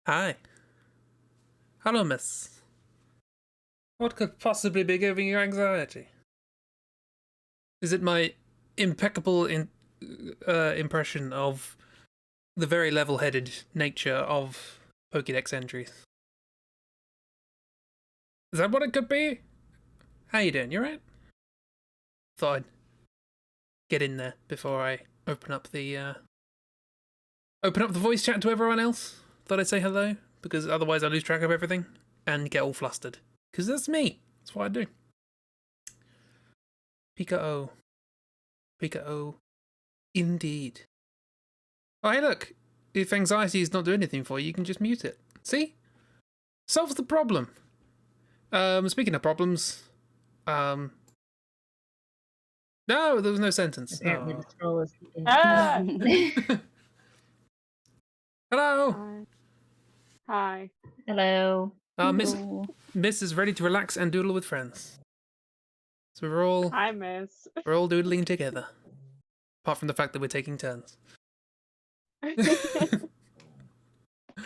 Hi. Hello, miss. What could possibly be giving you anxiety? Is it my impeccable impression of the very level-headed nature of Pokédex entries? Is that what it could be? How you doing? You right? Thought I'd get in there before I open up the voice chat to everyone else. Thought I'd say hello, because otherwise I lose track of everything and get all flustered. Because that's me. That's what I do. Pika-O. Pika-O. Indeed. Oh, hey, look. If anxiety is not doing anything for you, you can just mute it. See? Solves the problem. Speaking of problems, no, there was no sentence. Apparently the scroll is... Ah! Hello! Hi. Hello. Miss is ready to relax and doodle with friends. So we're all Hi, miss. doodling together. Apart from the fact that we're taking turns. I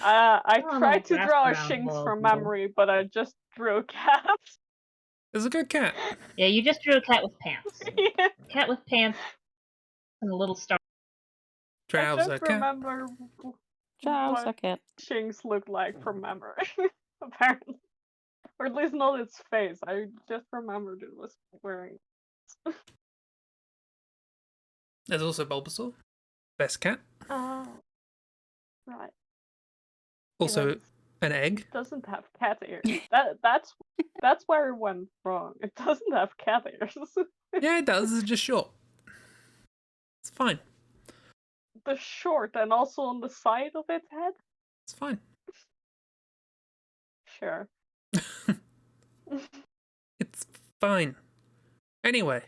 Oh, tried to grasp draw a around Shinx wall, from Google. memory, but I just drew a cat. There's a good cat. Yeah, you just drew a cat with pants. Yeah, Cat with pants and a little star. I Trouser just cat. remember Trouser what cat. Shinx looked like from memory, apparently. Or at least not its face. I just remembered it was wearing. There's also Bulbasaur. Best cat. Oh, right. Also It an egg. doesn't have cat ears. That's where it went wrong. It doesn't have cat ears. Yeah, it does. It's just short. It's fine. The short and also on the side of its head. It's fine. Sure. It's fine. Anyway.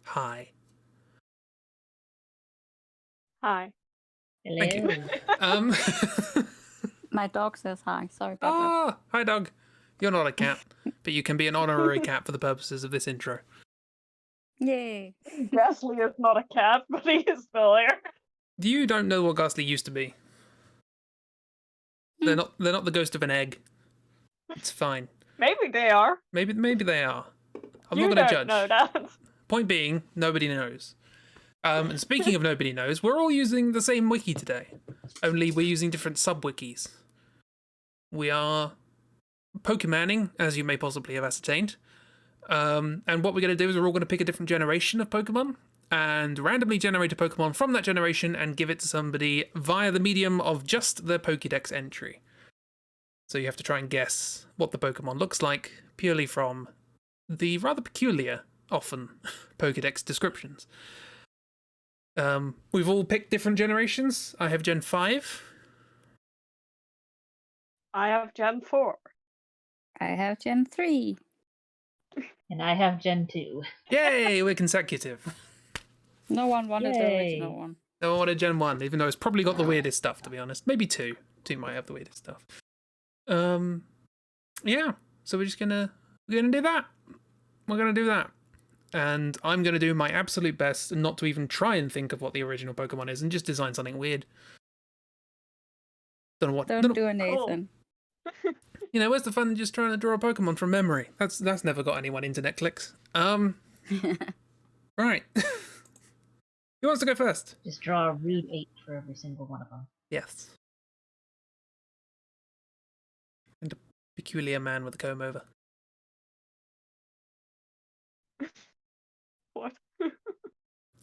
Hi. Hi. Hello. Thank you. Um. My dog says hi. Sorry about that. Ah, hi, dog. You're not a cat, but you can be an honorary cat for the purposes of this intro. Yay. Ghastly is not a cat, but he is still here. You don't know what Ghastly used to be. They're not the ghost of an egg. It's fine. Maybe they are. Maybe they are. I'm You not going to don't judge. know that. Point being, nobody knows. And speaking of nobody knows, we're all using the same wiki today. Only we're using different sub-wikis. We are Pokemoning, as you may possibly have ascertained. And what we're going to do is we're all going to pick a different generation of Pokemon and randomly generate a Pokemon from that generation and give it to somebody via the medium of just the Pokédex entry. So you have to try and guess what the Pokemon looks like purely from the rather peculiar, often, Pokédex descriptions. We've all picked different generations. I have Gen 5. I have Gen 4. I have Gen 3. And I have Gen 2. Yay, we're consecutive. No one wanted the Yay. original one. No one wanted Gen 1, even though it's probably got the weirdest stuff, to be honest. Maybe 2. 2 might have the weirdest stuff. Yeah, so we're gonna do that. We're gonna do that. And I'm gonna do my absolute best not to even try and think of what the original Pokemon is and just design something weird. Don't know what. Don't do a Nathan. You know, where's the fun in just trying to draw a Pokemon from memory? That's never got anyone internet clicks. Right. Who wants to go first? Just draw a rude 8 for every single one of them. Yes. And a peculiar man with a comb over. What?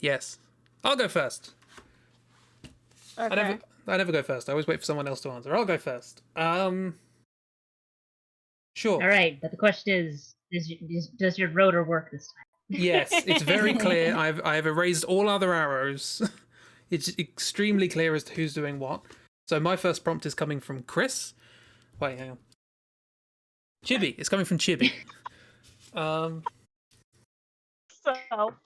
Yes. I'll go first. Okay. I never go first. I always wait for someone else to answer. I'll go first. Sure. Alright, but the question is does your rotor work this time? Yes, it's very clear. I've erased all other arrows. It's extremely clear as to who's doing what. So my first prompt is coming from Chris. Wait, hang on. Chibi. It's coming from Chibi. So,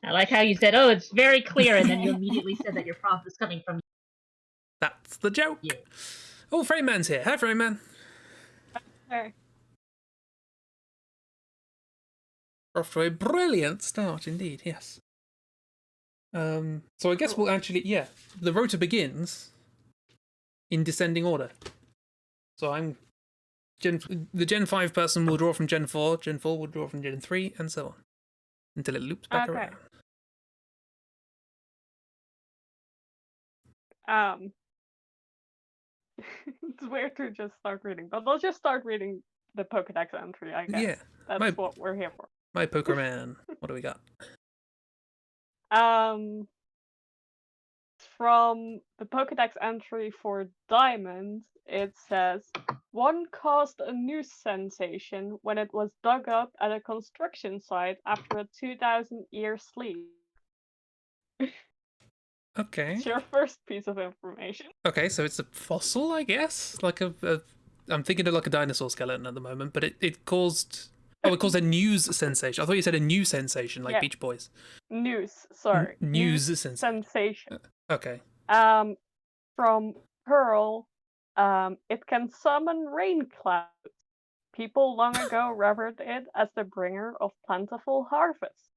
I like how you said, oh, it's very clear, and then you immediately said that your prompt is coming from That's the joke. you. Oh, Frame Man's here. Hi, Frame Man. hey. Off to a brilliant start indeed, yes. So I guess we'll actually, the rotor begins in descending order. So I'm the Gen 5 person will draw from Gen 4, Gen 4 will draw from Gen 3, and so on. Until it loops back Okay. around. It's weird to just start reading, but we'll just start reading the Pokédex entry, I guess. Yeah. That's what we're here for. My Pokémon. What do we got? From the Pokédex entry for Diamond, it says, one caused a new sensation when it was dug up at a construction site after a 2,000-year sleep. Okay. It's your first piece of information. Okay, so it's a fossil, I guess? Like I'm thinking of like a dinosaur skeleton at the moment, but it caused... Oh, it caused a news sensation. I thought you said a new sensation, like Yeah. Beach Boys. News, sorry. News sensation. Okay. Okay. From Pearl, it can summon rain clouds. People long ago revered it as the bringer of plentiful harvest.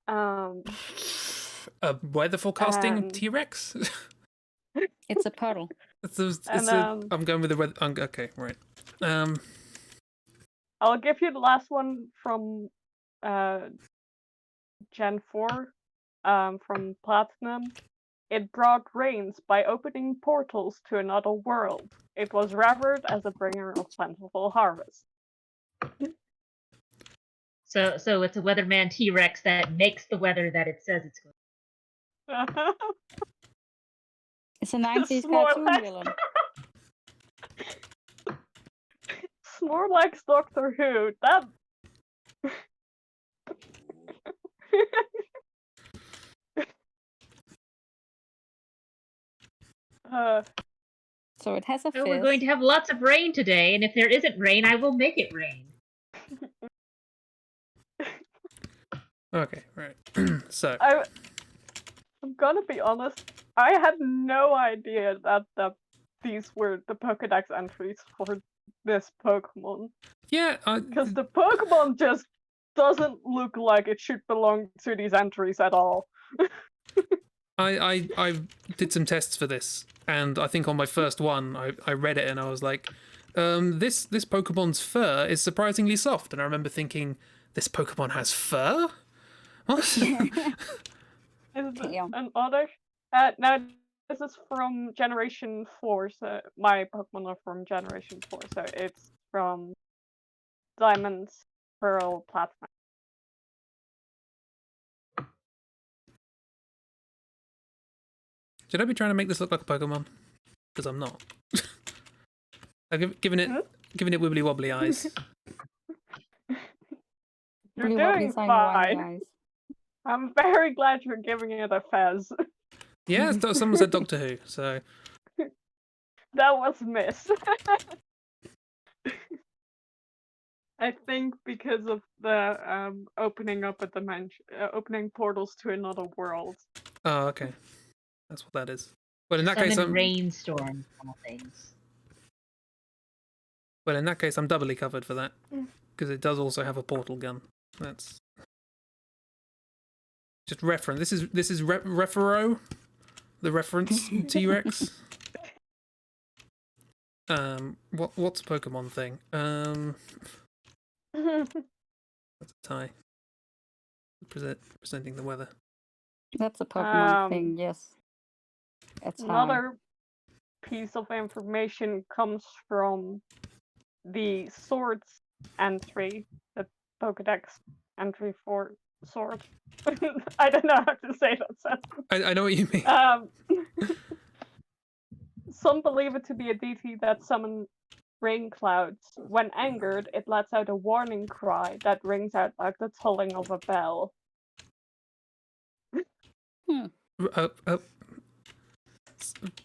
A weather forecasting and- T-Rex? It's a puddle. I'm going with the weather... Okay, right. I'll give you the last one from Gen 4, from Platinum. It brought rains by opening portals to another world. It was revered as a bringer of plentiful harvest. So it's a weatherman T-Rex that makes the weather that it says it's going. It's a 90s Small cartoon legs. villain. Snorlax Doctor Who. That. So it has a So we're going to fizz. have lots of rain today, and if there isn't rain, I will make it rain. Okay, right. So... I'm gonna be honest. I had no idea that these were the Pokédex entries for this Pokemon. Yeah, Because the Pokemon just doesn't look like it should belong to these entries at all. I did some tests for this, and I think on my first one, I read it and I was like, this Pokemon's fur is surprisingly soft, and I remember thinking, this Pokemon has fur? What? Is Damn. an other? Now this is from Generation 4, so my Pokemon are from Generation 4, so it's from Diamond, Pearl, Platinum. Should I be trying to make this look like a Pokemon? Because I'm not. I've given it wibbly wobbly eyes. You're Really wobbly, doing tiny, whiny fine. eyes. I'm very glad you're giving it a fez. Yeah, someone said Doctor Who, so That was missed. I think because of the opening up a dimension, opening portals to another world. oh, okay, that's what that is. Well, in that Summon case, rainstorms, all things. well, in that case, I'm doubly covered for that because it does also have a portal gun. That's just reference. This is Refero, the reference T-Rex. What's a Pokemon thing? That's a tie. Presenting the weather. That's a Pokemon thing, yes. It's high. Another piece of information comes from the Swords entry, the Pokédex entry for Sword. I don't know how to say that sentence. I know what you mean. Some believe it to be a deity that summons rain clouds. When angered, it lets out a warning cry that rings out like the tolling of a bell.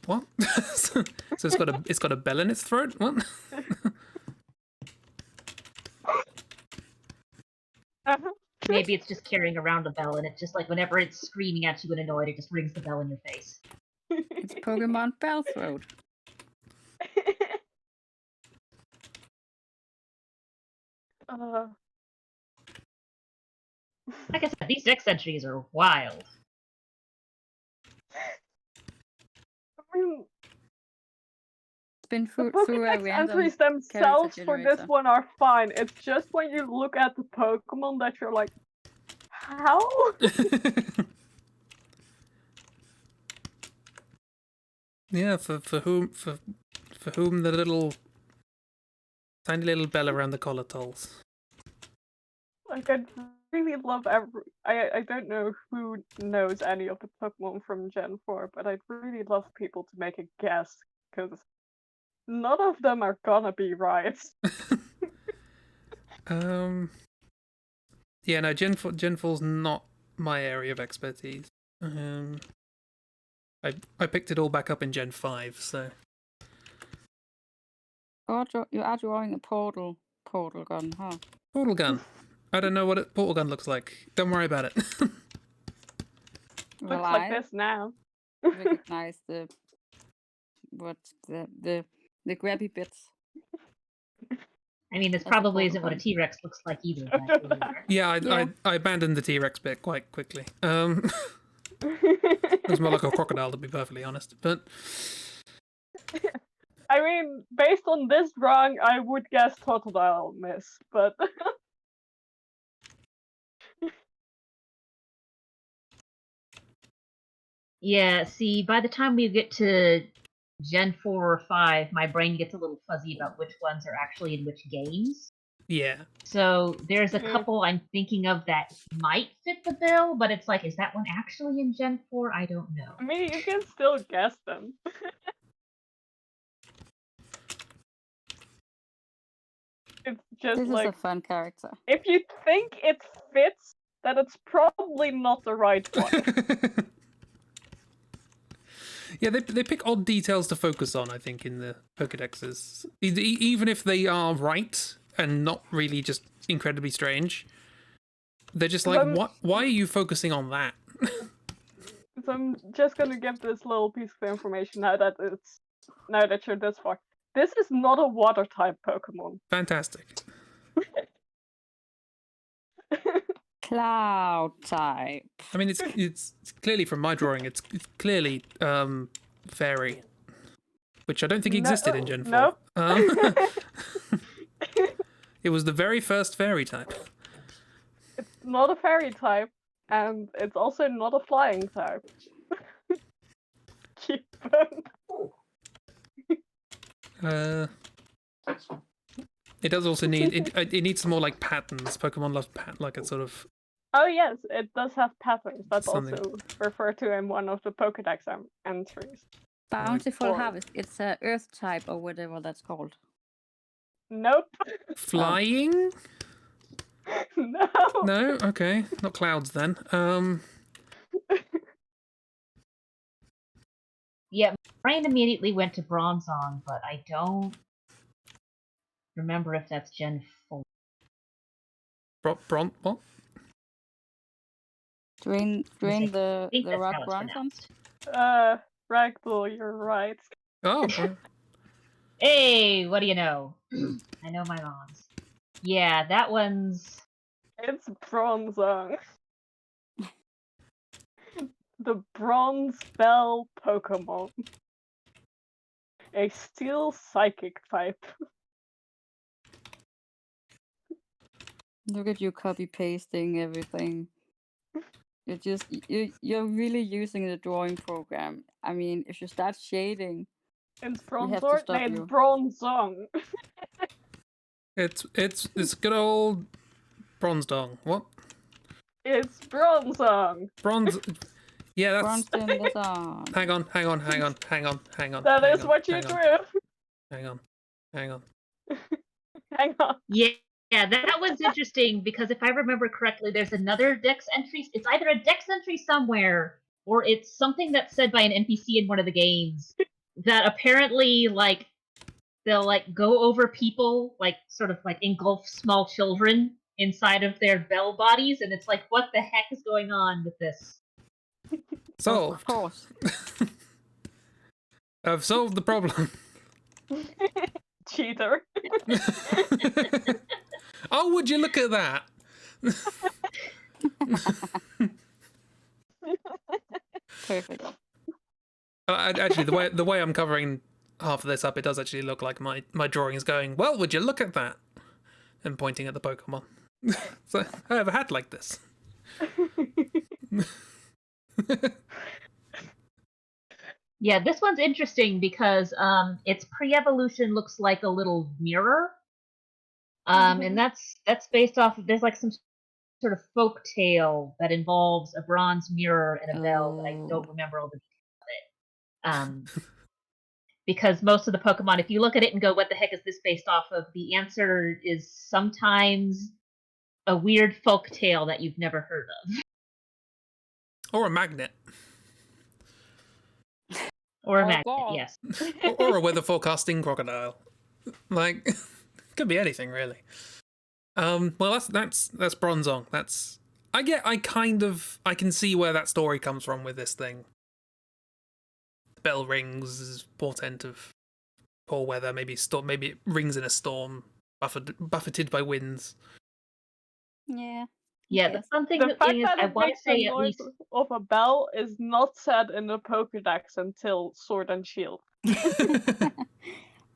What? So it's got a bell in its throat. What? Maybe it's just carrying around a bell, and it's just like whenever it's screaming at you and annoyed, it just rings the bell in your face. It's Pokemon Bellthroat. Like I said, these X entries are wild. I mean, been The through a Pokédex random entries character themselves for this generator. one are fine. It's just when you look at the Pokemon that you're like, how? Yeah, for whom the little tiny little bell around the collar tolls. Like, I'd really love I don't know who knows any of the Pokemon from Gen 4, but I'd really love people to make a guess, because none of them are gonna be right. Yeah, no, Gen 4's not my area of expertise. I picked it all back up in Gen 5, so. You are drawing a portal gun, huh? Portal gun. I don't know what a portal gun looks like. Don't worry about it. Well, Looks like I this now. recognize the grabby bits. I mean, this That's a probably portal isn't what a gun. T-Rex looks like either. But Yeah, Yeah. I abandoned the T-Rex bit quite quickly. Looks more like a crocodile, to be perfectly honest. But I mean, based on this drawing, I would guess Totodile miss, but yeah, see, by the time we get to Gen 4 or 5, my brain gets a little fuzzy about which ones are actually in which games. yeah, So there's a Yeah. couple I'm thinking of that might fit the bill, but it's like, is that one actually in Gen 4? I don't know. I mean, you can still guess them. It's just This like, is a fun character. if you think it fits, then it's probably not the right one. yeah, they pick odd details to focus on. I think in the Pokédexes, even if they are right and not really just incredibly strange, they're just like, what? Why are you focusing on that? So I'm just gonna give this little piece of information now that you're this far. This is not a water type Pokemon. Fantastic. Cloud type. I mean, it's clearly from my drawing. It's clearly fairy, which I don't think existed in Gen 4. Nope. It was the very first fairy type. It's not a fairy type, and it's also not a flying type. Keep It does also need it needs some more like patterns. Pokemon love like a sort of. Oh yes, it does have patterns. That's Something. also referred to in one of the Pokédex entries. Bountiful Or- Harvest. It's a earth type or whatever that's called. Nope. Flying? No. No? Okay. Not clouds then. Yeah, my brain immediately went to Bronzong, but I don't remember if that's Gen 4. What? Drain the I think that's rock how it's Bronson. pronounced. Ragdoll, you're right. Oh. Hey, what do you know? I know my moms. Yeah, that one's... It's Bronzong. The Bronze Bell Pokemon. A Steel Psychic type. Look at you copy pasting everything. You're really using the drawing program. I mean, if you start shading, It's We have to Bronzor. stop It's you. Bronzong. It's good old Bronzong. What? It's Bronzong. Bronze. Yeah, that's. Bronson is on. Hang on. That is what you drew. Hang on. Hang on. Yeah, that one's interesting because if I remember correctly, there's another Dex entry. It's either a Dex entry somewhere or it's something that's said by an NPC in one of the games that apparently, like, they'll, like, go over people, like, sort of, like, engulf small children inside of their bell bodies, and it's like, what the heck is going on with this? Solved. Of course. I've solved the problem. Cheater. Oh, would you look at that? Perfect. Actually, the way I'm covering half of this up, it does actually look like my drawing is going, well, would you look at that? And pointing at the Pokemon. So, I have a hat like this. Yeah, this one's interesting because its pre-evolution looks like a little mirror. And that's based off of, there's like some sort of folk tale that involves a bronze mirror and a bell, but I don't remember all the details of it. Because most of the Pokemon, if you look at it and go, what the heck is this based off of? The answer is sometimes a weird folk tale that you've never heard of. Or a magnet. Or a Or a magnet, ball. yes. Or a weather forecasting crocodile. Like, could be anything, really. Well, that's Bronzong. I can see where that story comes from with this thing. The bell rings is portent of poor weather. Maybe it rings in a storm, buffeted by winds. Yeah. Yeah, Yes. the fun thing The fact is, that I it want makes to say the at noise least of a bell is not said in the Pokédex until Sword and Shield.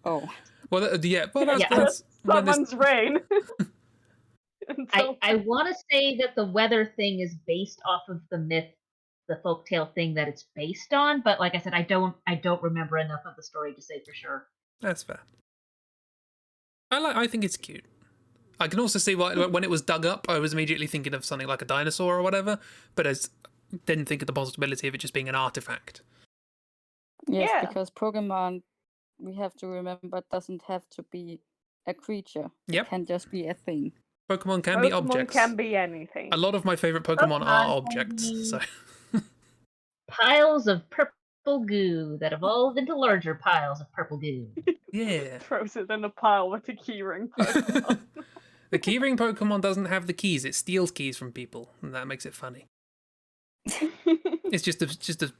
Oh. Well, yeah. Well, Yeah, that's when this, Someone's rain. I want to say that the weather thing is based off of the myth, the folktale thing that it's based on, but like I said, I don't remember enough of the story to say for sure. that's fair. I think it's cute. I can also see why when it was dug up, I was immediately thinking of something like a dinosaur or whatever, but I didn't think of the possibility of it just being an artifact. Yes, Yeah. because Pokemon, we have to remember, doesn't have to be a creature. Yep. It can just be a thing. Pokemon can be Pokemon objects. can be anything. A lot of my favorite Pokemon Pokemon are can objects. be- So Piles of purple goo that evolve into larger piles of purple goo. yeah. Throws it in a pile with a keyring Pokemon. The keyring Pokemon doesn't have the keys; it steals keys from people, and that makes it funny. It's just a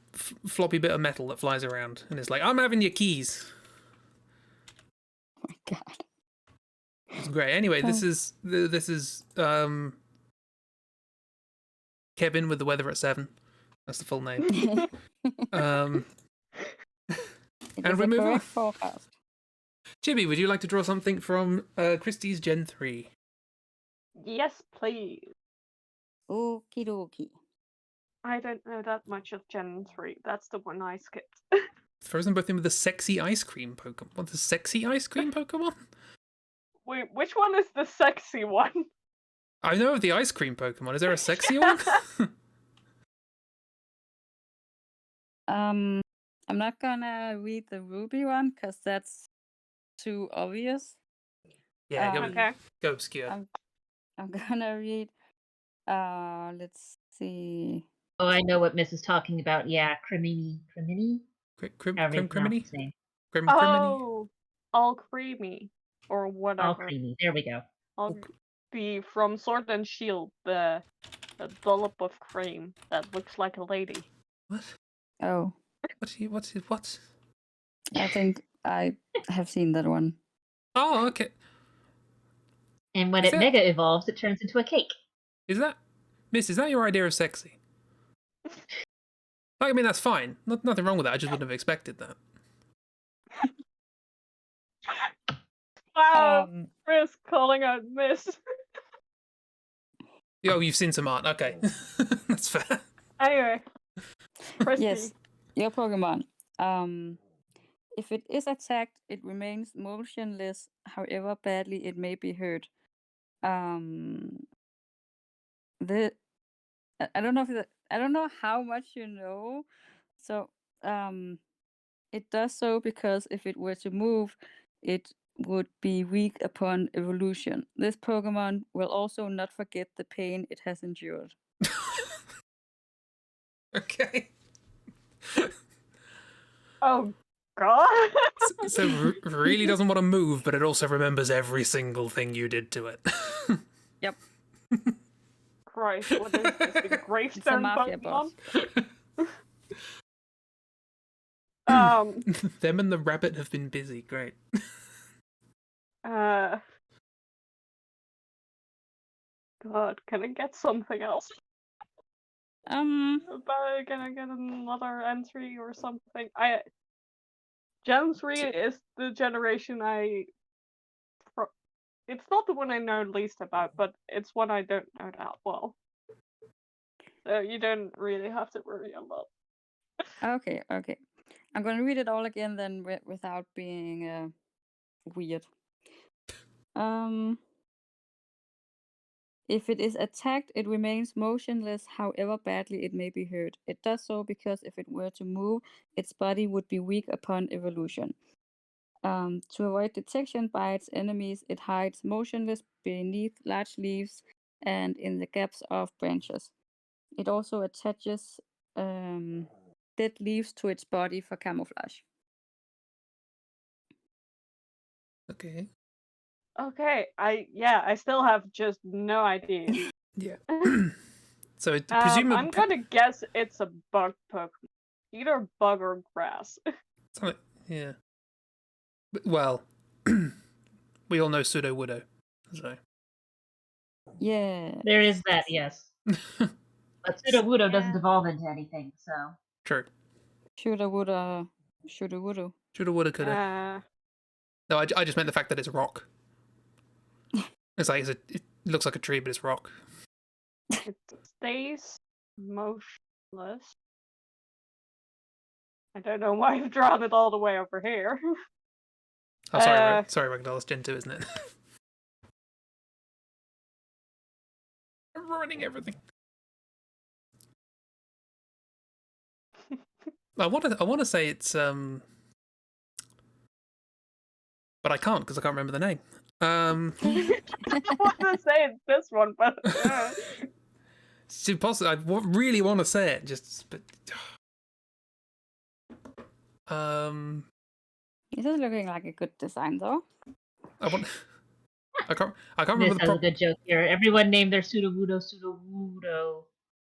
floppy bit of metal that flies around, and it's like, I'm having your keys. Oh my god. It's great. Anyway, this is Kevin with the weather at 7. That's the full name. It And is we a move on. correct forecast. Chibi, would you like to draw something from Christie's Gen 3? Yes, please. Okie dokie. I don't know that much of Gen 3. That's the one I skipped. Throws them both in with the sexy ice cream Pokemon. What, the sexy ice cream Pokemon? Wait, which one is the sexy one? I know of the ice cream Pokemon. Is there a sexy one? I'm not gonna read the Ruby one because that's too obvious. Yeah, Okay. go obscure. I'm gonna read. Let's see. Oh, I know what Miss is talking about. Yeah, Crimini? However you pronounce Criminy? his name. Criminy? Oh, all creamy. Or All whatever. creamy. There we go. All the from Sword and Shield, the dollop of cream that looks like a lady. What? Oh, What? I think I have seen that one. Oh, okay. And when Is it it- mega evolves, it turns into a cake. Is that your idea of sexy? I mean, that's fine. Nothing wrong with that. I just wouldn't have expected that. Wow, Chris calling out Miss. Oh, you've seen some art. Okay. That's fair. Anyway, Christi. Yes, your Pokemon. If it is attacked, it remains motionless, however badly it may be hurt. I don't know I don't know how much you know. So it does so because if it were to move, it would be weak upon evolution. This Pokemon will also not forget the pain it has endured. Okay. Oh God. So really doesn't want to move, but it also remembers every single thing you did to it. Yep. Christ, what is this? The gravestone mafia Pokemon? boss. Them and the rabbit have been busy. Great. God, can I get something else? Can I get another entry or something? Gen 3 is the generation it's not the one I know least about, but it's one I don't know that well. So you don't really have to worry a lot. Okay. I'm gonna read it all again then, without being weird. If it is attacked, it remains motionless, however badly it may be hurt. It does so because if it were to move, its body would be weak upon evolution. To avoid detection by its enemies, it hides motionless beneath large leaves and in the gaps of branches. It also attaches dead leaves to its body for camouflage. Okay. Okay, I still have just no idea. Yeah. So presumably, I'm gonna guess it's a bug Pokemon. Either bug or grass. yeah. Well, we all know Pseudo-Widow, so. Yeah. There is that, yes. But Sudowoodo doesn't evolve into anything, so. True. Shoulda, woulda. Shoulda, coulda. No, I just meant the fact that it's rock. It's like it looks like a tree, but it's rock. It stays motionless. I don't know why I've drawn it all the way over here. Oh, sorry, Ragdoll, it's Gen 2, isn't it? I'm ruining everything. I want to say it's but I can't because I can't remember the name. I want to say it's this one, but it's impossible. I really want to say it, but This is looking like a good design, though. I can't This remember has a good joke here. Everyone named their Sudowoodo.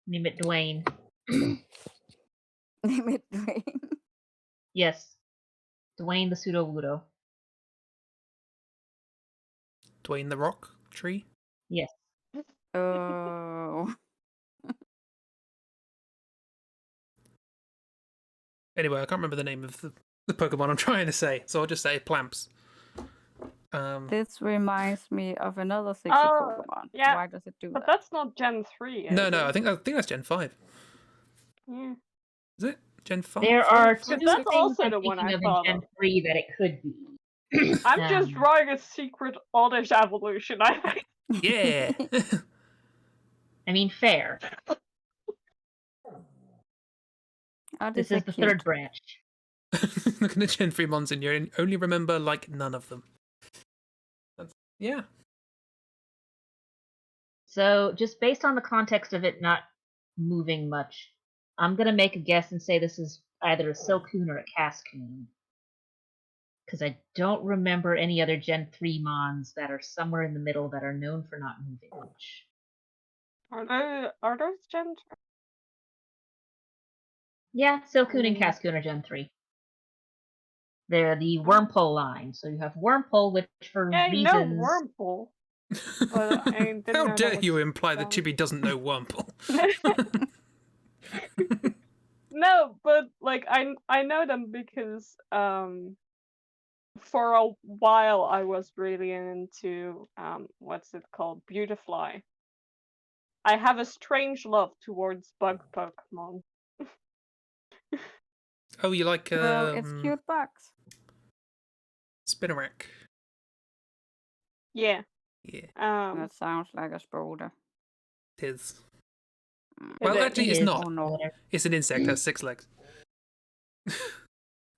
Name it Dwayne. Name it Dwayne. Yes. Dwayne the Sudowoodo. Dwayne the Rock Tree. Yes. Oh. Anyway, I can't remember the name of the Pokemon I'm trying to say, so I'll just say Plamps. This reminds me of another 60 Pokemon. Yeah, why does it do but that? that's not Gen 3. No, is it? I think that's Gen 5. Yeah. Is it Gen 5? There are two That's things also I'm the one thinking I of thought in Gen of. 3 that it could be. I'm just drawing a secret oddish evolution, I think. Yeah. I mean, fair. Oh, This are is the cute. third branch. Looking at Gen 3 mons and you only remember like none of them. Yeah. So, just based on the context of it not moving much, I'm gonna make a guess and say this is either a Silcoon or a Cascoon. Because I don't remember any other Gen 3 Mons that are somewhere in the middle that are known for not moving much. Are those Gen 3? Yeah, Silcoon and Cascoon are Gen 3. They're the Wormpole line. So you have Wormpole, which for Yeah, reasons... I know Wormpole. But I didn't How know dare that you was imply that Gen- Chibi doesn't know Wurmple? No, but like I know them because for a while I was really into what's it called? Beautifly. I have a strange love towards bug Pokemon. Oh, you like Well, it's cute bugs. Spinarak? Yeah. Yeah, That sounds like a Sprouter. it is. Mm. Well, actually, it's is. not. Oh no. It's an insect. Has 6 legs.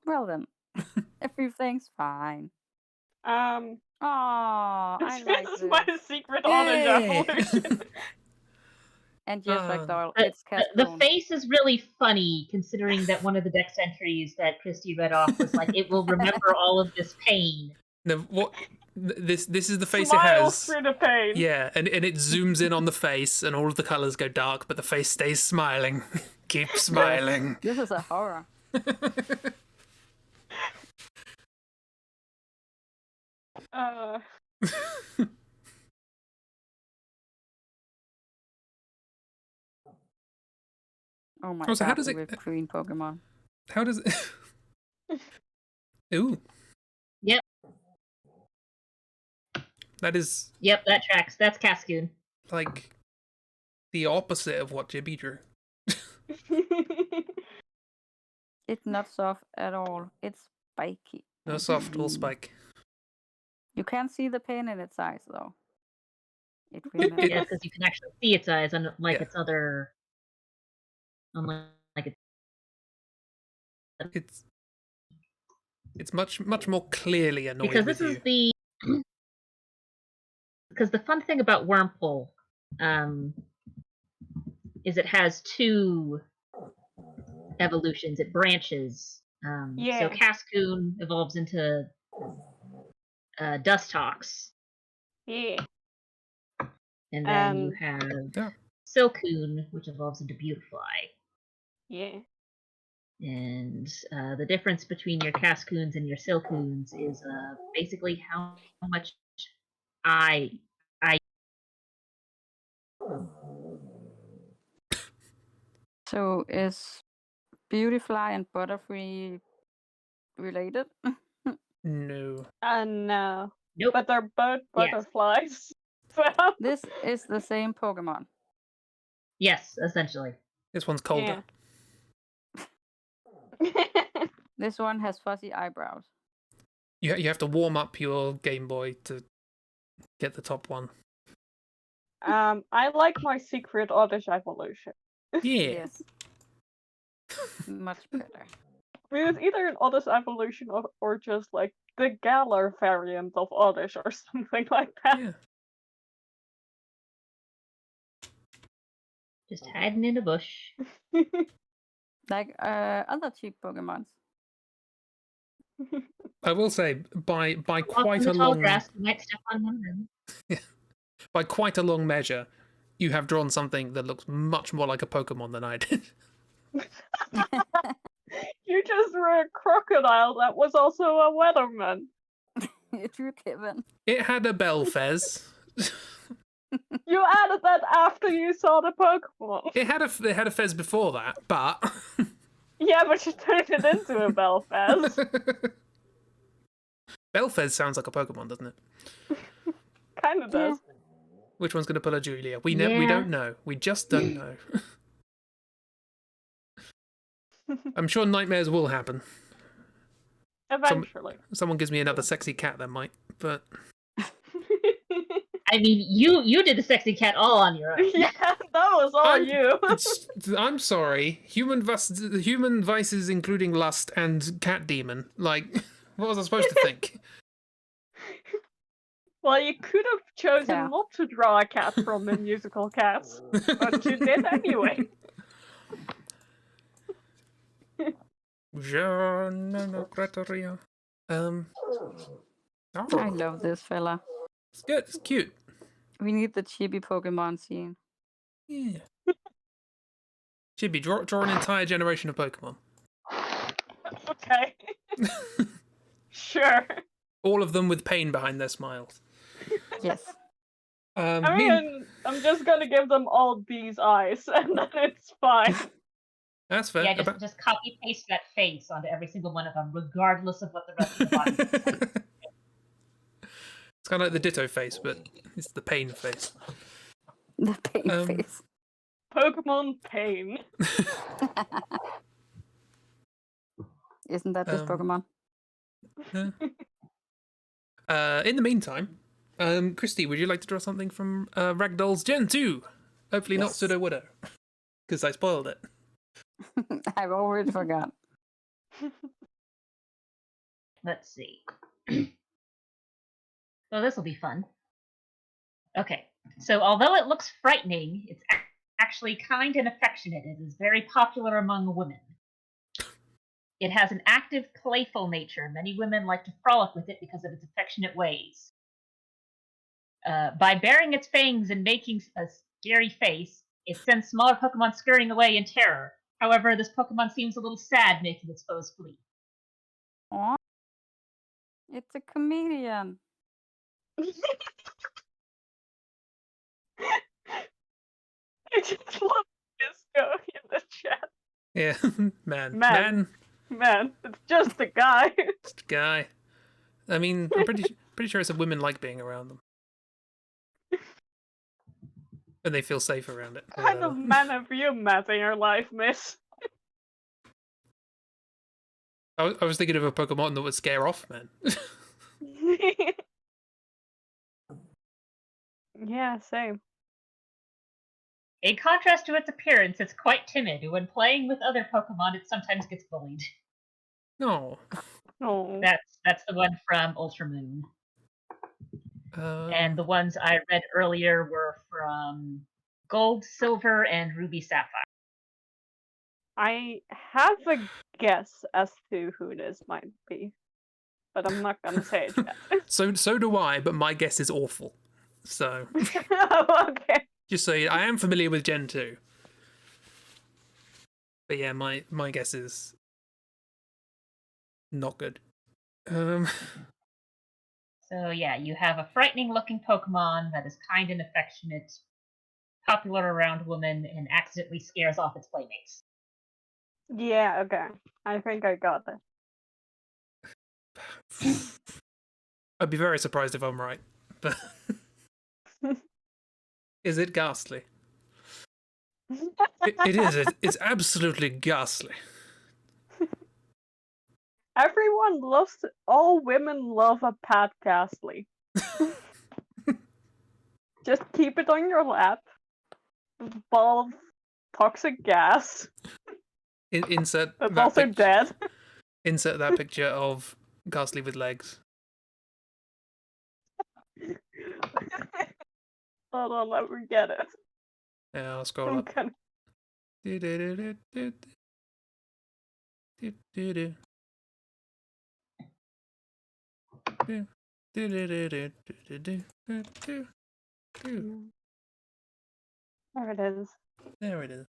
Well then, everything's fine. Um Oh, I this like is this. my secret honor Yeah. evolution. And yes, Ragdoll, The, it's the Cascoon. face is really funny, considering that one of the dex entries that Christy read off was like, it will remember all of this pain. No, what? This is the face Smile it has. through the pain. Yeah, and it zooms in on the face, and all of the colors go dark, but the face stays smiling. Keep smiling. This is a horror. Oh my Oh, so god, how does it? with green Pokemon. How does it? Ooh. Yep. That is Yep, that tracks. That's Cascoon. like the opposite of what Chibi drew. It's not soft at all. It's spiky. No soft or spike. You can't see the pain in its eyes, though. It It- remembers. Yeah, because you can actually see its eyes, unlike Yeah. its other. Unlike It's much more clearly annoyed because with this is you. the. Because the fun thing about Wurmple, is it has two evolutions. It branches. So Yeah. Cascoon evolves into Dustox, Yeah. and then you And- have Yeah. Silcoon, which evolves into Beautifly. Yeah. And the difference between your Cascoons and your Silcoons is basically how much I So is Beautifly and Butterfree related? No. No. nope. But they're both Yes. butterflies. So This is the same Pokemon. Yes, essentially. This one's colder. This one has fuzzy eyebrows. You have to warm up your Game Boy to get the top one. I like my secret Oddish evolution. Yeah. Yes. Much better. It's either an Oddish evolution or just like the Galar variant of Oddish or something like that. Yeah. Just hiding in a bush. Like other cheap Pokemons. I will say by Walk quite in a the tall long grass, you might step on one of them. by quite a long measure, you have drawn something that looks much more like a Pokemon than I did. You just drew a crocodile that was also a weatherman. It's you, Kevin. It had a bell fez. You added that after you saw the Pokemon. It had a fez before that, but Yeah, but you turned it into a Belfast. Belfez sounds like a Pokemon, doesn't it? Kind of does. Which one's going to pull a Julia? We Yeah. don't know. We just don't know. I'm sure nightmares will happen. Eventually. Someone gives me another sexy cat, that might. But I mean, you did the sexy cat all on your own. Yeah, that was all you. I'm sorry. Human vices, including lust and cat demon. Like, what was I supposed to think? Well, you could have chosen Yeah. not to draw a cat from the musical Cats, but you did anyway. Je ne regrette rien. Oh, I love this fella. it's good. It's cute. We need the chibi Pokemon scene. Yeah. Chibi, draw an entire generation of Pokemon. Okay. Sure. All of them with pain behind their smiles. Yes. I mean, I'm just gonna give them all these eyes, and then it's fine. That's fair. Yeah, just copy paste that face onto every single one of them, regardless of what the rest of the body looks like. It's kind of like the Ditto face, but it's the pain face. The pain face. Pokemon Pain. Isn't that just Pokemon? In the meantime, Christy, would you like to draw something from Ragdoll's Gen 2? Hopefully not Yes. Pseudo Widow, because I spoiled it. I've already forgot. Let's see. Well, this will be fun. Okay, so although it looks frightening, it's actually kind and affectionate. It is very popular among women. It has an active, playful nature. Many women like to frolic with it because of its affectionate ways. By baring its fangs and making a scary face, it sends smaller Pokemon scurrying away in terror. However, this Pokemon seems a little sad making its foes flee. Aw. It's a comedian. I just love Disco in the chat. Yeah, man. Man. Man, it's just a guy. Just a guy. I mean, I'm pretty sure it's that women like being around them. And they feel safe around it. What kind of man have you met in your life, miss? I was thinking of a Pokemon that would scare off men. Yeah, same. In contrast to its appearance, it's quite timid. When playing with other Pokemon, it sometimes gets bullied. No. Oh. That's the one from Ultramoon. And the Um, ones I read earlier were from Gold, Silver, and Ruby Sapphire. I have a guess as to who this might be, but I'm not gonna say it yet. so do I, but my guess is awful. So Okay. just so I am familiar with Gen 2. But yeah, my guess is not good. So yeah, you have a frightening-looking Pokemon that is kind and affectionate, popular around women, and accidentally scares off its playmates. Yeah, okay. I think I got that. I'd be very surprised if I'm right. But is it ghastly? It is. It's absolutely ghastly. Everyone loves. All women love a Pat Ghastly. Just keep it on your lap. Ball of toxic gas. Insert That's that also dead. Insert that picture of ghastly with legs. Hold on, let me get it. Yeah, I'll scroll I'm up. gonna... There it is. There it is.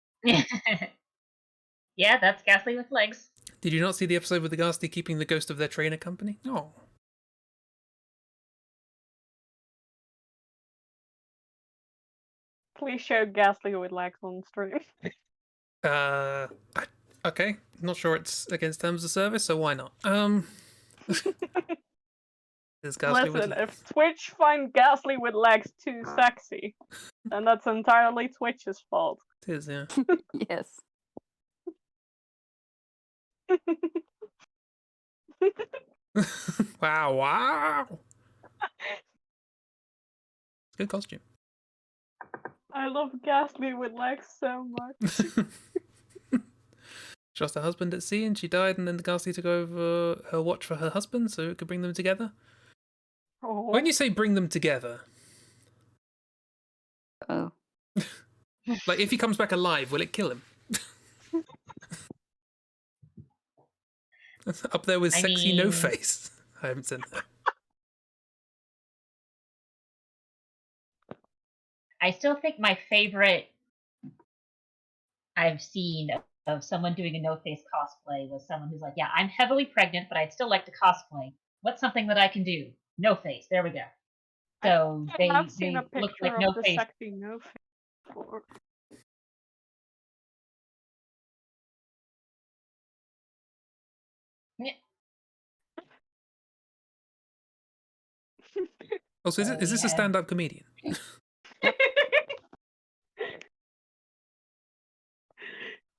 Yeah, that's Ghastly with legs. Did you not see the episode with the ghastly keeping the ghost of their trainer company? Oh. Please show Ghastly with legs on stream. Okay. Not sure it's against terms of service, so why not? There's ghastly with Listen, legs. if Twitch find Ghastly with legs too sexy, then that's entirely Twitch's fault. It is, yeah. Yes. Wow. Good costume. I love Ghastly with legs so much. She lost her husband at sea and she died, and then the ghastly took over her watch for her husband so it could bring them together. Oh. When you say bring them together, Oh. like if he comes back alive, will it kill him? Up there with sexy no face. I haven't seen that. I still think my favorite I've seen of someone doing a no-face cosplay was someone who's like, yeah, I'm heavily pregnant, but I'd still like to cosplay. What's something that I can do? No face. There we go. So they I've seen a look picture like of no the face. sexy no face before. Yeah. Oh, so is this a stand-up comedian?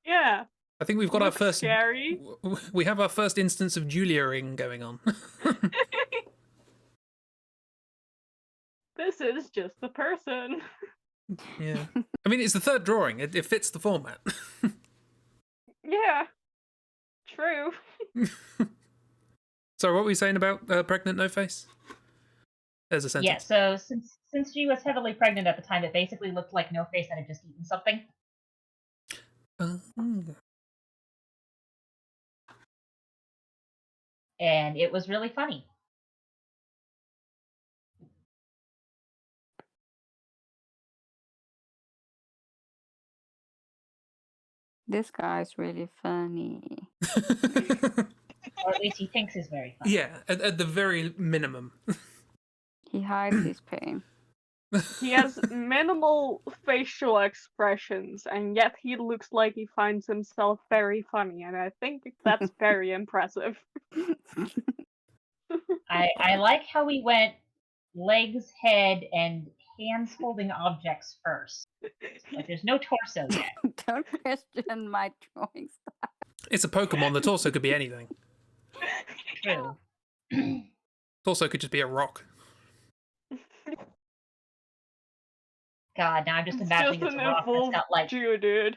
Yeah. I think we've got our Looks first. scary. We have our first instance of Julia-ing going on. This is just the person. Yeah. I mean, it's the third drawing. It fits the format. Yeah. True. So, what were you saying about pregnant no face? There's a sentence. Yeah, so since she was heavily pregnant at the time, it basically looked like No Face had just eaten something. And it was really funny. This guy's really funny. Or at least he thinks is very funny. Yeah, at the very minimum. He hides his pain. He has minimal facial expressions, and yet he looks like he finds himself very funny, and I think that's very impressive. I like how we went legs, head, and hands holding objects first. But there's no torso yet. Don't question my drawing style. It's a Pokemon. The torso could be anything. True. Torso could just be a rock. God, now I'm just It's imagining just it's an a rock that's evolved got like Geodude.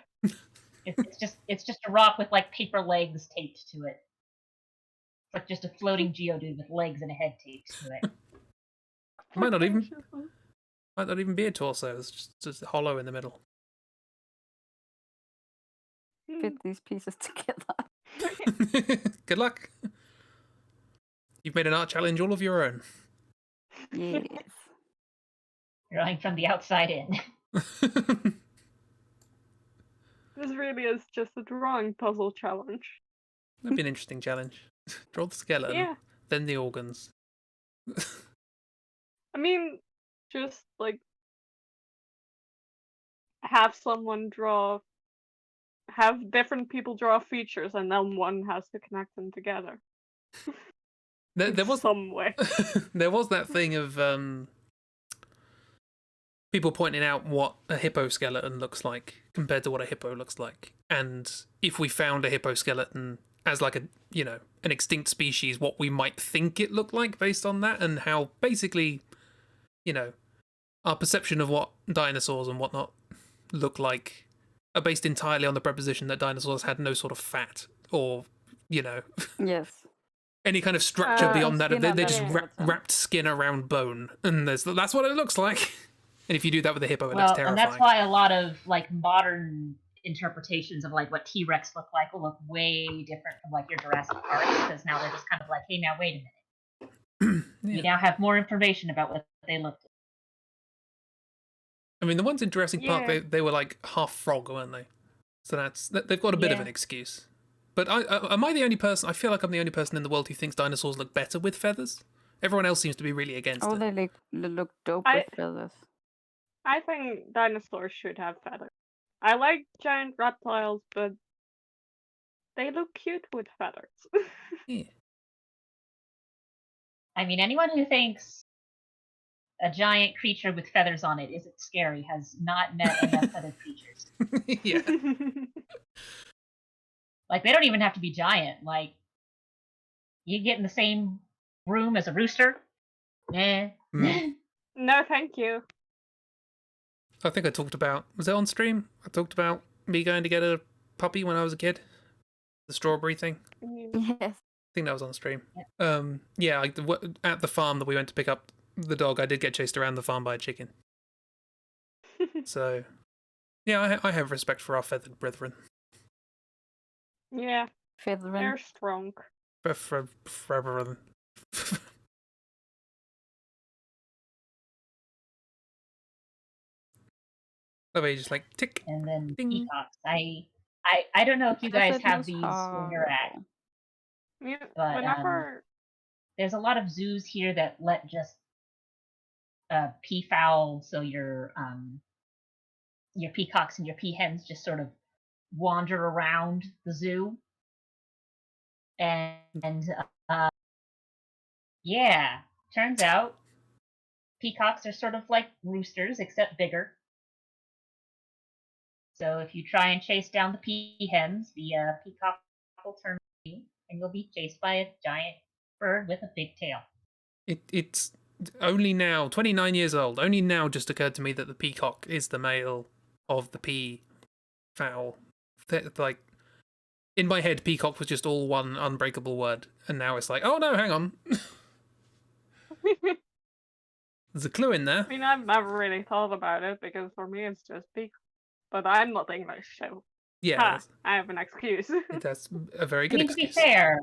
it's just a rock with like paper legs taped to it. It's like just a floating Geodude with legs and a head taped to it. Might not even be a torso. It's just hollow in the middle. Fit these pieces together. Good luck. You've made an art challenge all of your own. Yes. Drawing from the outside in. This really is just a drawing puzzle challenge. That'd be an interesting challenge. Draw the skeleton, Yeah. then the organs. I mean, just like have different people draw features, and then one has to connect them together. There was some way. there was that thing of people pointing out what a hippo skeleton looks like compared to what a hippo looks like, and if we found a hippo skeleton as like an extinct species, what we might think it looked like based on that, and how basically, our perception of what dinosaurs and whatnot look like are based entirely on the preposition that dinosaurs had no sort of fat or, Yes. any kind of structure beyond that. skin They on just that wrapped skin around bone, and that's what it looks like. And if you do that with a hippo, it looks Well, terrifying. and that's why a lot of like modern interpretations of like what T-Rex look like will look way different from like your Jurassic Park, because now they're just kind of like, hey, now wait a minute. Yeah. We now have more information about what they looked like. I mean, the ones in Jurassic Park, Yeah. they were like half frog, weren't they? So they've got a bit of Yeah. an excuse. But am I the only person? I feel like I'm the only person in the world who thinks dinosaurs look better with feathers. Everyone else seems to be really against Oh, it. they look dope I- with feathers. I think dinosaurs should have feathers. I like giant reptiles, but they look cute with feathers. Yeah. I mean, anyone who thinks a giant creature with feathers on it isn't scary has not met enough other creatures. Yeah. Like, they don't even have to be giant. Like, you get in the same room as a rooster. Eh. Mm. No, thank you. I think I talked about, was it on stream? I talked about me going to get a puppy when I was a kid. The strawberry thing. Mm. Yes. I think that was on stream. Yeah, at the farm that we went to pick up the dog, I did get chased around the farm by a chicken. So, yeah, I have respect for our feathered brethren. Yeah, Feathering. they're strong. Brethren. Oh, you just like tick. And then Ding. peacocks. I don't know if you guys Feathered have was these where you're at. horrible. Yeah, But, whenever There's a lot of zoos here that let just peafowl, so your peacocks and your peahens just sort of wander around the zoo. And yeah, turns out peacocks are sort of like roosters, except bigger. So if you try and chase down the peahens, the peacock will turn on you, and you'll be chased by a giant bird with a big tail. It's only now, 29 years old, only now just occurred to me that the peacock is the male of the peafowl. Like, in my head, peacock was just all one unbreakable word, and now it's like, oh no, hang on. There's a clue in there. I mean, I've never really thought about it because for me it's just peacock. But I'm not English, so Yeah, I have an excuse. that's a very I good mean, to excuse. be fair,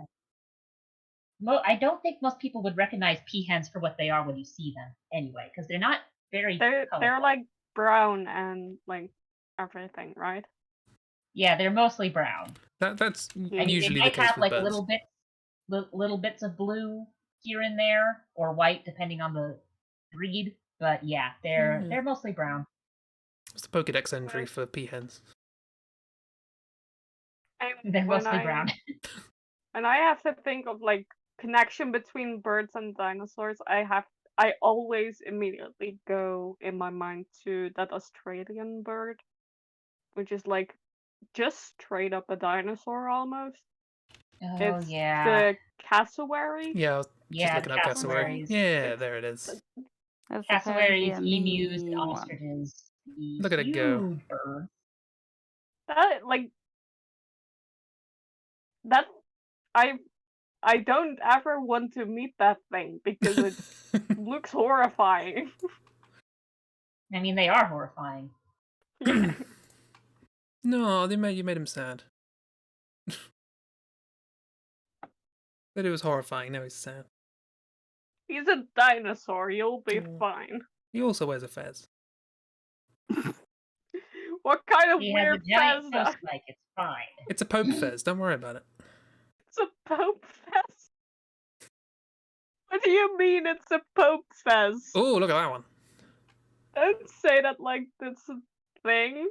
I don't think most people would recognize peahens for what they are when you see them, anyway, because they're not very they're colorful. like brown and like everything, right? Yeah, they're mostly brown. That's Yeah. And usually they the might case have with like birds. little bits of blue here and there, or white, depending on the breed. But yeah, they're mostly brown. What's the Pokédex entry for peahens? And They're when mostly brown. And I have to think of like connection between birds and dinosaurs. I always immediately go in my mind to that Australian bird, which is like just straight up a dinosaur almost. Oh It's yeah. the cassowary. Yeah, I was just Yeah, looking up cassowary. cassowaries. Yeah, there it is. That's Cassowaries, apparently a emus, mini one. ostriches. These Look at it go. huge birds. That I don't ever want to meet that thing because it looks horrifying. I mean, they are horrifying. Yeah. No, you made him sad. Said it was horrifying. Now he's sad. He's a dinosaur. You'll be Oh. fine. He also wears a fez. What kind of He has weird a giant fez? toast spike. It's fine. It's a Pope fez. Don't worry about it. It's a Pope fez. What do you mean it's a Pope fez? Oh, look at that one. Don't say that like it's a thing.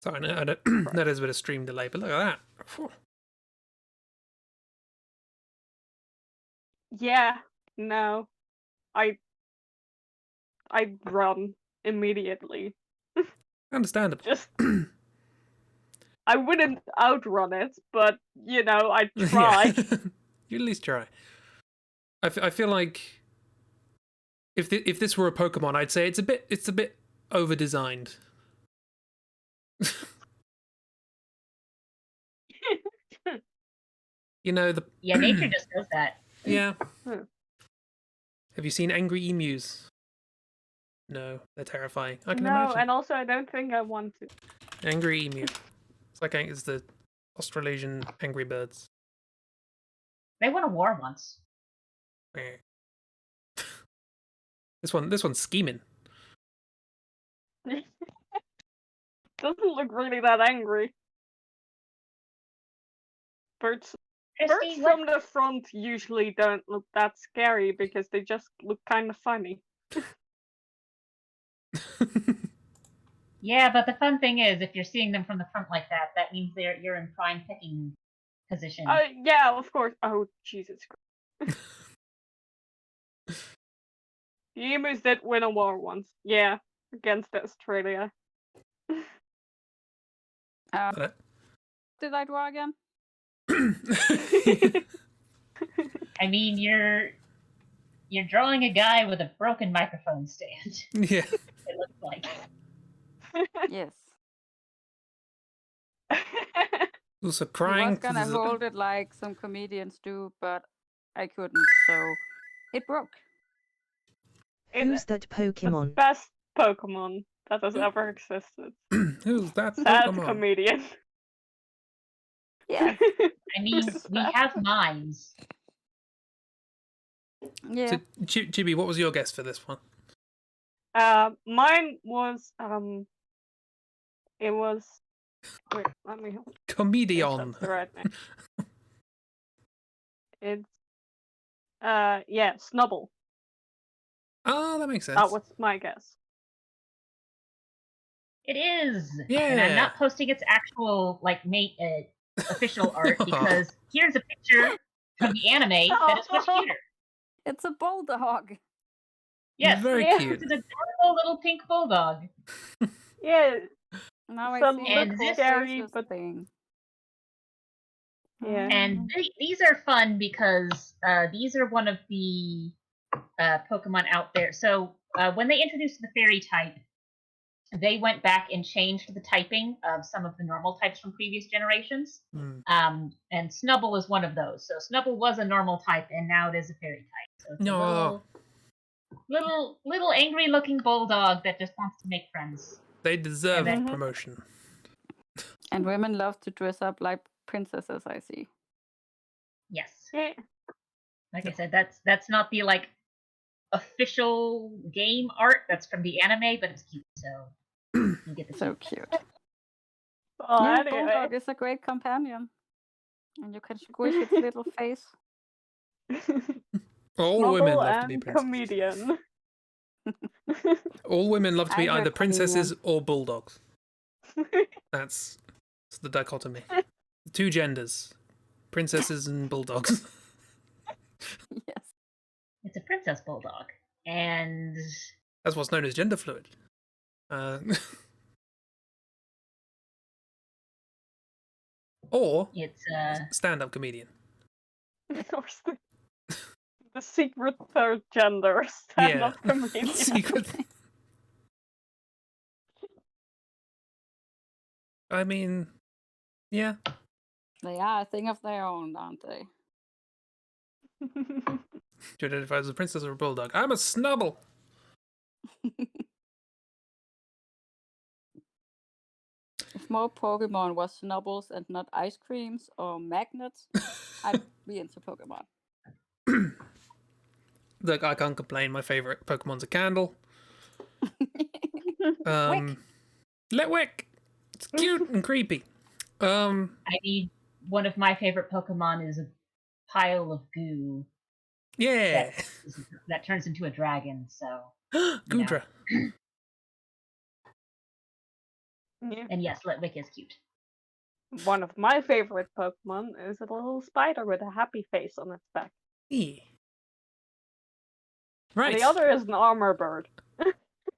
Sorry, no, that is a bit of stream delay, but look at that. Phew. Yeah, no. I'd run immediately. Understandable. Just I wouldn't outrun it, but you know, I'd try. You at least try. I feel like if this were a Pokemon, I'd say it's a bit over designed. You know the Yeah, nature just does that. yeah. Hmm. Have you seen angry emus? No, they're terrifying. I can No, imagine. and also I don't think I want to. Angry emu. It's the Australasian angry birds. They won a war once. Eh. This one's scheming. Doesn't look really that angry. Birds Christi, from the front usually don't look that scary because they just look kind of funny. Yeah, but the fun thing is, if you're seeing them from the front like that, that means you're in prime picking position. Yeah, of course. Oh, Jesus Christ. The emus did win a war once. Yeah, against Australia. Did I draw again? I mean, you're drawing a guy with a broken microphone stand. Yeah. It looks like. Yes. Also I crying. was gonna hold it like some comedians do, but I couldn't, so it broke. Who's that The Pokemon? best Pokemon that has ever existed. Who's that Sad Pokemon? comedian. Yeah. I mean, we have minds. Yeah. So, Chibi, what was your guess for this one? Mine was it was. Wait, let me. Comedian. That's the right name. It's yeah, Snubble. Oh, that makes sense. That was my guess. It is. And Yeah. I'm not posting its actual official art because here's a picture from the anime that is much cuter. It's a bulldog. Yes, Very yeah. cute. it's an adorable little pink bulldog. Yeah, Now I Some see look the scary, faces but- thing. yeah. And these are fun because these are one of the Pokemon out there. So when they introduced the fairy type, they went back and changed the typing of some of the normal types from previous generations. Hmm. And Snubble is one of those. So Snubble was a normal type, and now it is a fairy type. So it's No. a little angry-looking bulldog that just wants to make friends. They deserve And then- promotion. And women love to dress up like princesses, I see. Yes. Yeah. Like I said, that's not the official game art. That's from the anime, but it's cute. So you get the So cute. cute. Oh, Yeah, anyway. bulldog is a great companion. And you can squish its little face. All Snubble women love to be and princesses. comedian. All women love to be I either heard funny princesses or bulldogs. That's the dichotomy. Two genders, princesses and bulldogs. Yes. It's a princess bulldog, and That's what's known as gender fluid. Or it's stand-up comedian. Or the secret third gender stand-up comedian. Secret. I mean, yeah. They are a thing of their own, aren't they? Do you identify as a princess or a bulldog? I'm a snubble. If more Pokemon was snubbles and not ice creams or magnets, I'd be into Pokemon. Look, I can't complain. My favorite Pokemon's a candle. Litwick. It's cute and creepy. I mean, one of my favorite Pokemon is a pile of goo Yeah. that turns into a dragon. So Goodra. Yeah. and yes, Litwick is cute. One of my favorite Pokemon is a little spider with a happy face on its back. Yeah. And Right. the other is an armor bird.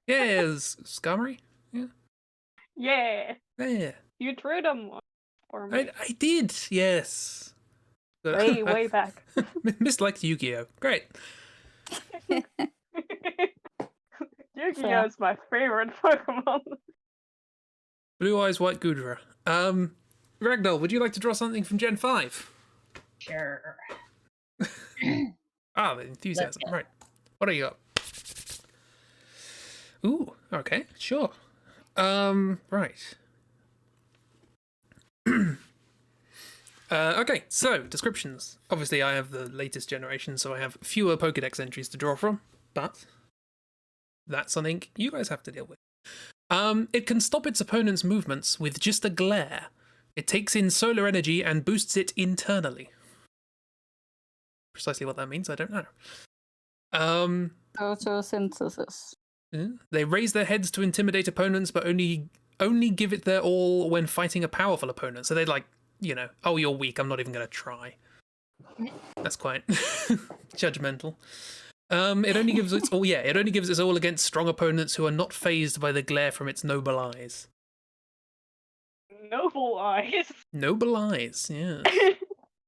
Yeah, Scummery. Yeah, Yeah. you drew them for me. I did, yes. Way back. Misliked Yu-Gi-Oh! Great. Yu-Gi-Oh is my favorite Pokemon. Blue Eyes White Goodra. Ragdoll, would you like to draw something from Gen 5? Sure. The enthusiasm. Right. What do you got? Ooh, okay, sure. Right. Okay, so descriptions. Obviously, I have the latest generation, so I have fewer Pokédex entries to draw from, but that's something you guys have to deal with. It can stop its opponent's movements with just a glare. It takes in solar energy and boosts it internally. Precisely what that means, I don't know. Photosynthesis. They raise their heads to intimidate opponents, but only give it their all when fighting a powerful opponent. So they're like, oh, you're weak, I'm not even going to try. That's quite judgmental. It only gives its all. Yeah, it only gives its all against strong opponents who are not phased by the glare from its noble eyes. Noble eyes. Noble eyes, yeah.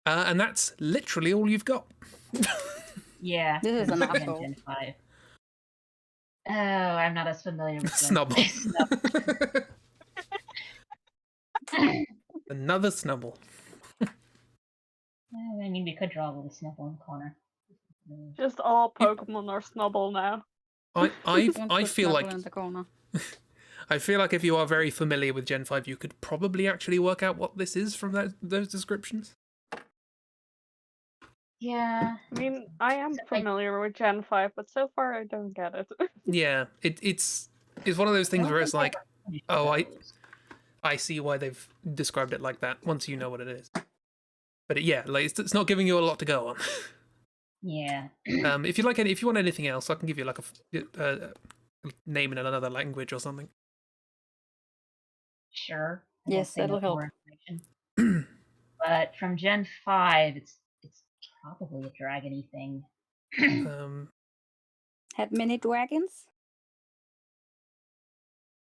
And that's literally all you've got. Yeah. This is an Gen asshole. 5. Oh, I'm not as familiar with Gen Snubble. 5. Another snubble. I mean, we could draw a little Snubble in the corner. Just all Pokemon are Snubble now. I Put feel like Snubble in the corner. I feel like if you are very familiar with Gen 5, you could probably actually work out what this is from those descriptions. Yeah. I mean, I am familiar with Gen 5, but so far I don't get it. Yeah, it's one of those things where it's like, oh, I see why they've described it like that once you know what it is. But it's not giving you a lot to go on. Yeah. If you want anything else, I can give you like a name in another language or something. Sure. Yes, that'll help. But from Gen 5, it's probably a dragony thing. Had many dragons?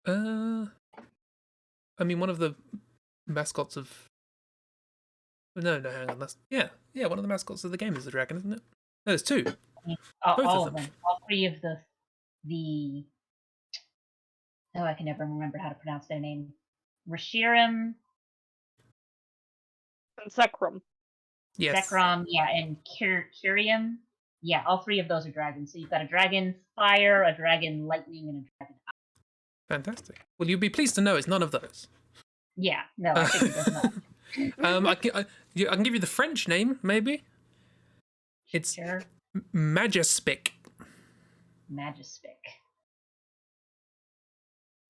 I mean, one of the mascots of. No, hang on. That's one of the mascots of the game is the dragon, isn't it? No, there's two. All of them. All three of the. Oh, I can never remember how to pronounce their name. Reshiram, And Zekrom. Yes. Zekrom, and Kyrium. Yeah, all three of those are dragons. So you've got a dragon fire, a dragon lightning, and a dragon ice. Fantastic. Well, you'll be pleased to know it's none of those. Yeah, no, I think it does not. I can give you the French name, maybe. It's Sure. Magispic. Magispic.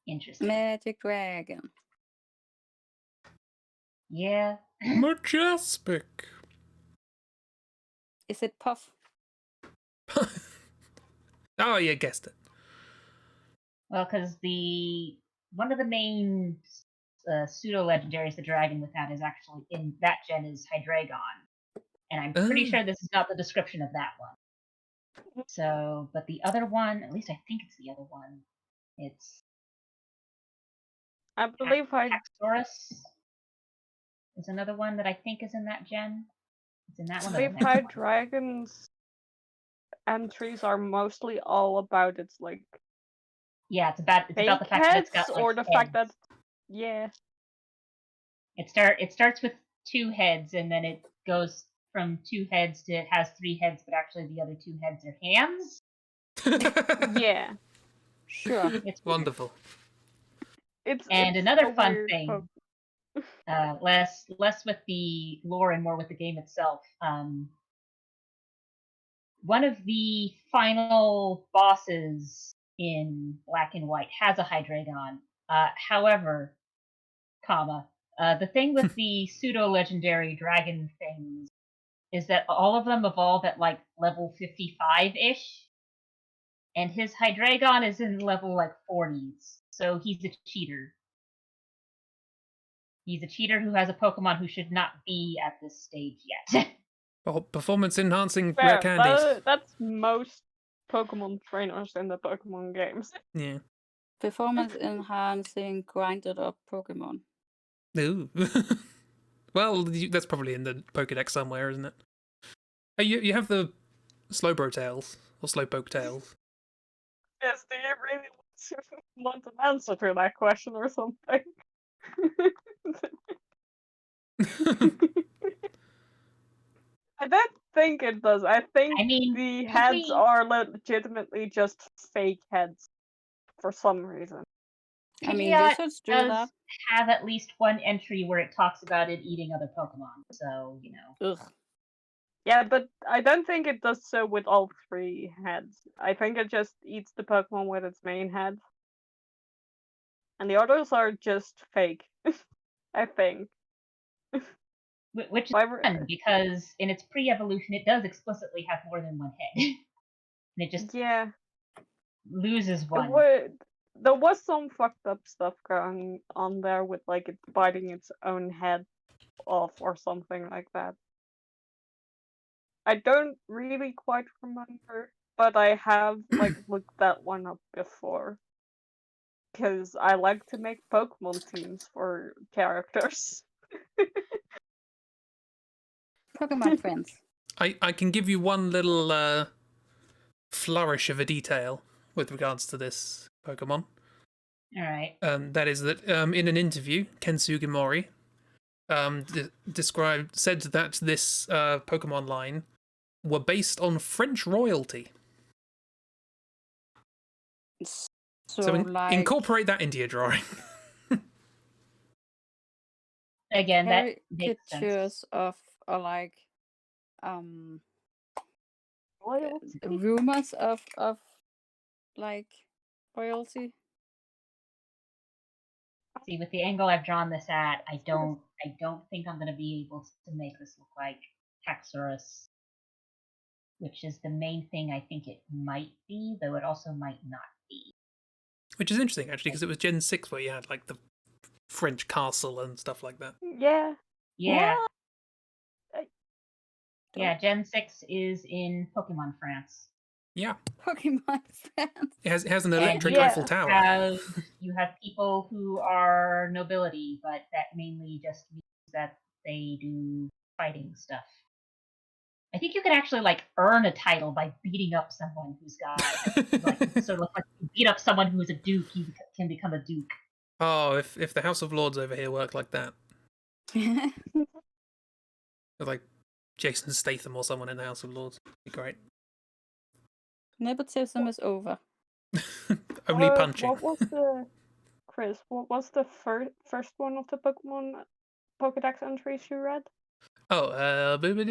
Interesting. Magic dragon. Yeah. Magispic. Is it Puff? Oh, you guessed it. Well, because one of the main pseudo legendaries the dragon without is actually in that gen is Hydreigon, and I'm pretty Oh. sure this is not the description of that one. So, but the other one, at least I think it's the other one. It's I believe Haxorus is another one that I think is in that gen. It's in that one. Or the believe next one. Hydreigon's entries are mostly all about its like Yeah, it's about the fake fact that it's heads, got like or the heads. fact that It starts with 2 heads, and then it goes from 2 heads to it has 3 heads, but actually the other 2 heads are hands. yeah, Sure. It's Wonderful. it's And it's another a fun weird thing, less with the lore and more with the game itself. One of the final bosses in Black and White has a Hydreigon. However, the thing with the pseudo-legendary dragon things is that all of them evolve at like level 55-ish, and his Hydreigon is in level like 40s, so he's a cheater. He's a cheater who has a Pokemon who should not be at this stage yet. Oh, performance-enhancing rare fair. candies. That's most Pokemon trainers in the Pokemon games. Yeah. Performance enhancing grinded up Pokemon. Ooh. Well, that's probably in the Pokédex somewhere, isn't it? Oh, you have the Slowbro tails or Slowpoke tails. Yes, do you really want an answer to that question or something? I don't think it does. I think I mean, the could heads we- are legitimately just fake heads for some reason. I mean, Pidgeot lizards do does that. have at least one entry where it talks about it eating other Pokemon, so, you know. Ugh. Yeah, but I don't think it does so with all 3 heads. I think it just eats the Pokemon with its main head. And the others are just fake. I think. Which is However, fun, because in its pre-evolution, it does explicitly have more than one head. And it just yeah, loses one. there was some fucked up stuff going on there with like it biting its own head off or something like that. I don't really quite remember, but I have like looked that one up before. Because I like to make Pokemon teams for characters. Pokemon friends. I can give you one little flourish of a detail with regards to this Pokemon. Alright. That is that in an interview, Ken Sugimori said that this Pokemon line were based on French royalty. So, like incorporate that into your drawing. Again, that makes sense. caricatures of like rumors of like royalty. See, with the angle I've drawn this at, I don't think I'm going to be able to make this look like Haxorus, which is the main thing I think it might be, though it also might not be. Which is interesting, actually, because it was Gen 6 where you had like the French castle and stuff like that. Yeah. Yeah. What? Yeah, Gen 6 is in Pokemon France. Yeah. Pokemon friends. It has an electric yeah, Eiffel Tower. You have people who are nobility, but that mainly just means that they do fighting stuff. I think you can actually like earn a title by beating up someone who's got like sort of like you beat up someone who's a duke, you can become a duke. Oh, if the House of Lords over here worked like that, with like Jason Statham or someone in the House of Lords, it'd be great. Nepotism is over. Only punching. What was the Chris? What was the first one of the Pokemon Pokédex entries you read? Oh, here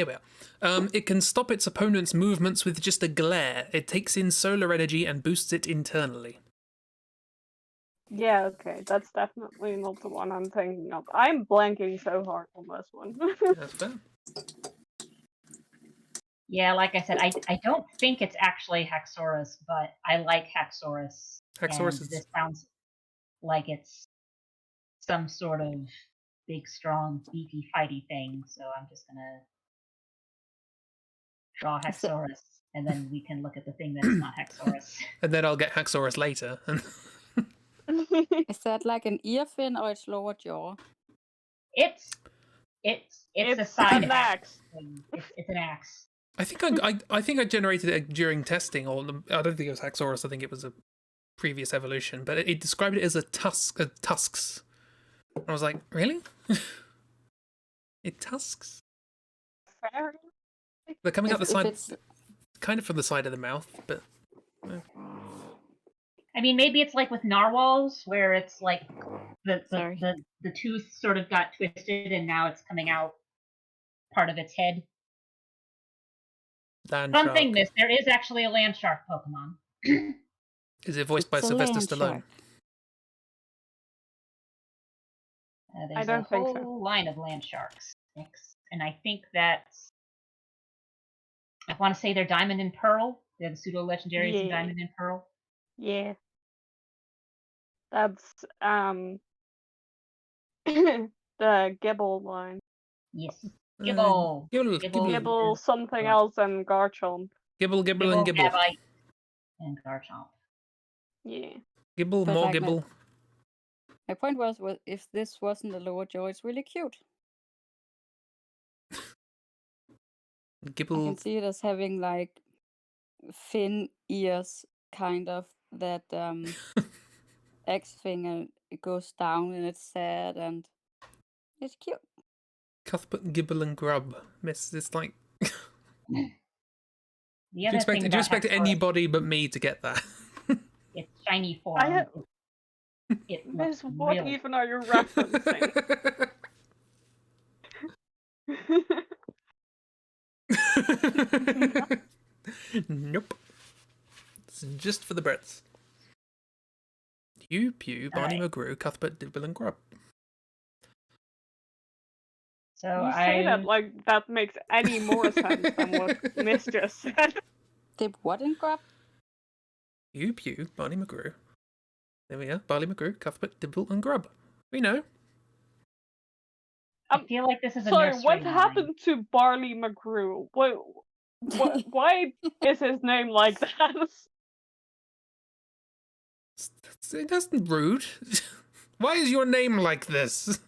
we are. It can stop its opponent's movements with just a glare. It takes in solar energy and boosts it internally. Yeah, okay, that's definitely not the one I'm thinking of. I'm blanking so hard on this one. That's fair. Yeah, like I said, I don't think it's actually Haxorus, but I like Haxorus. Haxorus And is this sounds like it's some sort of big, strong, beefy, fighty thing. So I'm just gonna draw Is it- Haxorus, and then we can look at the thing that's not Haxorus. and then I'll get Haxorus later. And Is that like an ear fin or its lower jaw? It's a It's side an axe. axe. Thing. It's an axe. I think I generated it during testing, or I don't think it was Haxorus. I think it was a previous evolution, but it described it as a tusks. I was like, really? It tusks? Fair. They're coming out the If side, it's kind of from the side of the mouth, but I mean, maybe it's like with narwhals, where it's like Sorry. the tooth sort of got twisted, and now it's coming out part of its head. land Fun shark. thing, Miss, there is actually a land shark Pokemon. Is it voiced by It's a Sylvester land Stallone? shark. There's don't a think whole so. line of land sharks, and I think that's. I want to say they're Diamond and Pearl. They're the pseudo legendaries in Yeah. Diamond and Pearl. Yeah. That's the Gibble line. Yes. Uh, Gibble. Gibble, Gibble. Gibble something else and Garchomp. Gibble, and Gibble. Gabite, and Garchomp. Yeah. Gibble, But more like Gibble. My point was if this wasn't a lower jaw, it's really cute. I Gibble. can see it as having like fin ears, kind of that X finger. It goes down and it's sad and it's cute. Cuthbert, Gibble, and Grub. Miss, it's like. The Do you other expect, thing do you about expect Haxorus, anybody but me to get that? its shiny form. I have- It Miss, looks what really even are you referencing? Nope. It's just for the Brits. Pew Pew, Barney Alright. McGrew, Cuthbert, Dibble, and Grub. So You say that I like that makes any more sense than what Miss just said. Dip what in grub? Pew Pew, Barney McGrew. There we are. Barley McGrew, Cuthbert, Dibble, and Grub. We know. I feel like this is a Sorry, nursery what rhyme. happened to Barley McGrew? Why is his name like that? That's rude. Why is your name like this?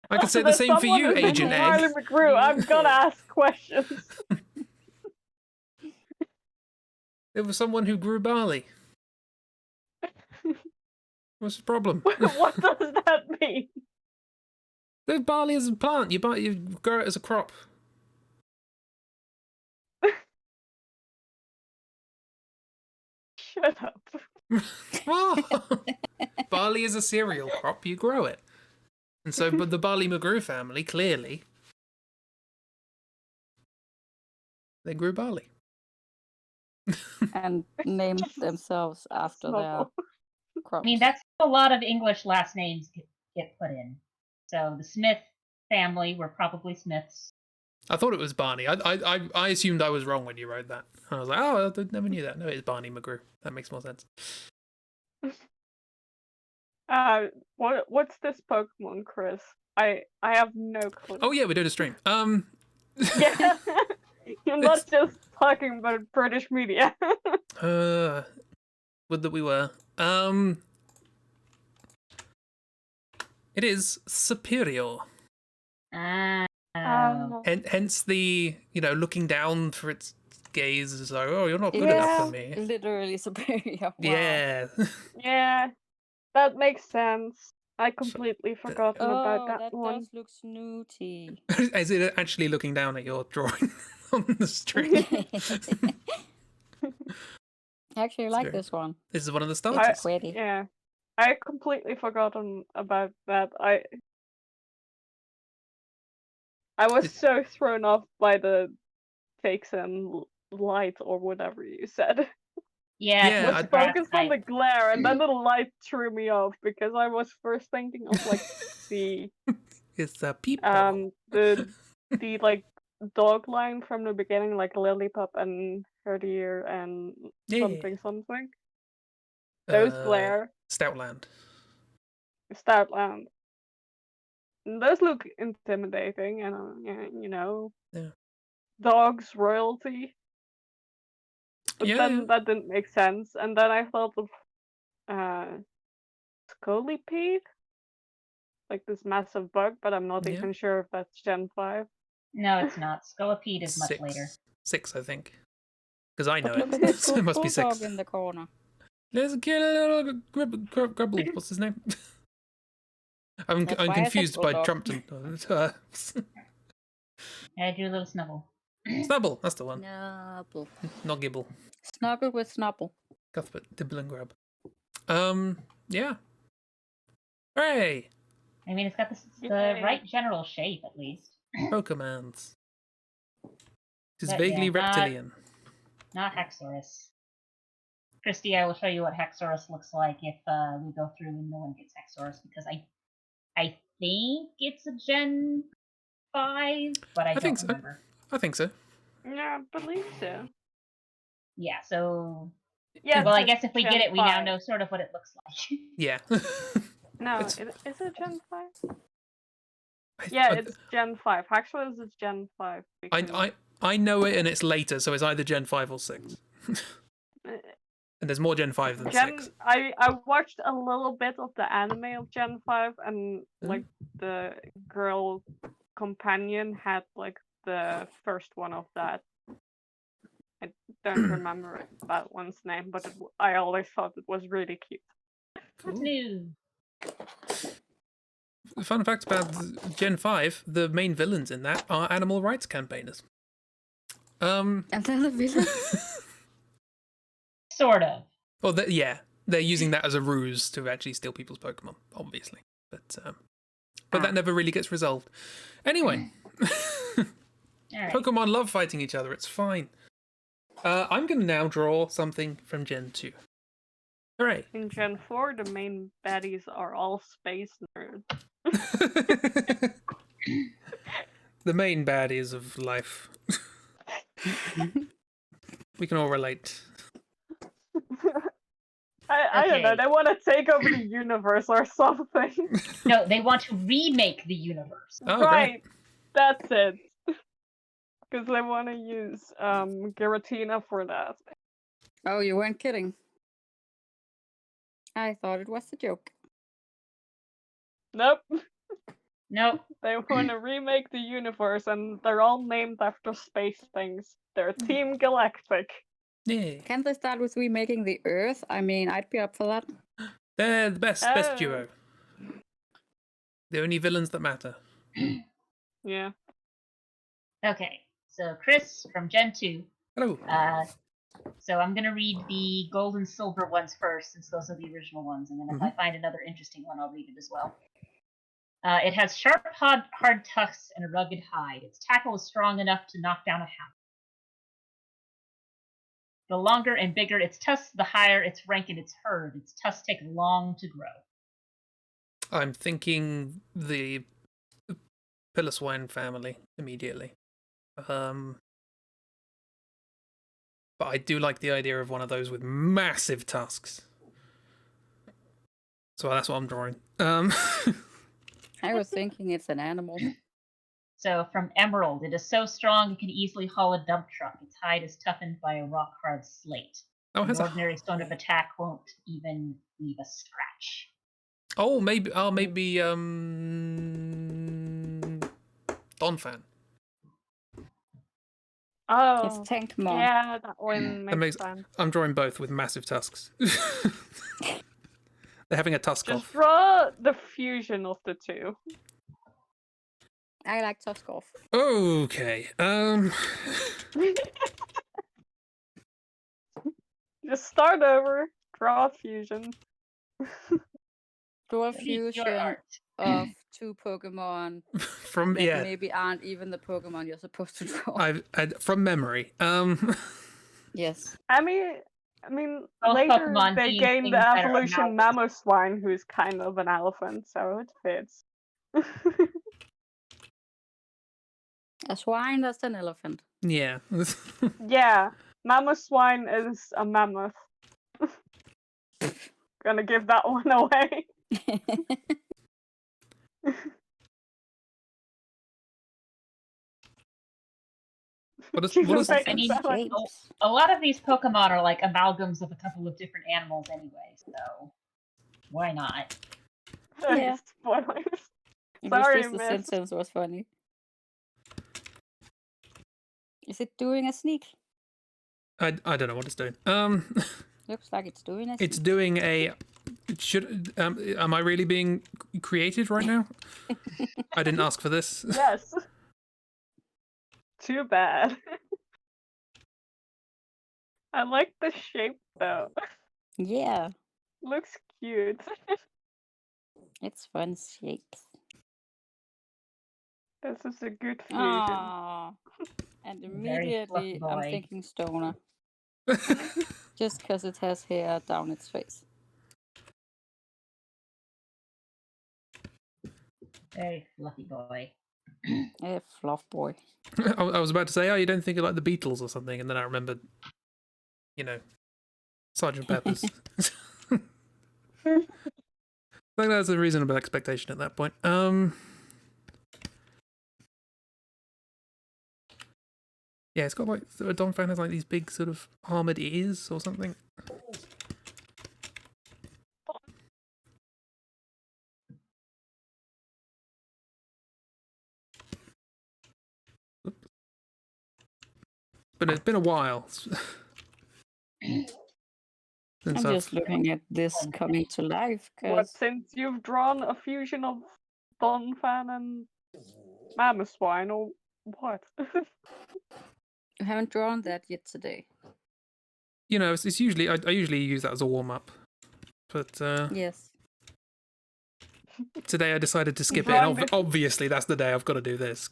I could say the There's same for someone you, who's named Agent Barley Egg. McGrew. I'm gonna ask questions. It was someone who grew barley. What's the problem? What does that mean? The barley is a plant. You grow it as a crop. Shut up. Oh! Barley is a cereal crop. You grow it. And so, but the Barley McGrew family, clearly, they grew barley. And named themselves after their Snuggle. crops. I mean, that's how a lot of English last names get put in. So the Smith family were probably Smiths. I thought it was Barney. I assumed I was wrong when you wrote that. I was like, oh, I never knew that. No, it's Barney McGrew. That makes more sense. What's this Pokemon, Chris? I have no clue. Oh yeah, we're doing a stream. Yeah. You're not just talking about British media. Would that we were. It is superior. Hence the, looking down for its gaze is like, oh, you're not good It enough Yeah. for me. literally superior. Wow. Yeah. Yeah, that makes sense. I completely forgotten Oh, about that that one. does look snooty. Is it actually looking down at your drawing on the stream? I actually like Sure. this one. This is one of the It's starters. pretty. Yeah, I completely forgotten about that. I was It's- so thrown off by the fakes and light or whatever you said. Yeah, Yeah, I was I- it's grass focused on the type. glare, and then the light threw me off because I was first thinking of like the It's a people. the the like dog line from the beginning, like Lillipup and Herdier and something something. Those glare. Stoutland. Stoutland. Those look intimidating, and you know, dogs royalty. But then that didn't make sense, and then I thought of Scolipede, like this massive bug, but I'm not even sure if that's Gen 5. No, it's not. Scolipede is much later. 6, I think. Because I know Look at it. this So it must be 6. bulldog in the corner. Let's get a little grubble. What's his name? I'm That's why I said confused by bulldog. Trumpton. I do a little snubble. Snubble, that's the one. Snubble. Not Gibble. Snuggle with Snubble. Cuthbert, Dibble and Grub. Yeah. Hooray! I mean, it's got the right general shape, at least. Pokemons. It is But vaguely yeah, reptilian. Not Hexorus. Christy, I will show you what Hexorus looks like if we go through and no one gets Hexorus, because I think it's a Gen 5, but I don't think so. remember. I think so. Yeah, I believe so. Yeah, so... Yeah, well, I guess if we Gen get it, we now 5. know sort of what it looks like. Yeah. No, It's- is it Gen 5? Yeah, it's Gen 5. Hexorus is Gen 5. I know it and it's later, so it's either Gen 5 or 6. And there's more Gen 5 than 6. I watched a little bit of the anime of Gen 5, and like the girl companion had like the first one of that. I don't remember that one's name, but I always thought it was really cute. What's new? Fun fact about Gen 5, the main villains in that are animal rights campaigners. And then the villains? Sort of. Well, they're using that as a ruse to actually steal people's Pokemon, obviously. But that never really gets resolved. Anyway, Alright. Pokemon love fighting each other. It's fine. I'm going to now draw something from Gen 2. Hooray. In Gen 4, the main baddies are all space nerds. The main baddies of life. We can all relate. I don't know, they want to take over the universe or something. No, they want to remake the universe. Oh, Right, that's it. Because they want to use Giratina for that. Oh, you weren't kidding. I thought it was a joke. Nope. Nope. They want to remake the universe, and they're all named after space things. They're Team Galactic. Yeah. Can't they start with remaking the Earth? I mean, I'd be up for that. They're the best Oh. duo. The only villains that matter. Yeah. Okay, so Chris from Gen 2. Hello. So I'm going to read the gold and silver ones first, since those are the original ones, and then if I find another interesting one, I'll read it as well. It has sharp, hard tusks and a rugged hide. Its tackle is strong enough to knock down a hound. The longer and bigger its tusks, the higher its rank in its herd. Its tusks take long to grow. I'm thinking the Piloswine family immediately. But I do like the idea of one of those with massive tusks. So that's what I'm drawing. I was thinking it's an animal. So from Emerald, it is so strong it can easily haul a dump truck. Its hide is toughened by a rock-hard slate. Oh, An has a... ordinary stone of attack won't even leave a scratch. Oh, maybe Donphan. Oh. It's Tankmon. Yeah, that one makes sense. I'm drawing both with massive tusks. They're having a tusk Just off. draw the fusion of the two. I like Tuskoff. Okay. Just start over, draw a fusion. Draw a Read your fusion art. of two Pokemon From that maybe aren't even the Pokemon you're supposed to draw. I from memory. Yes. I mean, Both later Pokemon they being gain things the that are evolution Mamoswine, who's kind of an elephant, so it fits. A swine, that's an elephant. Yeah. Yeah, mammoth swine is a mammoth. Gonna give that one away. What is I mean, a lot of these Pokemon are like amalgams of a couple of different animals anyway, so why not? Yeah. Spoilers. It was Sorry, just the miss. sentence was funny. Is it doing a sneak? I don't know what it's doing. Looks like it's doing a It's sneak. doing a. Should am I really being created right now? I didn't ask for this. Yes. Too bad. I like the shape though. Yeah, Looks cute. it's fun shapes. This is a good fusion. Aww. And Very immediately fluffy I'm boy. thinking stoner. Just because it has hair down its face. Very fluffy boy. Fluff boy. I was about to say, oh, you don't think of like the Beatles or something, and then I remembered, you know, Sergeant Pepper's. I think that's a reasonable expectation at that point. Yeah, it's got like a Donphan has like these big sort of armored ears or something. But it's been a while since I'm I've. just looking at this coming to life What, because since you've drawn a fusion of Donphan and mammoth swine, or what? you haven't drawn that yet today. You know, it's usually I usually use that as a warm up, but Yes. today I decided to skip it. Drawing And this- obviously, that's the day I've got to do this.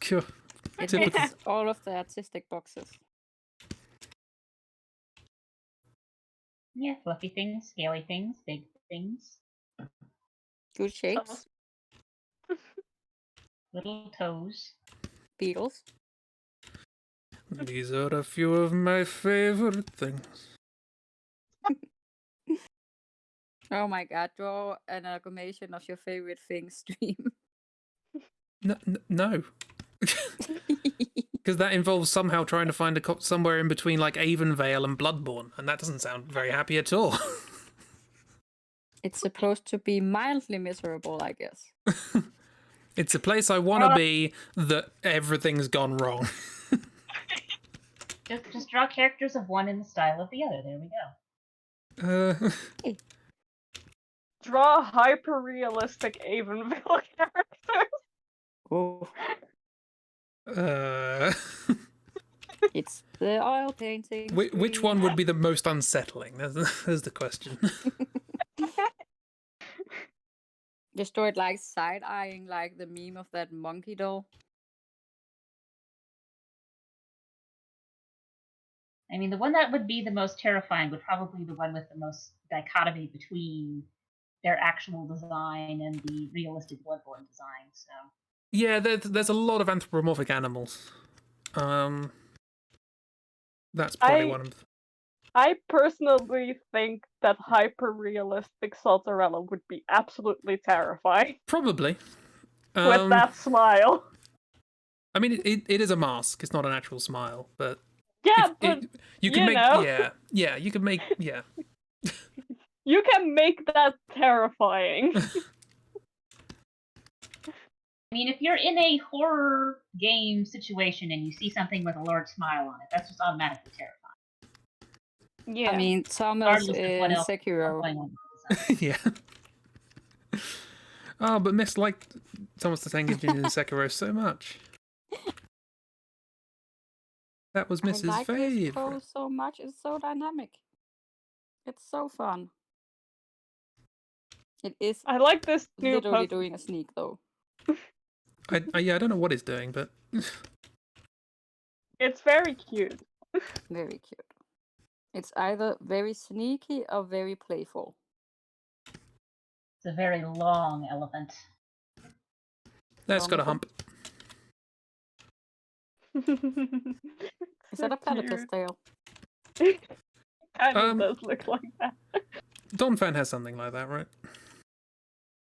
It Typical. hits all of the artistic boxes. Yeah, fluffy things, scaly things, big things, Good shapes. little toes. Beetles. These are a few of my favorite things. Oh my god, draw an amalgamation of your favorite thing stream. No. Because that involves somehow trying to find a somewhere in between like Avonvale and Bloodborne, and that doesn't sound very happy at all. It's supposed to be mildly miserable, I guess. It's a place I want to be that everything's gone wrong. Just draw characters of one in the style of the other. There we go. Draw hyper-realistic Avonville characters. Oh, it's the oil painting. Which one would be the most unsettling? There's the question. Just draw it like side-eyeing, like the meme of that monkey doll. I mean, the one that would be the most terrifying would probably be the one with the most dichotomy between their actual design and the realistic Bloodborne design. So Yeah, there's a lot of anthropomorphic animals. That's probably one of them. I personally think that hyper-realistic Saltarella would be absolutely terrifying Probably. with that smile. I mean, it is a mask. It's not an actual smile, but Yeah, but you can you make know. yeah you can make yeah. you can make that terrifying. I mean, if you're in a horror game situation and you see something with a large smile on it, that's just automatically terrifying. Yeah. I mean, Thomas Regardless of what in else is Sekiro. going on with the design. Yeah. Oh, but Miss liked Thomas the Tank Engine in Sekiro so much. That was Mrs. I like this favourite. pose so much. It's so dynamic. It's so fun. It is I like this new literally post. doing a sneak, though. I don't know what it's doing, but It's very cute. Very cute. It's either very sneaky or very playful. It's a very long elephant. that's got a hump. Is that a platypus tail? Kind of Um, does look like that. Donphan has something like that, right?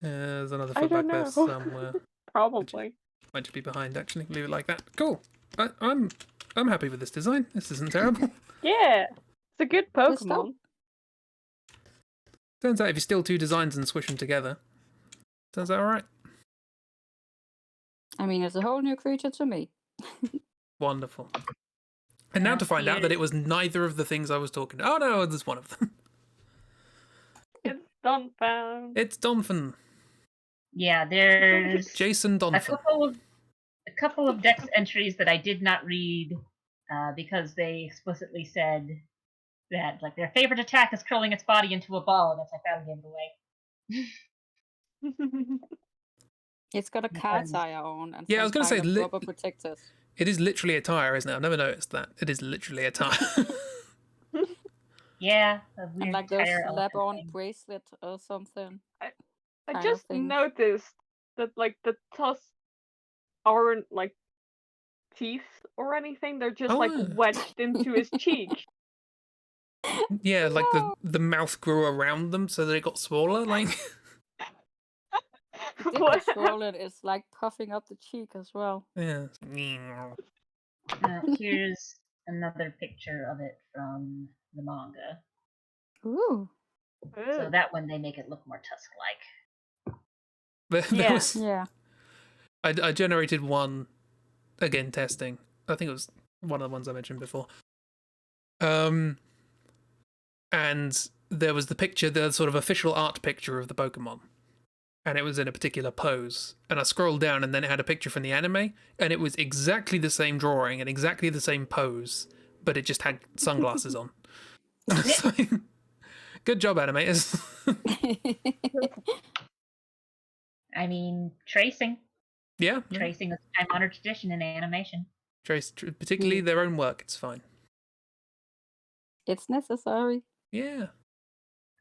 There's another I foot back don't there know. somewhere. Probably. Might just be behind, actually. Leave it like that. Cool. I'm happy with this design. This isn't terrible. Yeah, it's a good Good stuff. Pokemon. Turns out if you steal two designs and squish them together, turns out alright. I mean, it's a whole new creature to me. Wonderful. And now to find out that it was neither of the things I was talking about. Oh no, there's one of them. It's Donphan. It's Donphan. Yeah, there's Jason a Donphan. couple of Dex entries that I did not read because they explicitly said that like their favorite attack is curling its body into a ball, and that's I found gave it away. It's got a cat's eye on and Yeah, I was some gonna say, kind of rubber protectors. It is literally a tire, isn't it? I've never noticed that. It is literally a tire. Yeah, a weird And like those tire elephant lab-on thing. bracelet or something. I kind of just thing. noticed that like the tusks aren't like teeth or anything. They're just like Oh. wedged into his cheek. Yeah, like No. the mouth grew around them so that it got smaller. Like, It did What? get swollen. It's like puffing up the cheek as well. yeah. Here's another picture of it from the manga. Ooh. So that one they make it look more tusk-like. There Yeah. was, Yeah. I generated one, again, testing. I think it was one of the ones I mentioned before. And there was the picture, the sort of official art picture of the Pokemon. And it was in a particular pose. And I scrolled down and then it had a picture from the anime. And it was exactly the same drawing and exactly the same pose. But it just had sunglasses on. And I was like, good job, animators. I mean, tracing. Yeah. Tracing is a time-honored tradition in animation. Particularly their own work. It's fine. It's necessary. Yeah.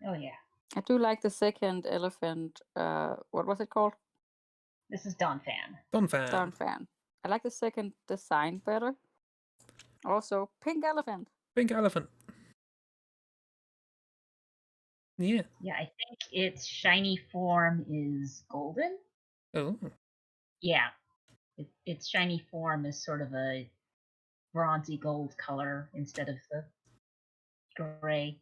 Oh yeah. I do like the second elephant. What was it called? This is Donphan. Donphan. Donphan. I like the second design better. Also, pink elephant. Pink elephant. Yeah. Yeah, I think its shiny form is golden. Oh. Yeah. Its shiny form is sort of a bronzy gold color instead of the gray.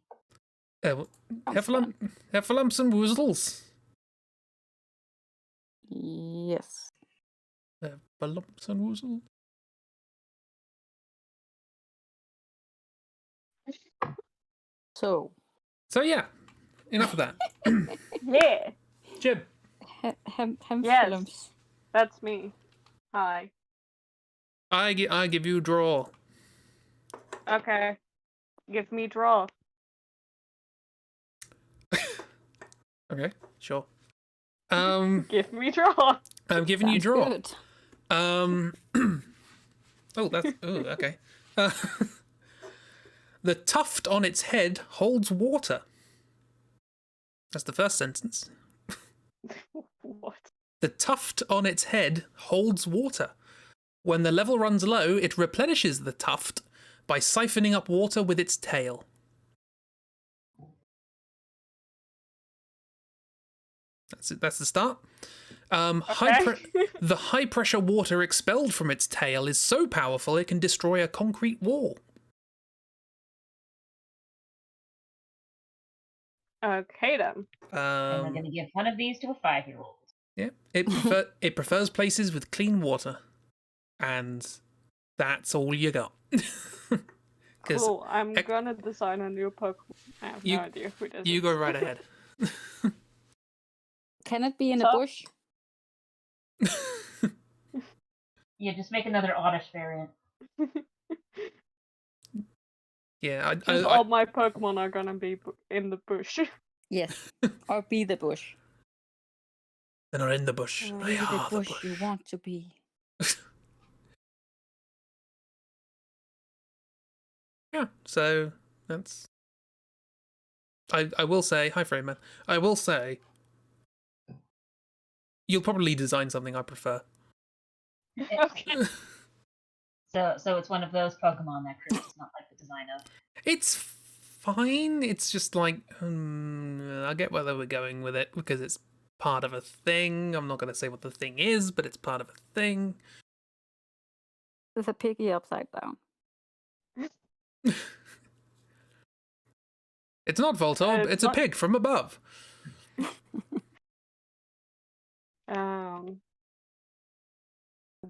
Heffalumps and woozles. Yes. Heffalumps and woozles. So Yeah, enough of that. Yeah, Jib. Hemphalumps. that's me. Hi. I give you draw. Okay. Give me draw. Okay, sure. Give me draw. I'm giving you Sounds draw. good. Oh, that's okay. The tuft on its head holds water. That's the first sentence. What? The tuft on its head holds water. When the level runs low, it replenishes the tuft by siphoning up water with its tail. That's it. That's the start. Okay. The high-pressure water expelled from its tail is so powerful it can destroy a concrete wall. Okay then. And we're going to give one of these to a 5-year-old. Yeah, it prefers places with clean water, and that's all you got. 'Cause Cool. I'm gonna design a new Pokemon. I have You- no idea who this you is. go right ahead. Can it be in a So- bush? Yeah, just make another Oddish variant. Yeah, Just all my Pokemon are gonna be in the bush. Yes. Or be the bush. they're not in the bush. Or They be the are the bush bush. you want to be. Yeah, so that's. I will say, hi, Frame Man. I will say, you'll probably design something I prefer. Okay. So it's one of those Pokemon that Chris does not like the design of. It's fine. It's just like, I get where they were going with it because it's part of a thing. I'm not going to say what the thing is, but it's part of a thing. There's a piggy upside down. It's not Voltorb, it's a not- pig from above.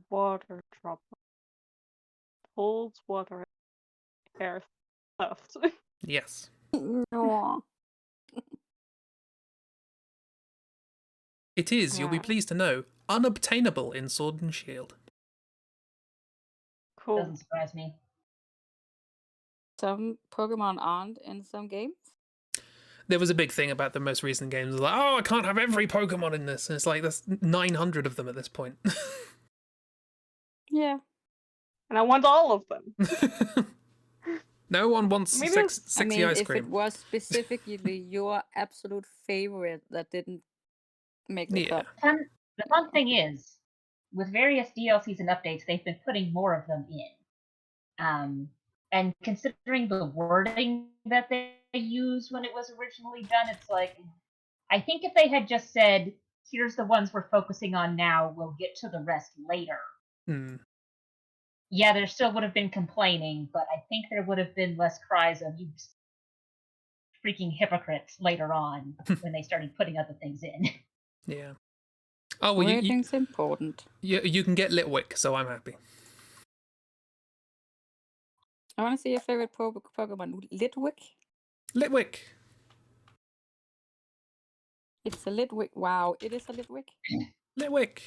Water drop holds water hair left. Yes. No. It is, you'll be Yeah. pleased to know, unobtainable in Sword and Shield. Cool. Doesn't surprise me. Some Pokemon aren't in some games. There was a big thing about the most recent games, like, oh, I can't have every Pokemon in this. And it's like, there's 900 of them at this point. Yeah. And I want all of them. No one wants Maybe sexy ice if cream. it was specifically your absolute favorite that didn't make the cut. The fun thing is, with various DLCs and updates, they've been putting more of them in. And considering the wording that they used when it was originally done, it's like, I think if they had just said, here's the ones we're focusing on now, we'll get to the rest later. Yeah, there still would have been complaining, but I think there would have been less cries of, you freaking hypocrites later on when they started putting other things in. Yeah. Oh, well, Wording's important. you can get Litwick, so I'm happy. I want to see your favorite Pokemon. Litwick? Litwick. It's a Litwick. Wow, it is a Litwick? Litwick.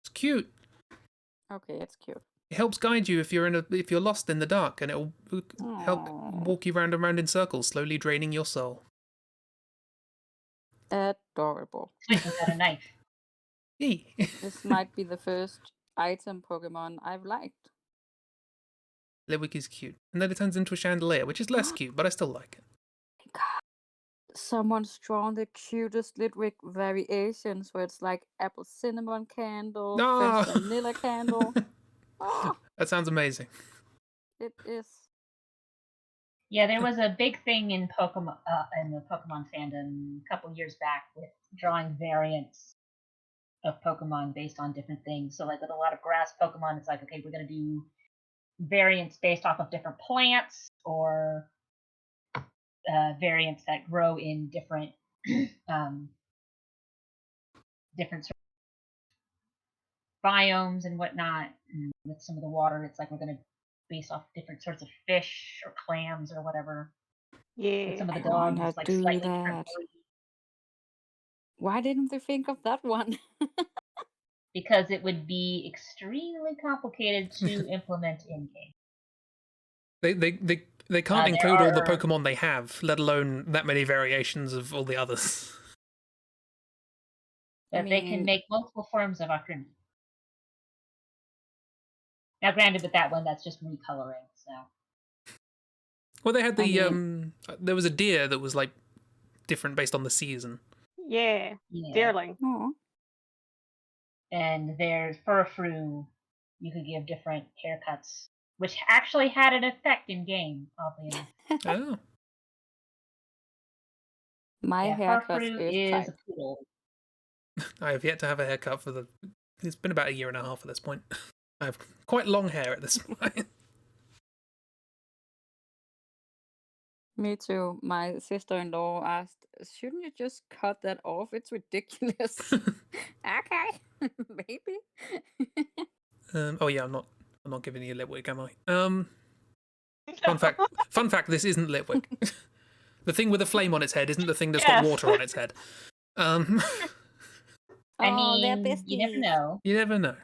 It's cute. Okay, it's cute. It helps guide you if you're lost in the dark, and it'll help Aw. walk you round and round in circles, slowly draining your soul. Adorable. Switch without a knife. Eee. This might be the first item Pokemon I've liked. Litwick is cute. And then it turns into a chandelier, which is less cute, but I still like it. God. Someone's drawn the cutest Litwick variations where it's like apple cinnamon candle, No! French vanilla candle. Oh, That sounds amazing. it is. Yeah, there was a big thing in Pokemon in the Pokemon fandom a couple years back with drawing variants of Pokemon based on different things. So, like with a lot of grass Pokemon, it's like, okay, we're gonna do variants based off of different plants or variants that grow in different different sort of biomes and whatnot. And with some of the water, it's like we're gonna base off different sorts of fish or clams or whatever. Yeah. With some of the I wanna dogs, it's like do slightly different that. breed. Why didn't they think of that one? Because it would be extremely complicated to implement in game. They can't There include all the are- Pokemon they have, let alone that many variations of all the others. But they can mean- make multiple forms of Akumi. Now, granted, with that one, that's just recoloring. So Well, they had I the there was a deer that was like different based on the season. Yeah. yeah. Deerling. Aw. And there's Furfrou. You could give different haircuts, which actually had an effect in game. Oddly enough, Oh, My yeah, haircut Furfrou is is tight. a poodle. I have yet to have a haircut for the. It's been about a year and a half at this point. I have quite long hair at this point. Me too. My sister-in-law asked, "Shouldn't you just cut that off? It's ridiculous." Okay, maybe. Oh yeah, I'm not giving you Litwick, am I? Fun fact. This isn't Litwick. The thing with a flame on its head isn't the thing that's got Yes. water on its head. I Oh, they're mean, you never besties. know. You never know.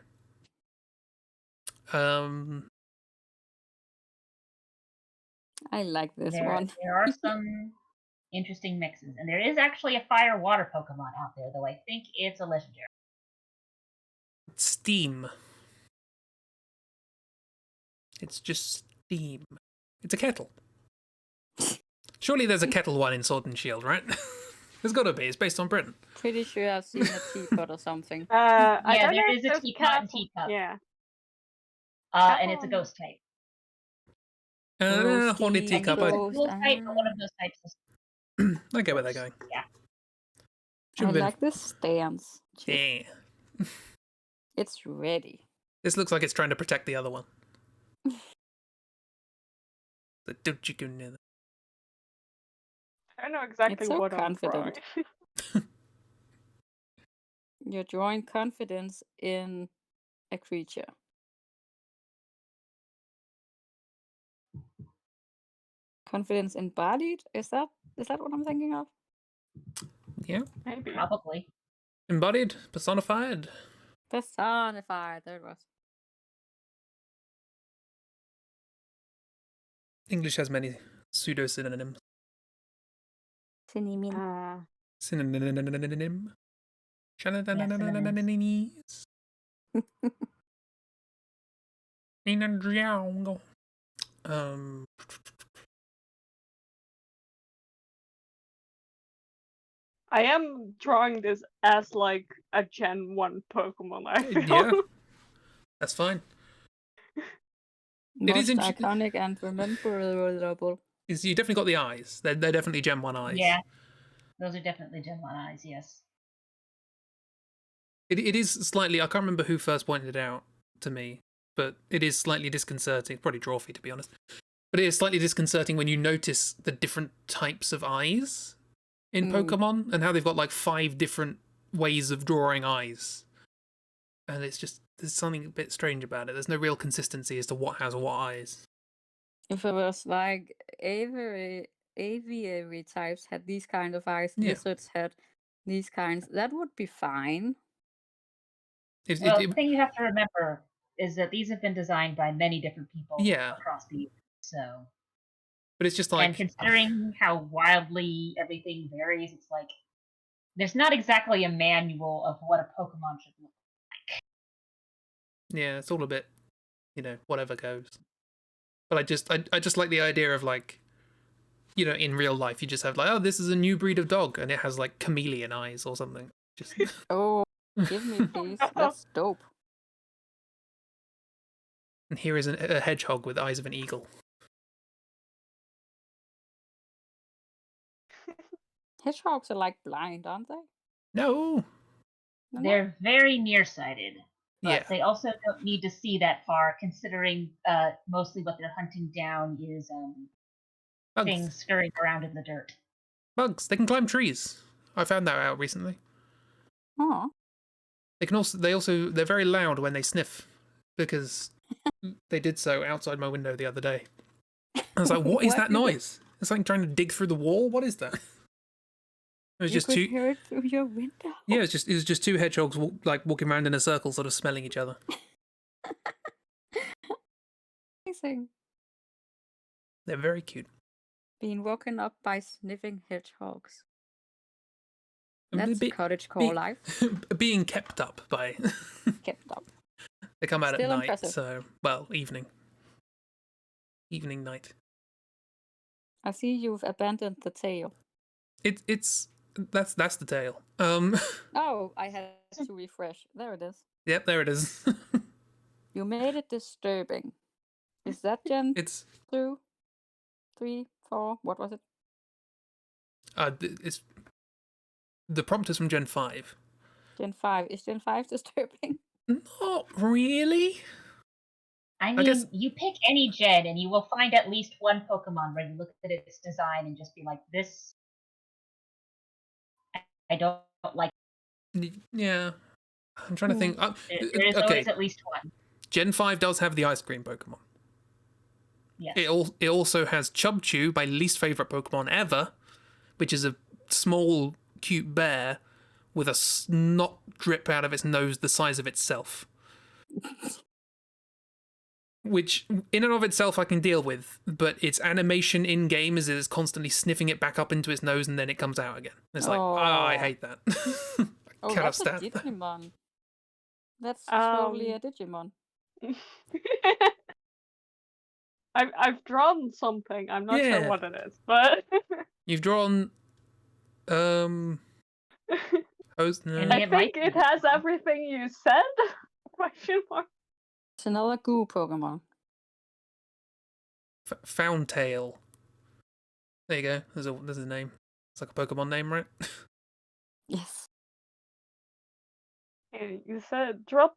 I like this There one. are some interesting mixes, and there is actually a fire water Pokemon out there, though I think it's a legendary. Steam. It's just steam. It's a kettle. Surely there's a kettle one in Sword and Shield, right? There's got to be. It's based on Britain. Pretty sure I've seen a teapot or something. I Yeah, don't there know is if a there's teapot and kettle- teacup. Yeah. And it's a ghost type. Haunted Ghosty, teacup. It's a ghost. dual type, but one of those types is I get where they're going. Yeah. Should I have been. like this stance. Chip. Yeah. It's ready. This looks like it's trying to protect the other one. So don't you go near them. I know exactly so what confident. I'm drawing. You're drawing confidence in a creature. Confidence embodied? Is that what I'm thinking of? Yeah. Maybe. probably. Embodied, personified. Personified. There it was. English has many pseudo synonyms. Cinnamon. Synonym. synonyms. I am drawing this as like a Gen 1 Pokemon, I feel. Yeah. That's fine. It is Most iconic and rememberable. Is you definitely got the eyes. They're definitely Gen 1 eyes. Yeah. Those are definitely Gen 1 eyes, yes. It is slightly, I can't remember who first pointed it out to me, but it is slightly disconcerting. Probably Drawfee, to be honest. But it is slightly disconcerting when you notice the different types of eyes in Pokemon and how they've got like 5 different ways of drawing eyes. And it's just, there's something a bit strange about it. There's no real consistency as to what has what eyes. If it was like aviary types had these kind of eyes, Yeah. lizards had these kinds, that would be fine. Well, the thing you have to remember is that these have been designed by many different people across the years. So, but it's just like, and considering how wildly everything varies, it's like there's not exactly a manual of what a Pokemon should look like. Yeah, it's all a bit, whatever goes. But I just like the idea of like, in real life, you just have like, oh, this is a new breed of dog, and it has like chameleon eyes or something. Just Oh, give me please. That's dope. And here is a hedgehog with eyes of an eagle. Hedgehogs are like blind, aren't they? No. They're very nearsighted, but Yeah. they also don't need to see that far, considering mostly what they're hunting down is things scurrying around in the dirt. Bugs. They can climb trees. I found that out recently. Oh. They're very loud when they sniff, because they did so outside my window the other day. I was like, what is that noise? It's like trying to dig through the wall. What is that? It was You could hear it through your window. Yeah, it was just 2 hedgehogs walking around in a circle, sort of smelling each other. Amazing. They're very cute. Being woken up by sniffing hedgehogs. And That's cottagecore life. Being kept up by. Kept up. They come out Still at night, impressive. so evening, night. I see you've abandoned the tail. That's the tail. Oh, I had to refresh. There it is. Yep, there it is. You made it disturbing. Is that Gen It's 2, 3, 4? What was it? it's the prompt is from Gen 5. Gen 5. Is Gen 5 disturbing? Not really. I mean, guess- you pick any gen and you will find at least one Pokemon where you look at its design and just be like, this, I don't like. Yeah, I'm trying to think. There is always at least one. Gen 5 does have the ice cream Pokemon. Yes. It also has Chubchoo, my least favorite Pokemon ever, which is a small, cute bear with a snot drip out of its nose the size of itself. Which, in and of itself, I can deal with, but its animation in game is it's constantly sniffing it back up into its nose and then it comes out again. It's like, I hate that. Oh, Cannot that's a stand that. Digimon. That's totally a Digimon. I've drawn something. I'm not Yeah. sure what it is, but You've drawn, I It might think be it has everything you said. Question mark. It's another goo Pokemon. Fountail. There you go. There's a name. It's like a Pokemon name, right? Yes. You said drop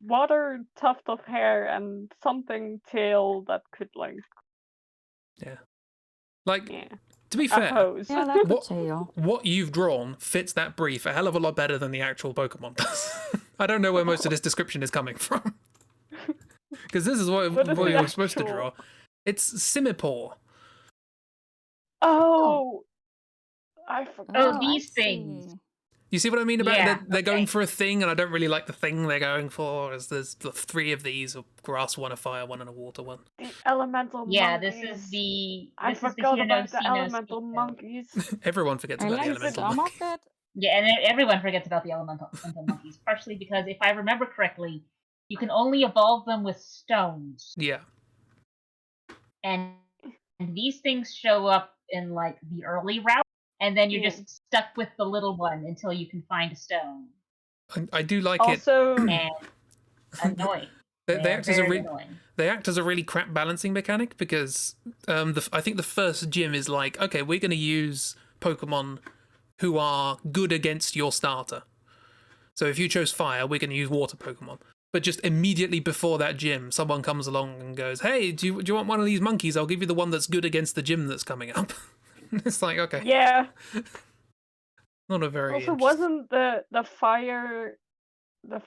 water tuft of hair and something tail that could like Like, yeah to be a fair, hose. Yeah, like the What- tail. what you've drawn fits that brief a hell of a lot better than the actual Pokemon does. I don't know where most of this description is coming from. Because this is what What is you the were supposed to actual- draw. It's Simipour. Oh, I forgot. Oh, I these things. see. You see what I mean about Yeah, they're going okay. for a thing, and I don't really like the thing they're going for. As there's the 3 of these: a grass one, a fire one, and a water one. The elemental Yeah, monkeys. this is the I this is the forgot hear no, about the see no, elemental speak no. monkeys. Everyone forgets I about the like elemental some monkey. of it. Yeah, and everyone forgets about the elemental monkeys, partially because if I remember correctly, you can only evolve them with stones, Yeah, and these things show up in like the early route, and then you're Yeah. just stuck with the little one until you can find a stone. I do like Also, And annoying. it. They act as a very re- annoying. they act as a really crap balancing mechanic because I think the first gym is like, okay, we're going to use Pokemon who are good against your starter. So if you chose fire, we're going to use water Pokemon. But just immediately before that gym, someone comes along and goes, hey, do you want one of these monkeys? I'll give you the one that's good against the gym that's coming up. It's like, okay, yeah. not a very Also, interesting- wasn't the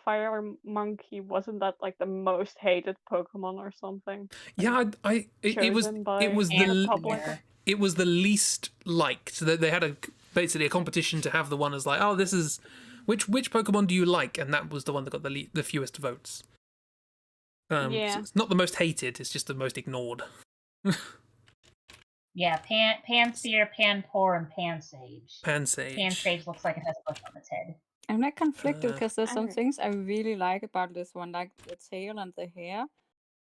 fire monkey, wasn't that like the most hated Pokemon or something? Yeah, it was Chosen by it was And the public? yeah. it was the least liked. So they had basically a competition to have the one as like, oh, this is which Pokemon do you like, and that was the one that got the fewest votes. So Yeah. it's not the most hated; it's just the most ignored. Yeah, Pansear, Panpour, and Pansage. Pansage. Pansage looks like it has a bush on its head. I'm not conflicted Uh, because there's some Alright. things I really like about this one, like the tail and the hair.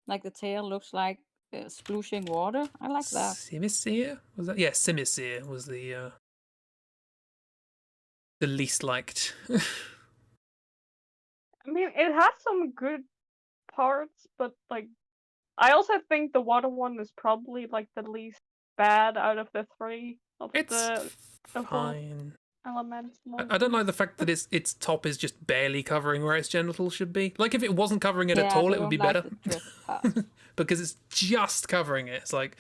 Like the tail looks like splooshing water. I like that. Simisear was that? Yeah, Simisear was the least liked. I mean, it has some good parts, but like, I also think the water one is probably like the least bad out of the 3 of It's the four fine. elements. I don't like the fact that its top is just barely covering where its genitals should be. Like if it wasn't covering it at I all, it would don't be like better. the dress part. Because it's just covering it. It's like,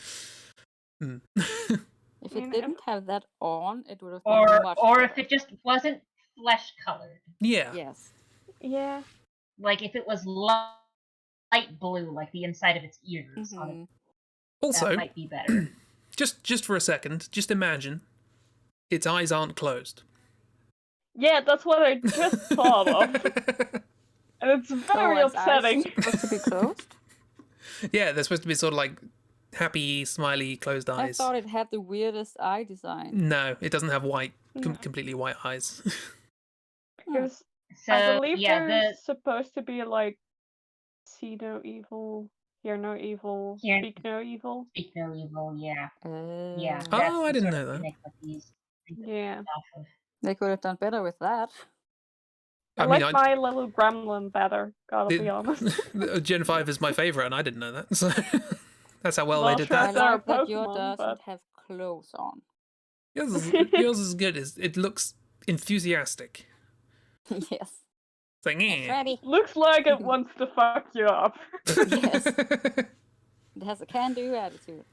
If mean, it didn't have that on, it would have been Or much if better. it just wasn't flesh colored. yeah. Yes. Yeah. Like if it was light blue, like the inside of its ears, on it, Mhm. Also, that might be better. just for a second, just imagine its eyes aren't closed. Yeah, that's what I just thought of. And it's very its eyes upsetting. supposed to be closed. Yeah, they're supposed to be sort of like happy, smiley, closed I eyes. thought it had the weirdest eye design. No, it doesn't have white, No. completely white eyes. Because So I believe yeah, they're the supposed to be like see no evil, hear no evil, Hear- speak no evil. speak no evil. Yeah, Oh. yeah. Oh, that's I the didn't sort know of that. gimmick that these things are Yeah. off of. They could have done better with that. I, I mean, like my little gremlin better, gotta The- be honest. Gen 5 is my favorite, and I didn't know that. So that's how well Well, they did sure. that. I There are like that your Pokemon, doesn't but- have clothes on. Yours is good. It looks enthusiastic. Yes. It's like, It's eh. ready. Looks like it wants to fuck you up. Yes. It has a can-do attitude.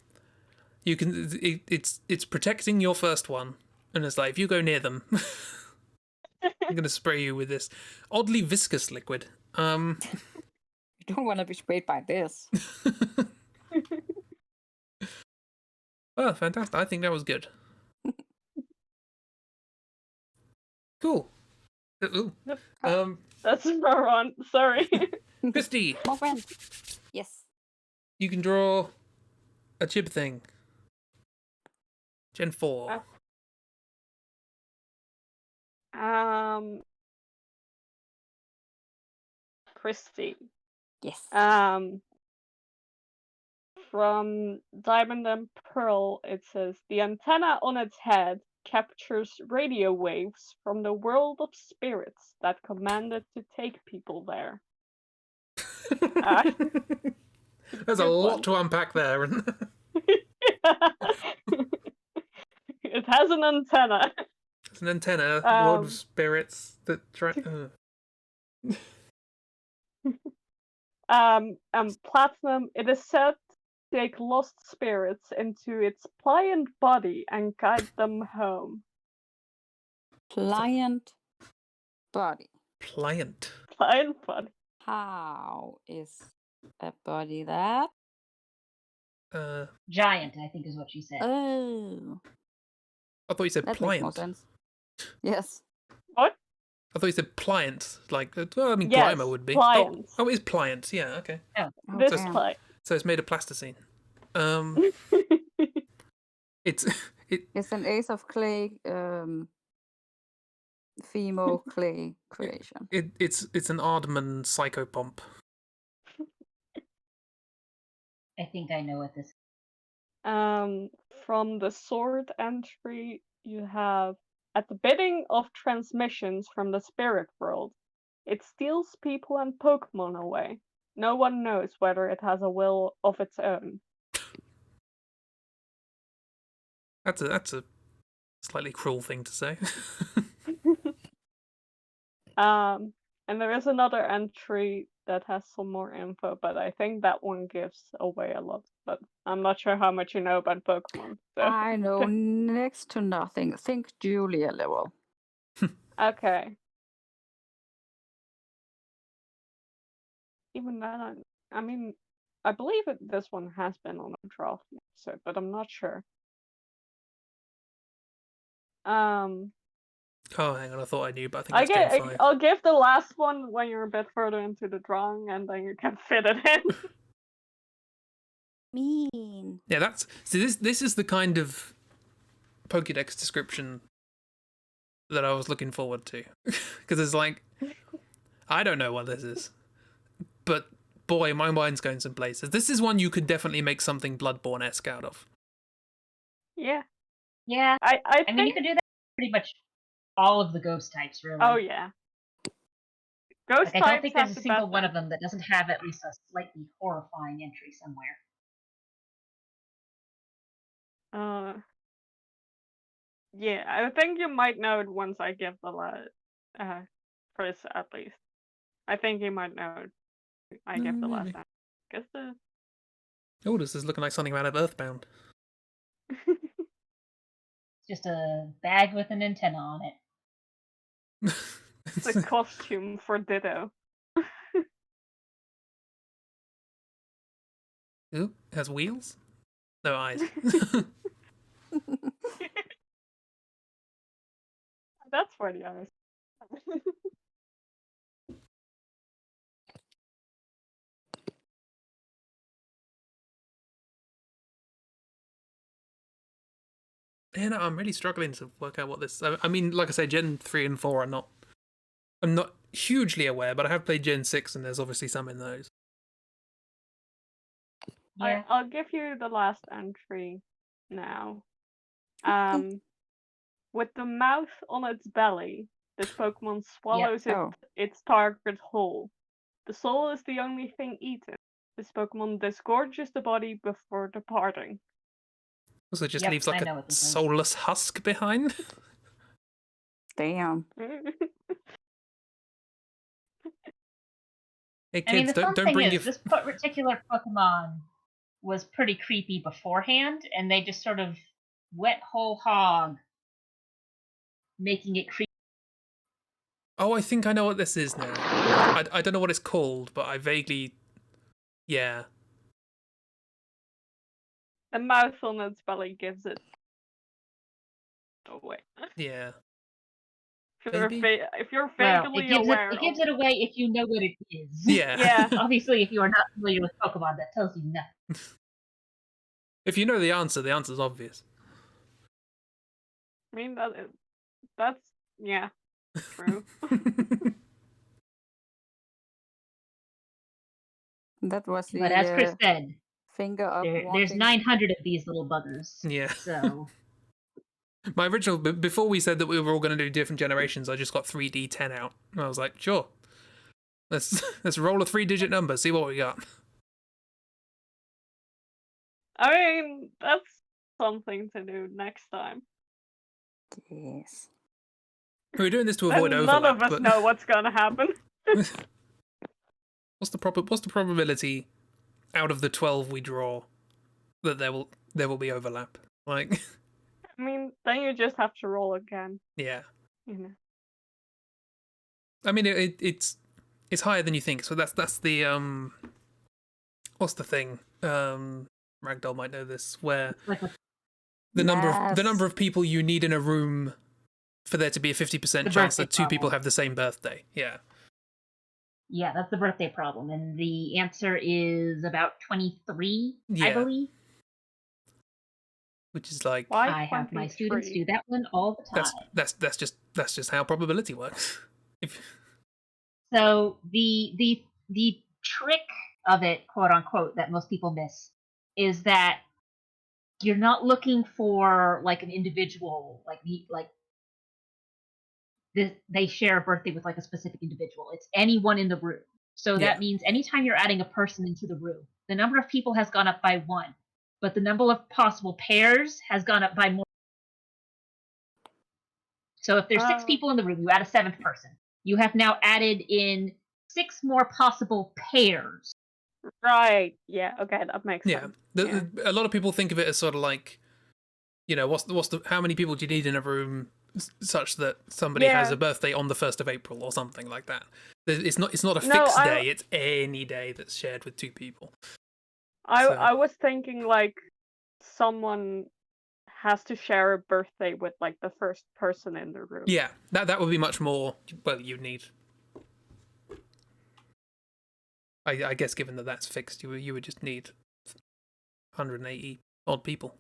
You can. It's protecting your first one, and it's like if you go near them, I'm gonna spray you with this oddly viscous liquid. You don't want to be sprayed by this. Oh, fantastic! I think that was good. Cool. Ooh. Yep. That's That's Ron. Sorry. Christi. More friends. Yes. You can draw a chib thing. Gen 4. Christi. Yes. From Diamond and Pearl, it says the antenna on its head captures radio waves from the world of spirits that command it to take people there. There's a good lot one. to unpack there. It has an antenna. It's an antenna, world Um, of spirits that try. Platinum, it is said to take lost spirits into its pliant body and guide them home. Pliant body. Pliant. Pliant body. How is a body that? Giant, I think is what she said. Oh, I thought you said that makes more pliant. sense. Yes. What? I thought you said pliant. Like, well, I mean, Yes, Grimer would be. pliant. Oh, it is pliant. Yeah, okay. Oh, This damn. pliant. So it's made of plasticine. It's It's an Ace of Clay female clay creation. it's an Ardman psychopomp. I think I know what this is. From the sword entry, you have at the bidding of transmissions from the spirit world, it steals people and Pokemon away. No one knows whether it has a will of its own. That's a slightly cruel thing to say. And there is another entry that has some more info, but I think that one gives away a lot. But I'm not sure how much you know about Pokemon. So. I know next to nothing. Think Julia level. Okay. Even that, I mean, I believe this one has been on a draft episode, but I'm not sure. Oh, hang on, I thought I knew, but I think it's Gen 5. I'll give the last one when you're a bit further into the drawing, and then you can fit it in. Mean. Yeah, that's this is the kind of Pokédex description that I was looking forward to, because it's like, I don't know what this is, but boy, my mind's going some places. This is one you could definitely make something Bloodborne-esque out of. Yeah. Yeah, I I think... mean, you could do that with pretty much all of the ghost types, really. Oh, yeah. Ghost Like, I types don't think there's have a the single best one of them that doesn't have at least a slightly horrifying entry somewhere. Yeah, I think you might know it once I give the first at least. I think you might know it. I give the last Maybe. time. Guess the... Oh, this is looking like something out of Earthbound. It's just a bag with an antenna on it. It's a costume for Ditto. Ooh, it has wheels? No eyes. That's for the eyes. Yeah, no, I'm really struggling to work out what this. I mean, like I say, Gen 3 and 4 are not. I'm not hugely aware, but I have played Gen 6, and there's obviously some in those. Yeah. I'll give you the last entry now. With the mouth on its belly, this Pokemon swallows its target whole. The soul is the only thing eaten. This Pokemon disgorges the body before departing. So it just Yep, leaves I like know a what this is. soulless husk behind. Damn. Hey I mean, kids, the fun don't thing bring is, your. this particular Pokemon was pretty creepy beforehand, and they just sort of went whole hog, making it creepy. Oh, I think I know what this is now. I don't know what it's called, but I vaguely. Yeah. The mouth on its belly gives it away. Yeah. If you're Well, vaguely it gives aware it gives of... it away if you know what it is. Yeah. Yeah. Obviously, if you are not familiar with Pokemon, that tells you nothing. If you know the answer's obvious. I mean, that's yeah, true. That was the But as Chris said, finger up. there's 900 of these little buggers. Yeah. So My original, before we said that we were all going to do different generations, I just got 3D10 out. And I was like, sure. Let's roll a 3-digit number. See what we got. I mean, that's something to do next time. Yes. We're doing this to avoid Then overlap. none of us but know what's gonna happen. what's the probability out of the 12 we draw that there will be overlap? Like, I mean, then you just have to roll again. yeah. You know. I mean, it's higher than you think. So that's the what's the thing? Ragdoll might know this, where Like a the Yes. number of people you need in a room for there to be a 50% The chance birthday that two people problem. have the same birthday. Yeah. Yeah, that's the birthday problem. And the answer is about 23, I Yeah. believe. Which is like Why I have my students 23? do that one all the time. that's just how probability works. If So the trick of it, quote unquote, that most people miss is that you're not looking for like an individual, they share a birthday with like a specific individual. It's anyone in the room. So Yeah. that means anytime you're adding a person into the room, the number of people has gone up by 1, but the number of possible pairs has gone up by more. So if there's 6 Oh. people in the room, you add a 7th person. You have now added in 6 more possible pairs. Right. Yeah. Okay, that makes yeah, sense. a lot of people think of it as sort of like, you know, what's the how many people do you need in a room such that somebody has Yeah. a birthday on the 1st of April or something like that. It's not a No, fixed I- day. It's any day that's shared with 2 people. I So- I was thinking like someone has to share a birthday with like the first person in the room. Yeah, that would be much more. Well, you'd need. I guess given that that's fixed, you would just need 180 odd people.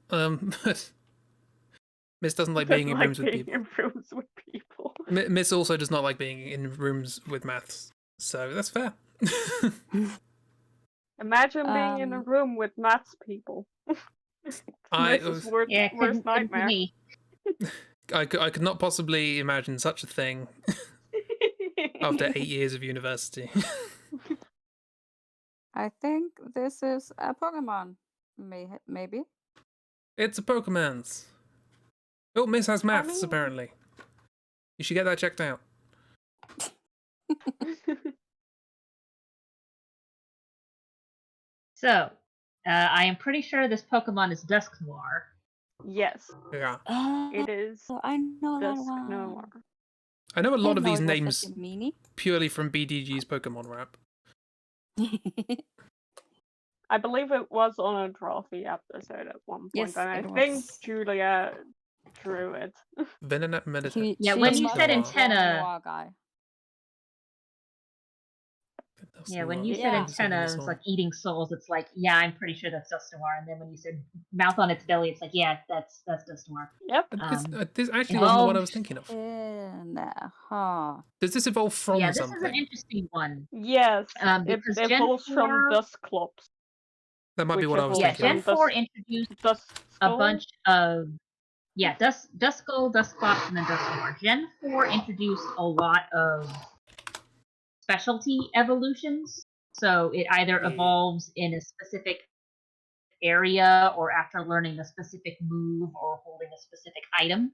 Miss doesn't like being in rooms with being people. in rooms with people. Miss also does not like being in rooms with maths, so that's fair. Imagine being in a room with maths people. Miss's worst Yeah, couldn't be nightmare. me. I could not possibly imagine such a thing after 8 years of university. I think this is a Pokemon. Maybe. It's a Pokemon's. Oh, Miss has maths, mean- apparently. You should get that checked out. So, I am pretty sure this Pokemon is Dusknoir. Yes, Yeah. it is I know that Dusk one. Noir. I know a lot of Didn't know these it was names such a meanie. purely from BDG's Pokemon rap. I believe it was on a Drawfee episode at one point, Yes, and I it think was. Julia drew it. Venonat Meditatus. Yeah, She when you must said have Noir. drawn a antenna- noir guy. Yeah, when you Yeah. said antenna, it was like eating souls. It's like, yeah, I'm pretty sure that's Dusknoir. And then when you said mouth on its belly, it's like, yeah, that's Dusknoir. Yep. This actually wasn't the one I was thinking of. Huh. Does this evolve from Yeah, this something? is an interesting one. Yes, it Because Gen evolves from 4 Dusclops. That might be which what I was evolves Yeah, thinking Gen of. 4 introduced Dusk a bunch of Duskull, Dusclops, and then Dusknoir. Gen 4 introduced a lot of specialty evolutions. So it either evolves in a specific area or after learning a specific move or holding a specific item.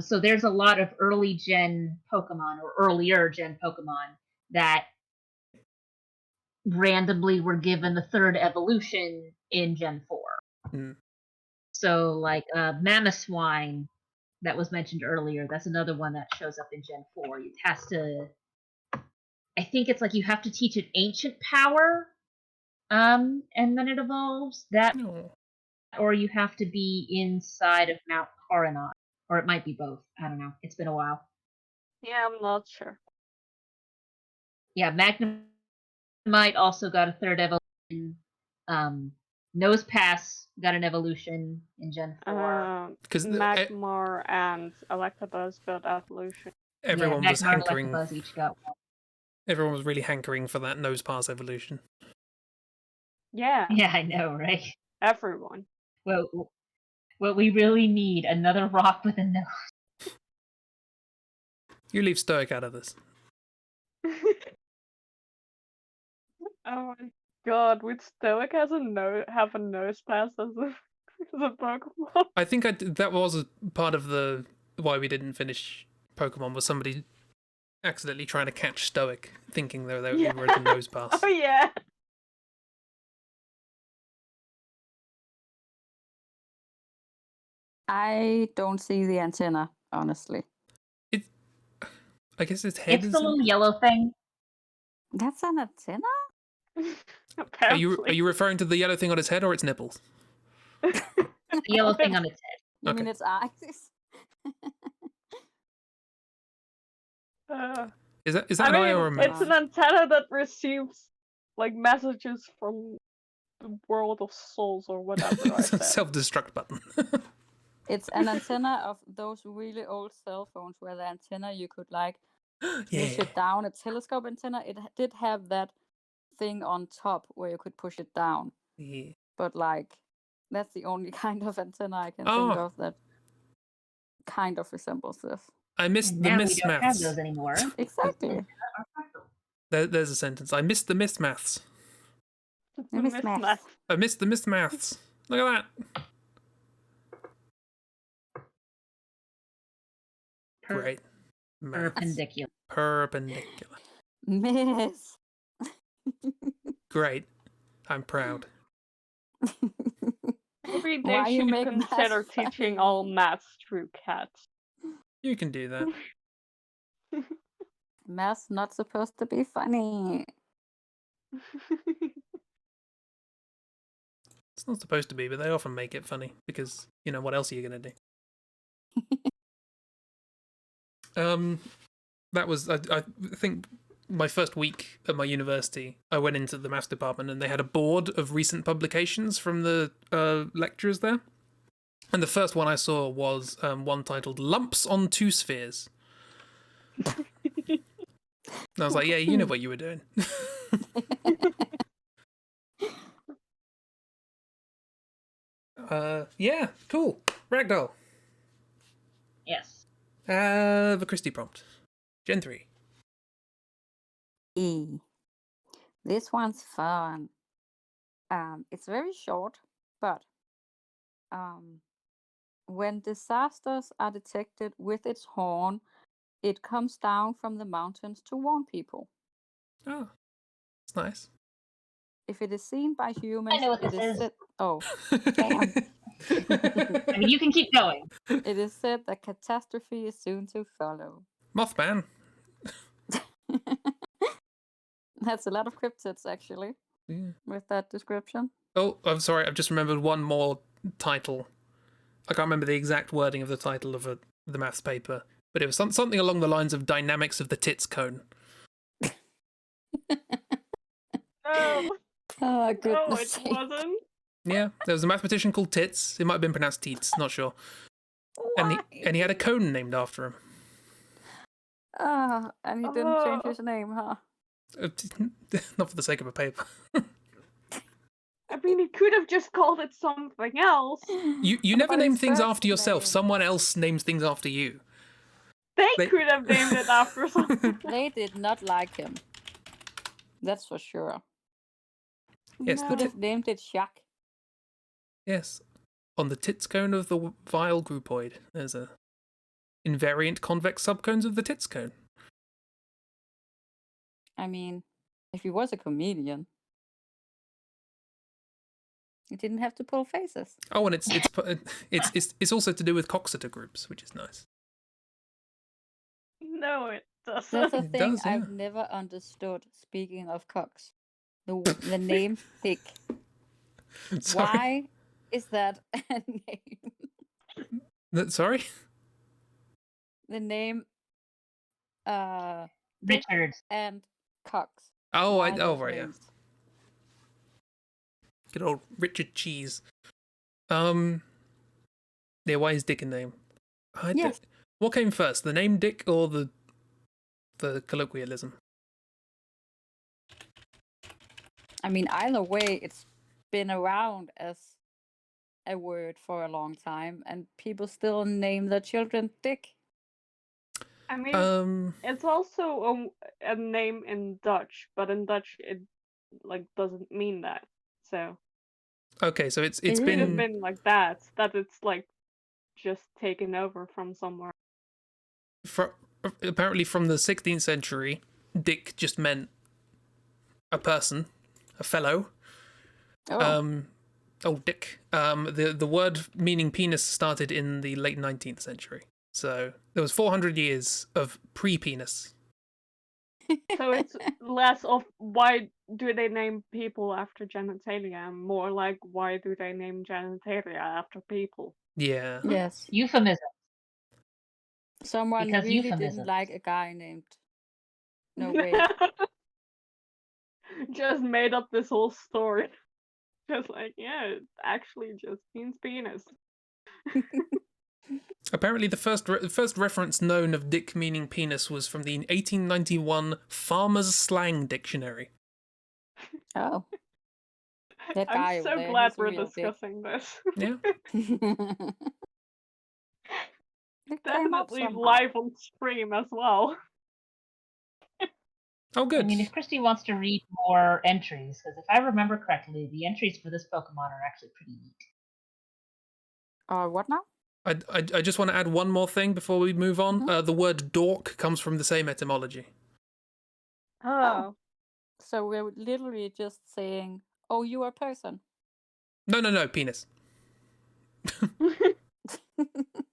So there's a lot of early gen Pokemon or earlier gen Pokemon that randomly were given the 3rd evolution in Gen 4. Mm. So like Mamoswine that was mentioned earlier, that's another one that shows up in Gen 4. It has to, I think it's like you have to teach it ancient power, and then it evolves. That, Oh. or you have to be inside of Mount Coronaut, or it might be both. I don't know. It's been a while. Yeah, I'm not sure. Yeah, Magnemite also got a 3rd evolution. Nosepass got an evolution in Gen 4. Because Magmar and Electabuzz got evolution. everyone yeah, was Magmar and hankering. Electabuzz each got one. Everyone was really hankering for that nose pass evolution. Yeah, Yeah, I know, right? everyone. Well, what we really need, another rock with a nose. You leave Stoic out of this. Oh my god, would Stoic have a nose pass as a, as a Pokemon? I think that was a part of the why we didn't finish Pokemon, was somebody accidentally trying to catch Stoic, thinking they Yeah. were at a nose pass. Oh yeah. I don't see the antenna, honestly. I guess its head It's is. the little yellow thing. That's an antenna? Are Apparently. you referring to the yellow thing on its head or its nipples? The yellow thing on its head. You mean Okay. its eyes? Is that I an eye mean, or a mouth? it's an antenna that receives like messages from the world of souls or whatever I It's a said. self-destruct button. It's an antenna of those really old cell phones where the antenna you could like push Yeah. it down, a telescope antenna. It did have that thing on top where you could push it down. Yeah. But like that's the only kind of antenna I can think Oh. of that kind of resembles this. I missed And the now we don't have mismaths. those anymore. Exactly. There's a sentence. I missed the mismaths. The mismatch. I missed the mismaths. Look at that. Great. Maths. Perpendicular. Perpendicular. Miss. Great. I'm proud. Maybe Why they you should make consider maths funny? teaching all maths through cats. You can do that. Math's not supposed to be funny. It's not supposed to be, but they often make it funny because, you know, what else are you going to do? That was, I think, my first week at my university. I went into the maths department and they had a board of recent publications from the lecturers there. And the first one I saw was one titled Lumps on Two Spheres. And I was like, yeah, you know what you were doing. Yeah, cool. Ragdoll. Yes. The Christi prompt. Gen 3. E. This one's fun. It's very short, but when disasters are detected with its horn, it comes down from the mountains to warn people. Oh, it's nice. If it is seen by humans, know what it this is is. said. Oh, damn. I mean, you can keep going. It is said that catastrophe is soon to follow. Mothman. That's a lot of cryptids, actually, Yeah. with that description. Oh, I'm sorry. I've just remembered one more title. I can't remember the exact wording of the title of the maths paper, but it was something along the lines of dynamics of the tits cone. Oh, Oh, no, goodness it sake. wasn't. Yeah, there was a mathematician called Tits. It might have been pronounced Teats, not sure. And Why? he had a cone named after him. And he didn't change Oh. his name, huh? Not for the sake of a paper. I mean, he could have just called it something else. You never But name his things first after yourself. name- Someone else names things after you. They could have named it after something. They did not like him. That's for sure. Yes, No. Could have named it Shaq. Yes. On the tits cone of the vile groupoid, there's a invariant convex subcones of the tits cone. I mean, if he was a comedian, he didn't have to pull faces. Oh, and it's also to do with Coxeter groups, which is nice. No, it That's doesn't. a It thing does, yeah. I've never understood. Speaking of cocks, the name Dick. Sorry. Why is that a name? Sorry? The name Richard. and Cox. Oh, Why right, those yeah. names? Good old Richard Cheese. Yeah, why is Dick a name? Yes. What came first, the name Dick or the colloquialism? I mean, either way, it's been around as a word for a long time, and people still name their children Dick. I mean, it's also a name in Dutch, but in Dutch it doesn't mean that. So Okay, so it's it could have been been like that it's like just taken over from somewhere. apparently from the 16th century, dick just meant a person, a fellow. Oh, Dick. The word meaning penis started in the late 19th century. So there was 400 years of pre-penis. So it's less of why do they name people after genitalia, and more like why do they name genitalia after people? Yeah. yes. Euphemism. Someone Because really euphemisms. didn't like a guy named. No way. Just made up this whole story. Just like, yeah, it actually just means penis. Apparently, the first reference known of dick meaning penis was from the 1891 Farmer's Slang Dictionary. Oh. That guy I'm over so there, glad he's a we're real dick. discussing this. Yeah. It came up Definitely somehow. live on stream as well. Oh, I good. mean, if Christy wants to read more entries, because if I remember correctly, the entries for this Pokemon are actually pretty neat. What now? I just want to add one more thing before we move on. The word dork comes from the same etymology. Oh. So we're literally just saying, oh, you are a person. No, penis.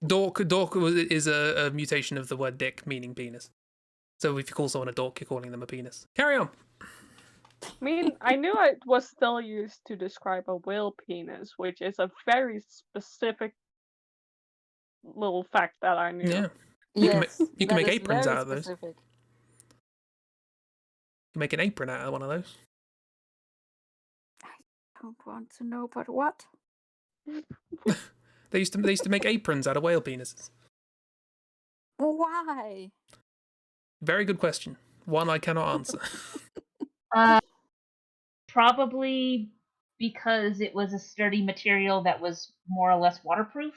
Dork is a mutation of the word dick, meaning penis. So if you call someone a dork, you're calling them a penis. Carry on. I mean, I knew it was still used to describe a whale penis, which is a very specific little fact that I knew. Yeah. You Yes, can that make is aprons very out of those. specific. You can make an apron out of one of those. I don't want to know, but what? They used to make aprons out of whale penises. Why? Very good question. One I cannot answer. Probably because it was a sturdy material that was more or less waterproof.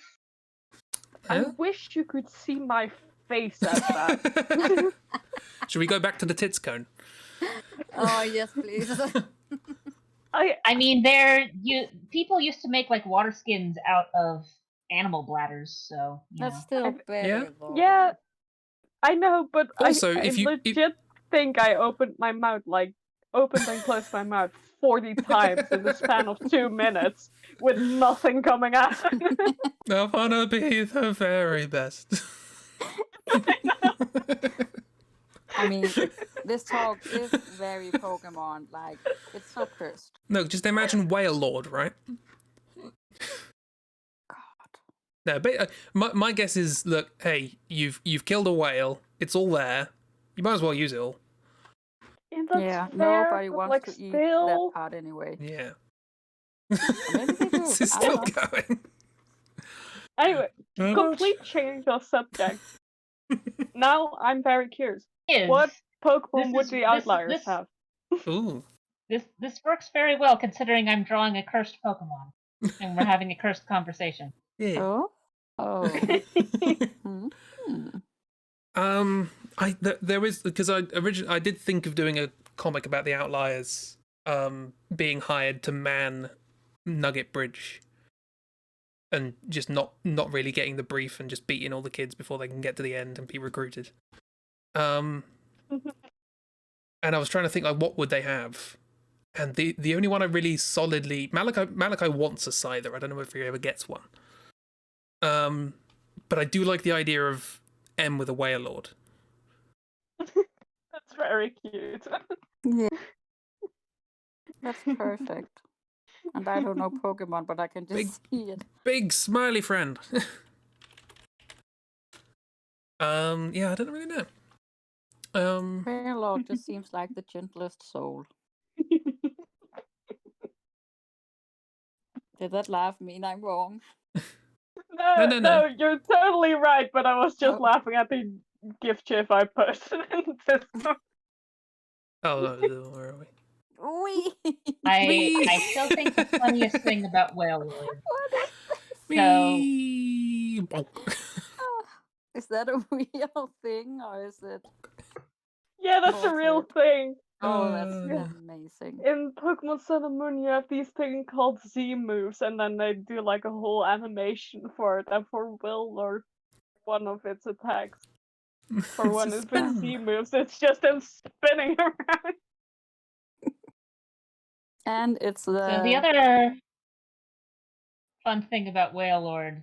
I wish you could see my face at that. Should we go back to the tits cone? Oh, yes, please. I mean, people used to make like water skins out of animal bladders, so That's still better, though. Yeah, I know, but Also, I if you- legit think I opened and closed my mouth 40 times in the span of 2 minutes with nothing coming out. I wanna be the very best. I mean, this talk is very Pokemon, like, it's so cursed. No, just imagine Whale Lord, right? God. No, but my guess is, look, hey, you've killed a whale. It's all there. You might as well use it all. Yeah, Nobody but, wants like, to eat still... that part anyway. Yeah. Maybe they do. This is I still don't know. going. Anyway, complete change of subject. Now I'm very curious. What Pokemon would the Outliers have? Ooh. This works very well considering I'm drawing a cursed Pokemon and we're having a cursed conversation. Yeah. Oh? Oh. There is, because I did think of doing a comic about the Outliers being hired to man Nugget Bridge and just not really getting the brief and just beating all the kids before they can get to the end and be recruited. And I was trying to think, like, what would they have? And the only one I really solidly... Malachi wants a Scyther. I don't know if he ever gets one. But I do like the idea of M with a Wailord. That's very cute. Yeah. That's perfect. And I don't know Pokemon, but I can just see it. Big smiley friend. Yeah, I don't really know. Wailord just seems like the gentlest soul. Did that laugh mean I'm wrong? No, you're totally right, but I was just laughing at the GIF I posted in this. Where are we? I still think the funniest thing about Wailord. Is that a real thing, or is it? Yeah, that's a real thing. Oh, that's Uh, amazing. In Pokemon Sun and Moon, you have these things called Z moves, and then they do like a whole animation for it. And for Will or one of its attacks, for it's one a of its spin. Z moves, it's just them spinning around. And it's So the the other fun thing about Wailord,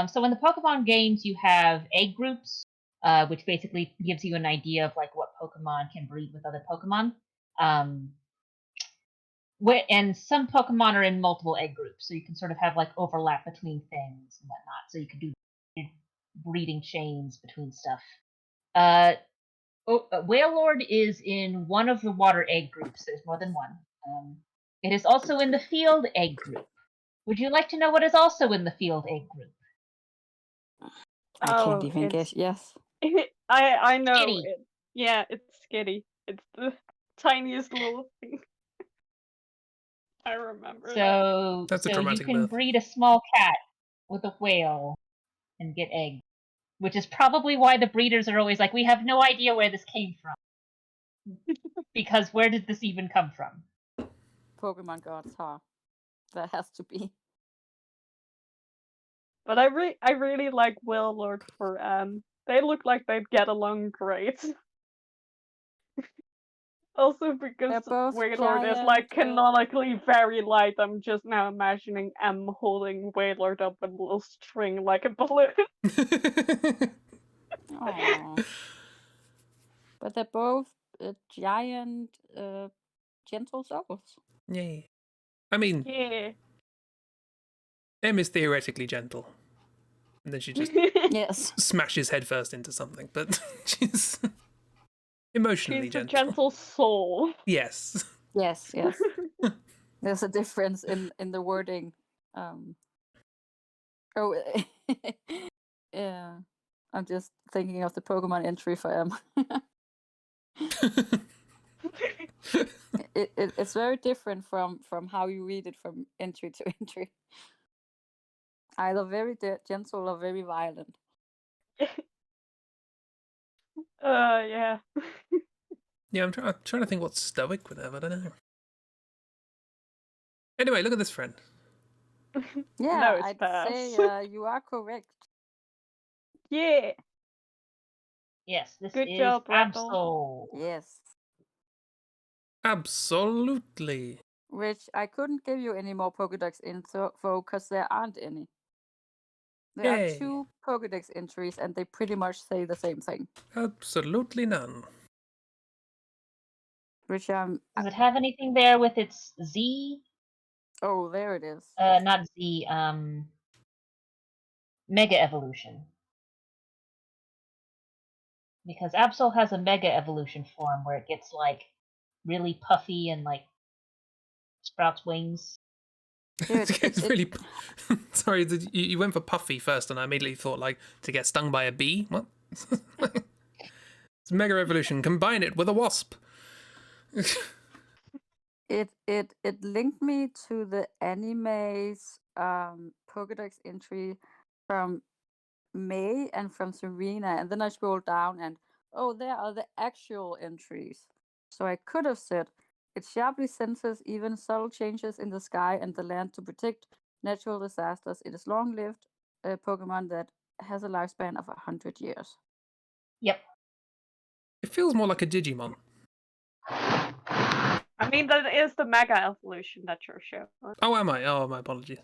so in the Pokemon games, you have egg groups, which basically gives you an idea of like what Pokemon can breed with other Pokemon. And some Pokemon are in multiple egg groups, so you can sort of have like overlap between things and whatnot. So you could do breeding chains between stuff. Wailord is in one of the water egg groups. There's more than one. It is also in the field egg group. Would you like to know what is also in the field egg group? I can't even guess. Yes. I know Skitty. it. Yeah, it's Skitty. It's the tiniest little thing. I remember that. So, That's a so you dramatic can birth. breed a small cat with a whale and get eggs, which is probably why the breeders are always like, we have no idea where this came from. Because where did this even come from? Pokemon gods, huh? That has to be. But I really like Wailord for they look like they'd get along great. Also because They're both Wailord is giant, like canonically very light. I'm just now imagining M holding Wailord up with a little string like a balloon. Aw. But they're both giant, gentle souls. Yay. I mean, Yeah. M is theoretically gentle. And then she just Yes. smashes headfirst into something, but she's emotionally She's a gentle. gentle soul. Yes. Yes, yes. There's a difference in the wording. Oh, yeah. I'm just thinking of the Pokemon entry for M. It's very different from how you read it from entry to entry. Either very gentle or very violent. Yeah. Yeah, I'm trying to think what's stoic with her, but I don't know. Anyway, look at this friend. Yeah, No, it's I'd pass. say you are correct. Yeah. Yes, this Good is job, Ragdoll. Absol. Yes. Absolutely. Which I couldn't give you any more Pokédex info because there aren't any. There Yay. are 2 Pokédex entries and they pretty much say the same thing. Absolutely none. Which Does it have anything there with its Z? oh, there it is. Not Z, Mega Evolution. Because Absol has a Mega Evolution form where it gets like really puffy and like sprouts wings. It's really. Sorry, you went for puffy first, and I immediately thought like to get stung by a bee. What? It's Mega Evolution. Combine it with a wasp. It linked me to the anime's Pokédex entry from May and from Serena, and then I scrolled down and oh, there are the actual entries. So I could have said it sharply senses even subtle changes in the sky and the land to predict natural disasters. It is long-lived Pokemon that has a lifespan of 100 years. Yep. It feels more like a Digimon. I mean, that is the Mega Evolution that you're showing. Oh, am I? Oh, my apologies.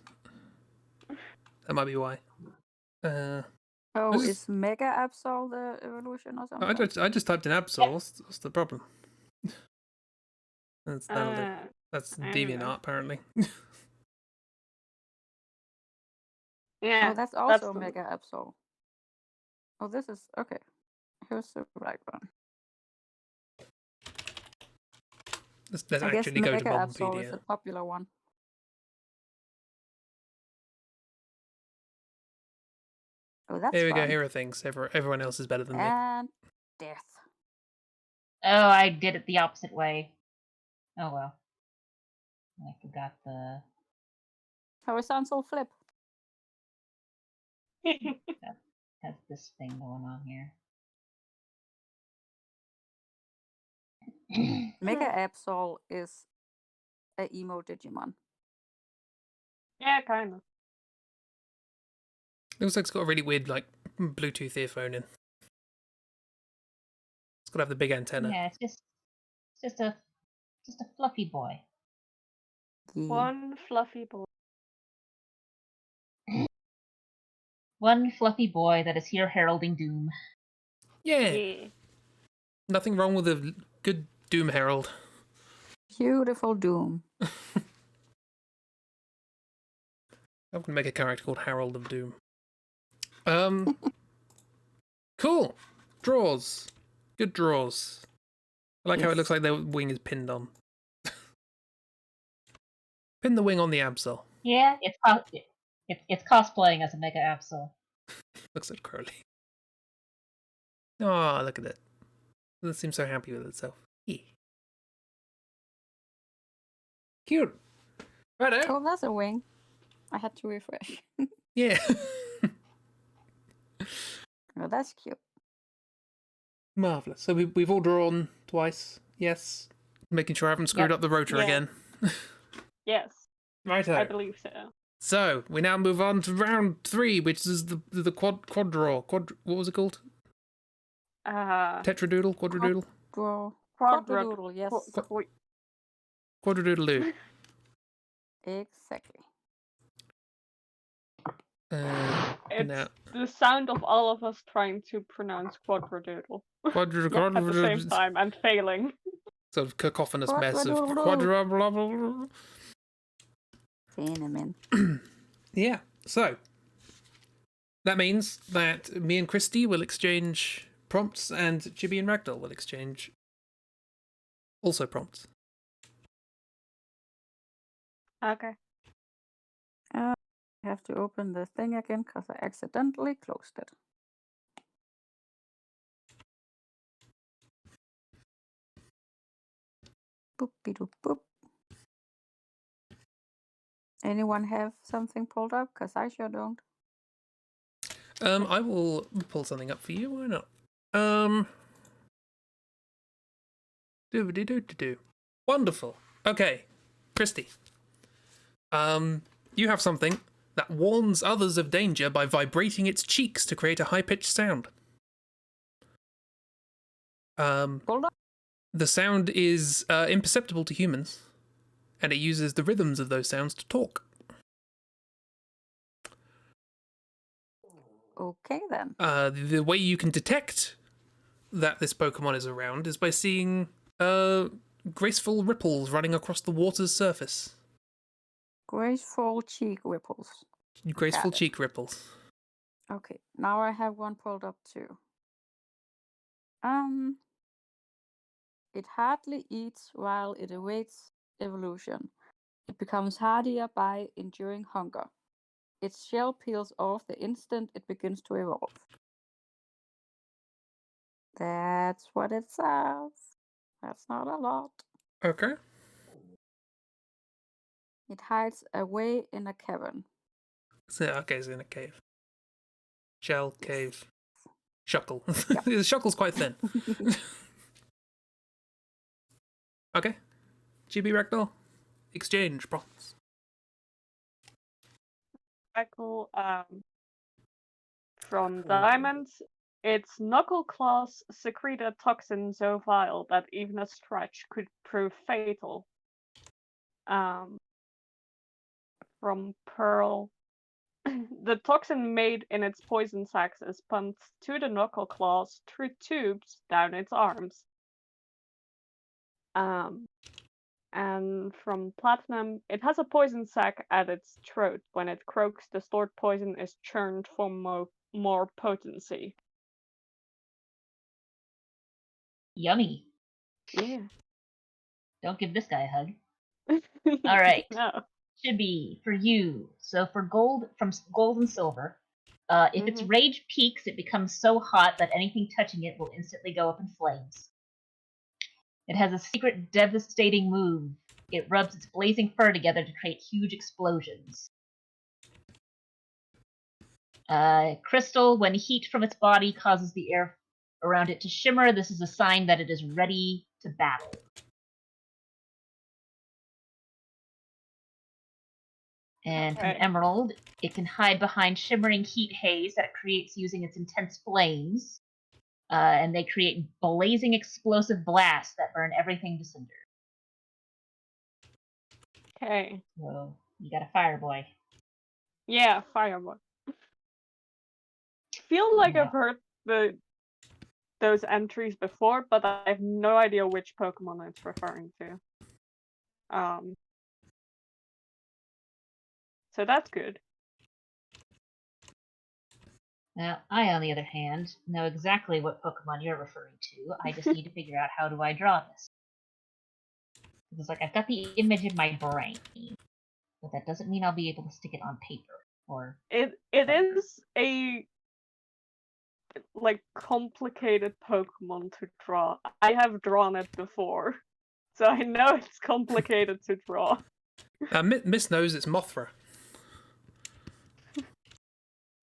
That might be why. Oh, is Mega Absol the evolution or something? I just typed in Absol. What's the problem? That's DeviantArt, apparently. Yeah. Oh, that's also Mega Absol. Oh, this is okay. Here's the right one. Let's I guess actually go to Mega Absol is Bombedia. a popular one. Oh, that's Here we go. fun. Here are things. Everyone else is better than me. And death. Oh, I did it the opposite way. Oh well. I forgot the Horizontal flip. has this thing going on here. Mega Absol is a emo Digimon. Yeah, kind of. Looks like it's got a really weird, like, Bluetooth earphone in. It's got to have the big antenna. Yeah, it's just a fluffy boy. Yeah. One fluffy boy. One fluffy boy that is here heralding doom. Yeah. Yeah. Nothing wrong with a good Doom Herald. Beautiful Doom. I'm gonna make a character called Herald of Doom. Cool. Draws. Good draws. I like how it looks like their wing is pinned on. Pin the wing on the Absol. Yeah, it's cosplaying as a Mega Absol. Looks so curly. Oh, look at it. It seems so happy with itself. Yeah. Cute. Righto. Oh, that's a wing. I had to refresh. Yeah. Oh, that's cute. Marvellous. So we've all drawn twice. Yes. Making sure I haven't screwed up the rotor Yeah. again. Yes, Righto. I believe so. So we now move on to round 3, which is the quad draw. What was it called? Tetradoodle? Quadradoodle? Draw. Quadrat- Quadradoodle, yes. Quadradoodle-oo. Exactly. It's No. the sound of all of us trying to pronounce quadradoodle at the same time and failing. Sort of cacophonous mess of Quadradoodle. quadra. Cinnamon. Yeah. So that means that me and Christi will exchange prompts, and Chibi and Ragdoll will exchange also prompts. Okay. I have to open the thing again because I accidentally closed it. Boop-be-doop boop. Anyone have something pulled up? Because I sure don't. I will pull something up for you. Why not? Do. Wonderful. Okay, Christi. You have something that warns others of danger by vibrating its cheeks to create a high-pitched sound. Pulled up. The sound is imperceptible to humans, and it uses the rhythms of those sounds to talk. Okay then. The way you can detect that this Pokemon is around is by seeing graceful ripples running across the water's surface. Graceful cheek ripples. Graceful Got it. cheek ripples. Okay, now I have one pulled up too. It hardly eats while it awaits evolution. It becomes hardier by enduring hunger. Its shell peels off the instant it begins to evolve. That's what it says. That's not a lot. Okay. It hides away in a cavern. So, okay, it's in a cave. Shell, cave, shuckle. Yep. The shuckle's quite thin. Okay. Chibi Ragdoll. Exchange prompts. Speckle, from Diamonds, its knuckle claws secrete a toxin so vile that even a stretch could prove fatal. From Pearl, the toxin made in its poison sacs is pumped to the knuckle claws through tubes down its arms. And from Platinum, it has a poison sac at its throat. When it croaks, the stored poison is churned for more potency. Yummy. Yeah. Don't give this guy a hug. All right. No. Chibi, for you. So for gold, from gold and silver, if its rage peaks, it becomes so hot that anything touching it will instantly go up in flames. It has a secret devastating move. It rubs its blazing fur together to create huge explosions. Crystal, when heat from its body causes the air around it to shimmer, this is a sign that it is ready to battle. And from Okay. Emerald, it can hide behind shimmering heat haze that it creates using its intense flames. And they create blazing explosive blasts that burn everything to cinder. Okay. So you got a fire boy. Yeah, Fireball. Feel like Yeah. I've heard those entries before, but I have no idea which Pokemon it's referring to. So that's good. Now, I, on the other hand, know exactly what Pokemon you're referring to. I just need to figure out how do I draw this. It's like I've got the image in my brain, but that doesn't mean I'll be able to stick it on paper. Or It is a like complicated Pokemon to draw. I have drawn it before, so I know it's complicated to draw. Miss knows it's Mothra.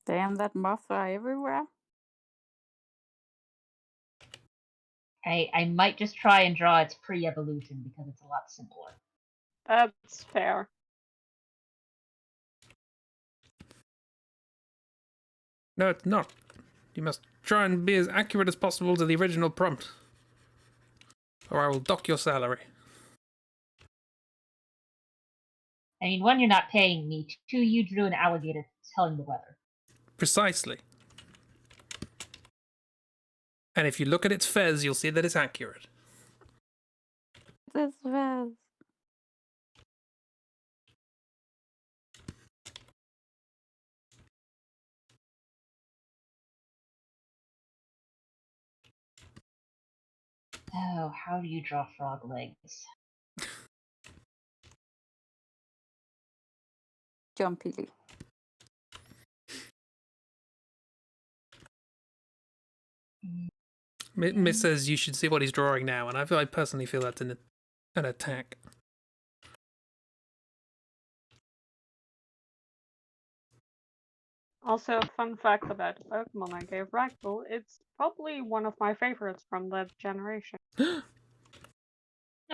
Damn, that Mothra everywhere. I might just try and draw its pre-evolution because it's a lot simpler. That's fair. No, it's not. You must try and be as accurate as possible to the original prompt, or I will dock your salary. I mean, one, you're not paying me. Two, you drew an alligator telling the weather. Precisely. And if you look at its fez, you'll see that it's accurate. This was. Oh, how do you draw frog legs? Jumpily. Miss says you should see what he's drawing now, and I personally feel that's an attack. Also, fun fact about the Pokemon I gave Ragdoll, it's probably one of my favorites from that generation. Oh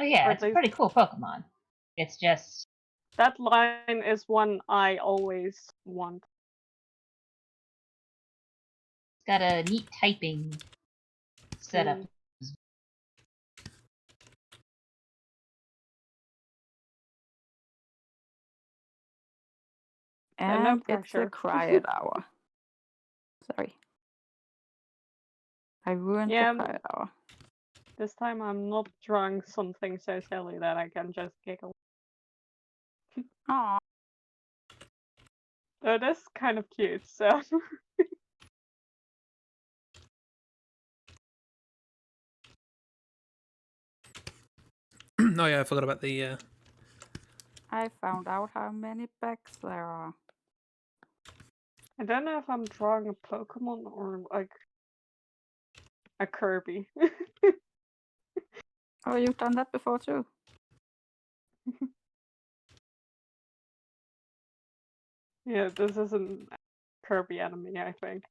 yeah, Or it's at a least- pretty cool Pokemon. It's just That line is one I always want. it's got a neat typing setup. Mm. And no it's a pressure. quiet hour. Sorry. I ruined Yeah, the quiet hour. This time I'm not drawing something so silly that I can just giggle. Aw. Though it is kind of cute, so. Oh yeah, I forgot about the. I found out how many backs there are. I don't know if I'm drawing a Pokemon or like a Kirby. Oh, you've done that before too. Yeah, this isn't Kirby enemy, I think.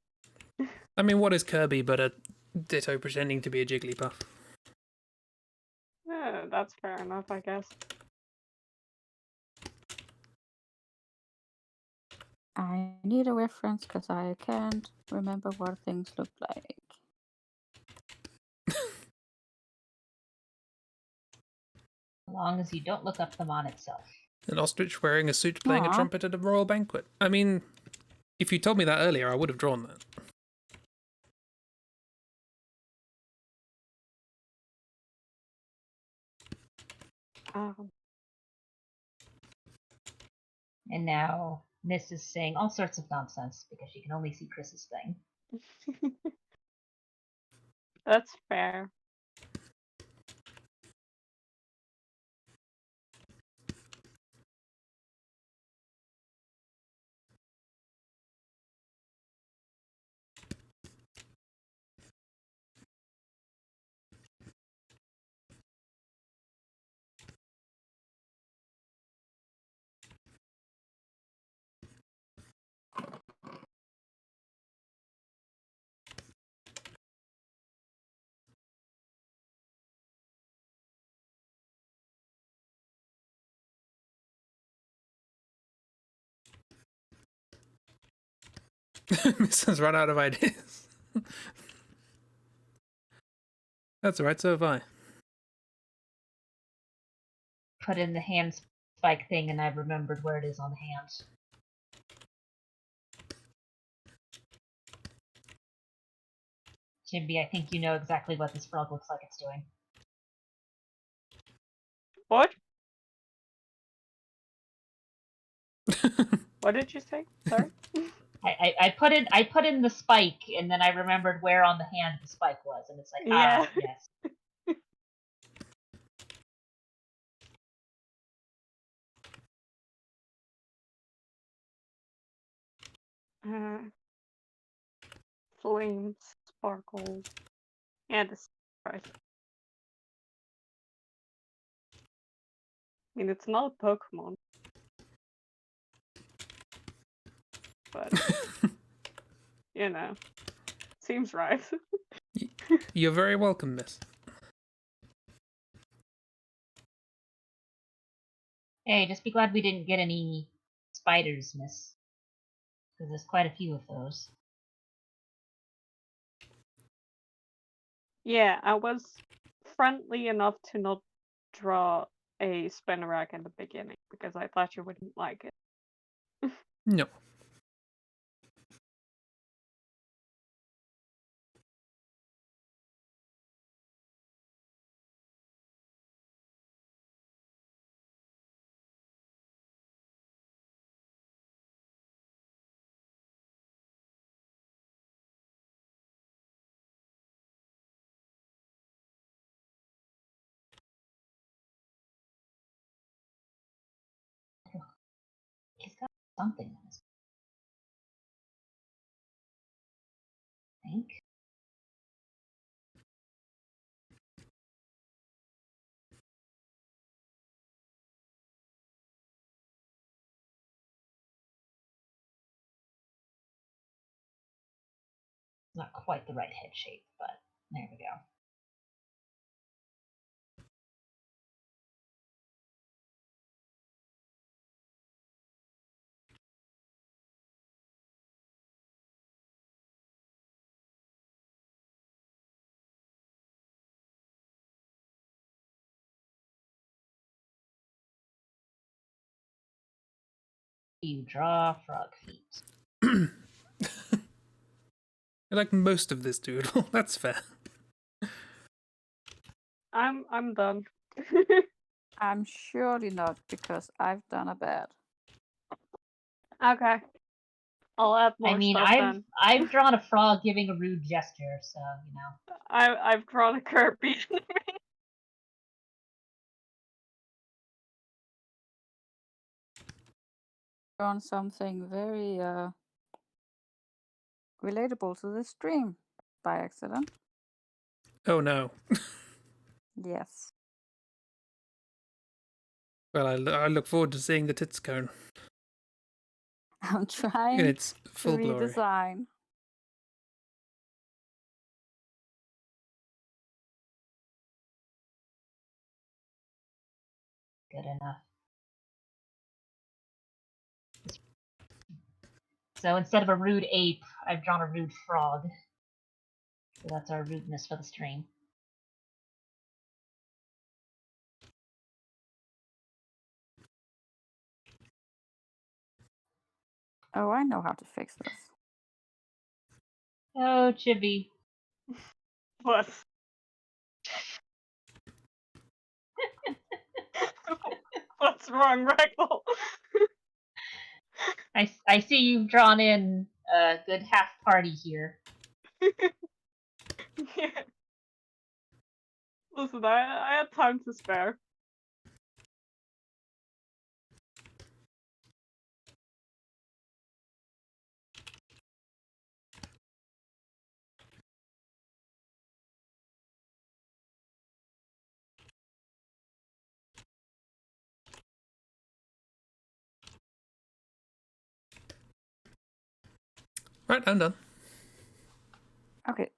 I mean, what is Kirby but a Ditto pretending to be a Jigglypuff? Yeah, that's fair enough, I guess. I need a reference because I can't remember what things look like. As long as you don't look up the mon itself. An ostrich wearing a suit playing a Aw. trumpet at a royal banquet. I mean, if you told me that earlier, I would have drawn that. And now Miss is saying all sorts of nonsense because she can only see Chris's thing. That's fair. Miss has run out of ideas. That's alright, so have I. Put in the hand spike thing, and I've remembered where it is on the hand. Chibi, I think you know exactly what this frog looks like it's doing. What? What did you say? Sorry. I put in the spike, and then I remembered where on the hand the spike was, and it's like, Yeah. yes. Flames, sparkles, and a surprise. I mean, it's not a Pokemon, but you know, seems right. You're very welcome, miss. Hey, just be glad we didn't get any spiders, miss. Because there's quite a few of those. Yeah, I was friendly enough to not draw a Spinnerack in the beginning because I thought you wouldn't like it. No. He's got something in his I think. Not quite the right head shape, but there we go. You draw frog feet. I like most of this doodle. That's fair. I'm done. I'm surely not, because I've done a bad. Okay. I'll add more I mean, stuff then. I've drawn a frog giving a rude gesture, so you know. I've drawn a Kirby. On something very relatable to this stream by accident. Oh no. Yes. Well, I look forward to seeing the tits cone I'm in trying its to full glory. redesign. Good enough. So instead of a rude ape, I've drawn a rude frog. So that's our rudeness for the stream. Oh, I know how to fix this. Oh, Chibi. What? What's wrong, Ragdoll? I see you've drawn in a good half party here. Yeah. Listen, I had time to spare. Right, I'm done. Okay,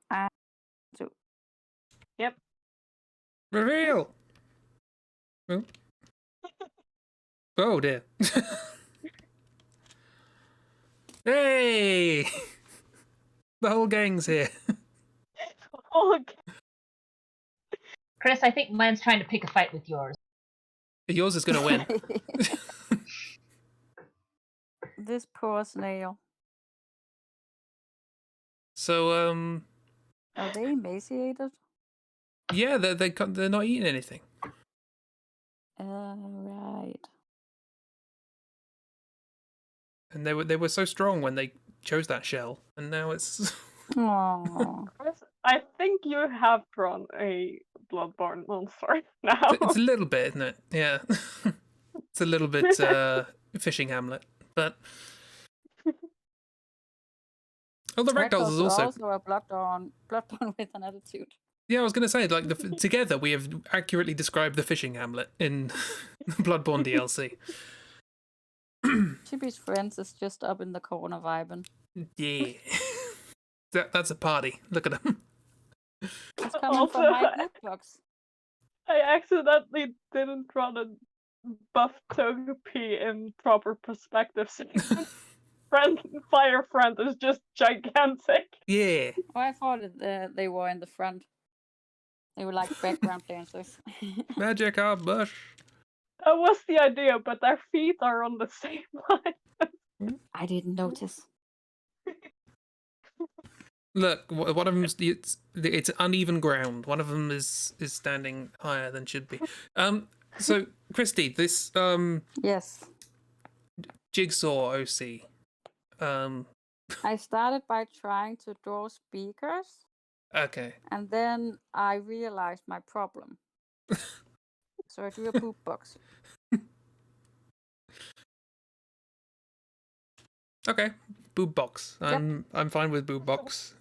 Yep. Reveal! Oh. Oh dear. Hey! The whole gang's here. Oh, Chris, I think mine's trying to pick a fight with yours. Yours is going to win. This poor snail. So, Are they emaciated? yeah, they're not eating anything. Right. And they were so strong when they chose that shell, and now it's Aww. Chris, I think you have drawn a bloodborne monster now. it's a little bit, isn't it? Yeah, it's a little bit fishing Hamlet, but oh, the Ragdolls is also a bloodborne with an attitude. yeah. I was going to say like together we have accurately described the fishing Hamlet in Bloodborne DLC. Chibi's friends is just up in the corner vibing. Yeah, that's a party. Look at them. It's coming Also, from my loot box. I accidentally didn't draw the buff Togepi in proper perspective. So Fire Friend is just gigantic. Yeah, Oh, I thought they were in the front. They were like background dancers. magic bush. That was the idea, but their feet are on the same line. I didn't notice. Look, one of them's it's uneven ground. One of them is standing higher than should be. So Christi, this Yes. jigsaw OC. I started by trying to draw speakers, Okay. and then I realized my problem. So I drew a poop box. Okay. Boob box. I'm fine with boob box.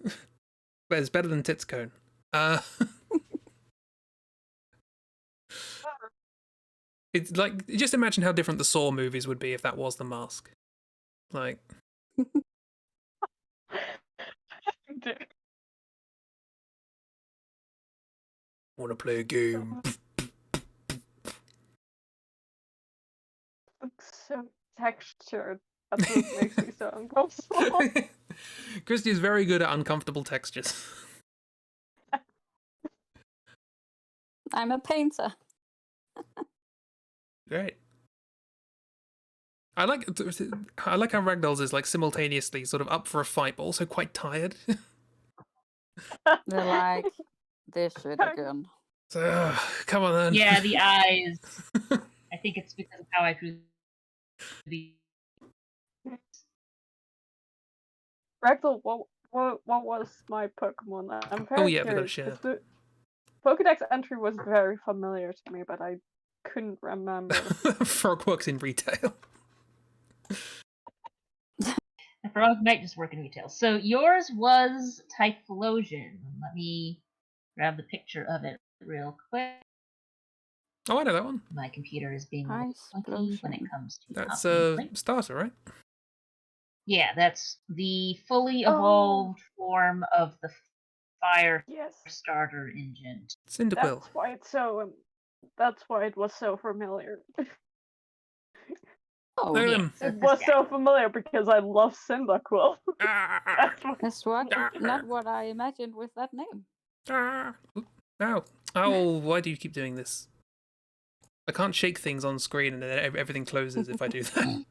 But it's better than tits cone. It's like just imagine how different the Saw movies would be if that was the mask. Like wanna play a game. Looks so textured. That's what makes me so uncomfortable. Christi is very good at uncomfortable textures. I'm a painter. Great. I like how Ragdoll's is like simultaneously sort of up for a fight, but also quite tired. They're like, this shit again. So, come on then. Yeah, the eyes. I think it's because of how I drew the. Ragdoll, what was my Pokemon? I'm very Oh yeah, we gotta curious, share. 'cause the Pokédex entry was very familiar to me, but I couldn't remember. Frog works in retail. The frog might just work in retail. So yours was Typhlosion. Let me grab the picture of it real quick. Oh, I know that one. My computer is being a little funky when it Typhlosion. comes to That's copying links. starter, right? Yeah, that's the fully Oh. evolved form of the fire Yes, starter engine. Cyndaquil. that's why it's so. That's why it was so familiar. Oh, Look at yeah. him. So It this was guy. so familiar because I love Cyndaquil. Ah, That's that's why- not what I imagined with that name. ah. Ow. Oh, why do you keep doing this? I can't shake things on screen and then everything closes if I do that.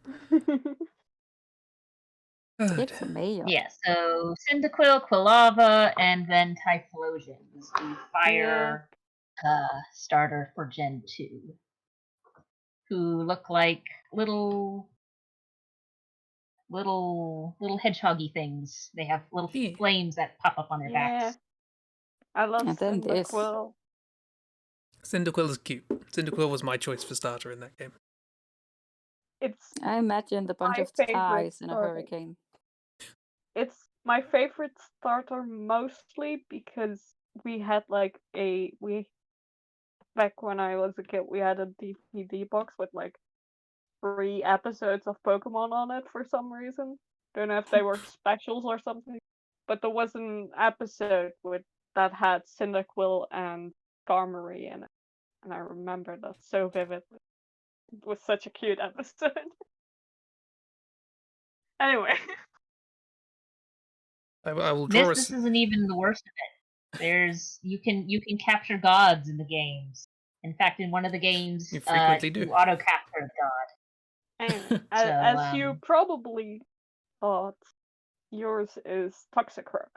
Oh, It's mayor. Yeah, so Cyndaquil, Quilava, and then Typhlosion is the fire starter for Gen 2. Who look like little hedgehoggy things. They have little Yeah. flames that pop up on their Yeah. backs. I love And then this. Cyndaquil. Cyndaquil is cute. Cyndaquil was my choice for starter in that game. It's I imagined a bunch My of favorite ties in a starter. hurricane. it's my favorite starter mostly because we had back when I was a kid we had a DVD box with like 3 episodes of Pokemon on it for some reason. Don't know if they were specials or something, but there was an episode that had Cyndaquil and Skarmory in it, and I remember that so vividly. It was such a cute episode. Anyway, I will draw This isn't even the worst of it. You can capture gods in the games. In fact, in one of the games, You frequently do. you auto capture the god. And So, as you probably thought, yours is Toxicroak.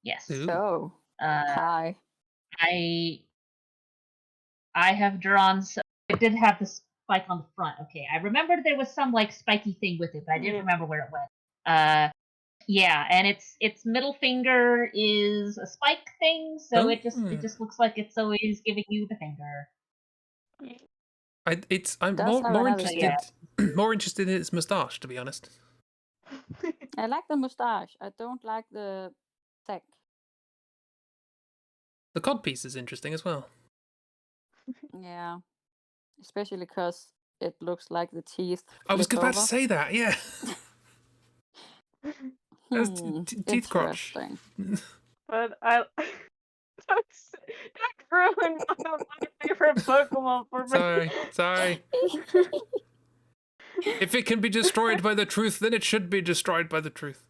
Yes. Ooh. Oh, Uh, hi. I have drawn. It did have the spike on the front. Okay, I remembered there was some like spiky thing with it, but I didn't Yeah. remember where it went. Yeah, and its middle finger is a spike thing, so it just looks like it's always giving you the finger. I'm Does have more another interested ear. more interested in its moustache, to be honest. I like the mustache. I don't like the tech. The codpiece is interesting as well. Yeah, especially because it looks like the teeth. I was flip about to over. say that, yeah. That's teeth crotch. Interesting. But I don't ruin one of my favorite Pokemon for me. Sorry. If it can be destroyed by the truth, then it should be destroyed by the truth.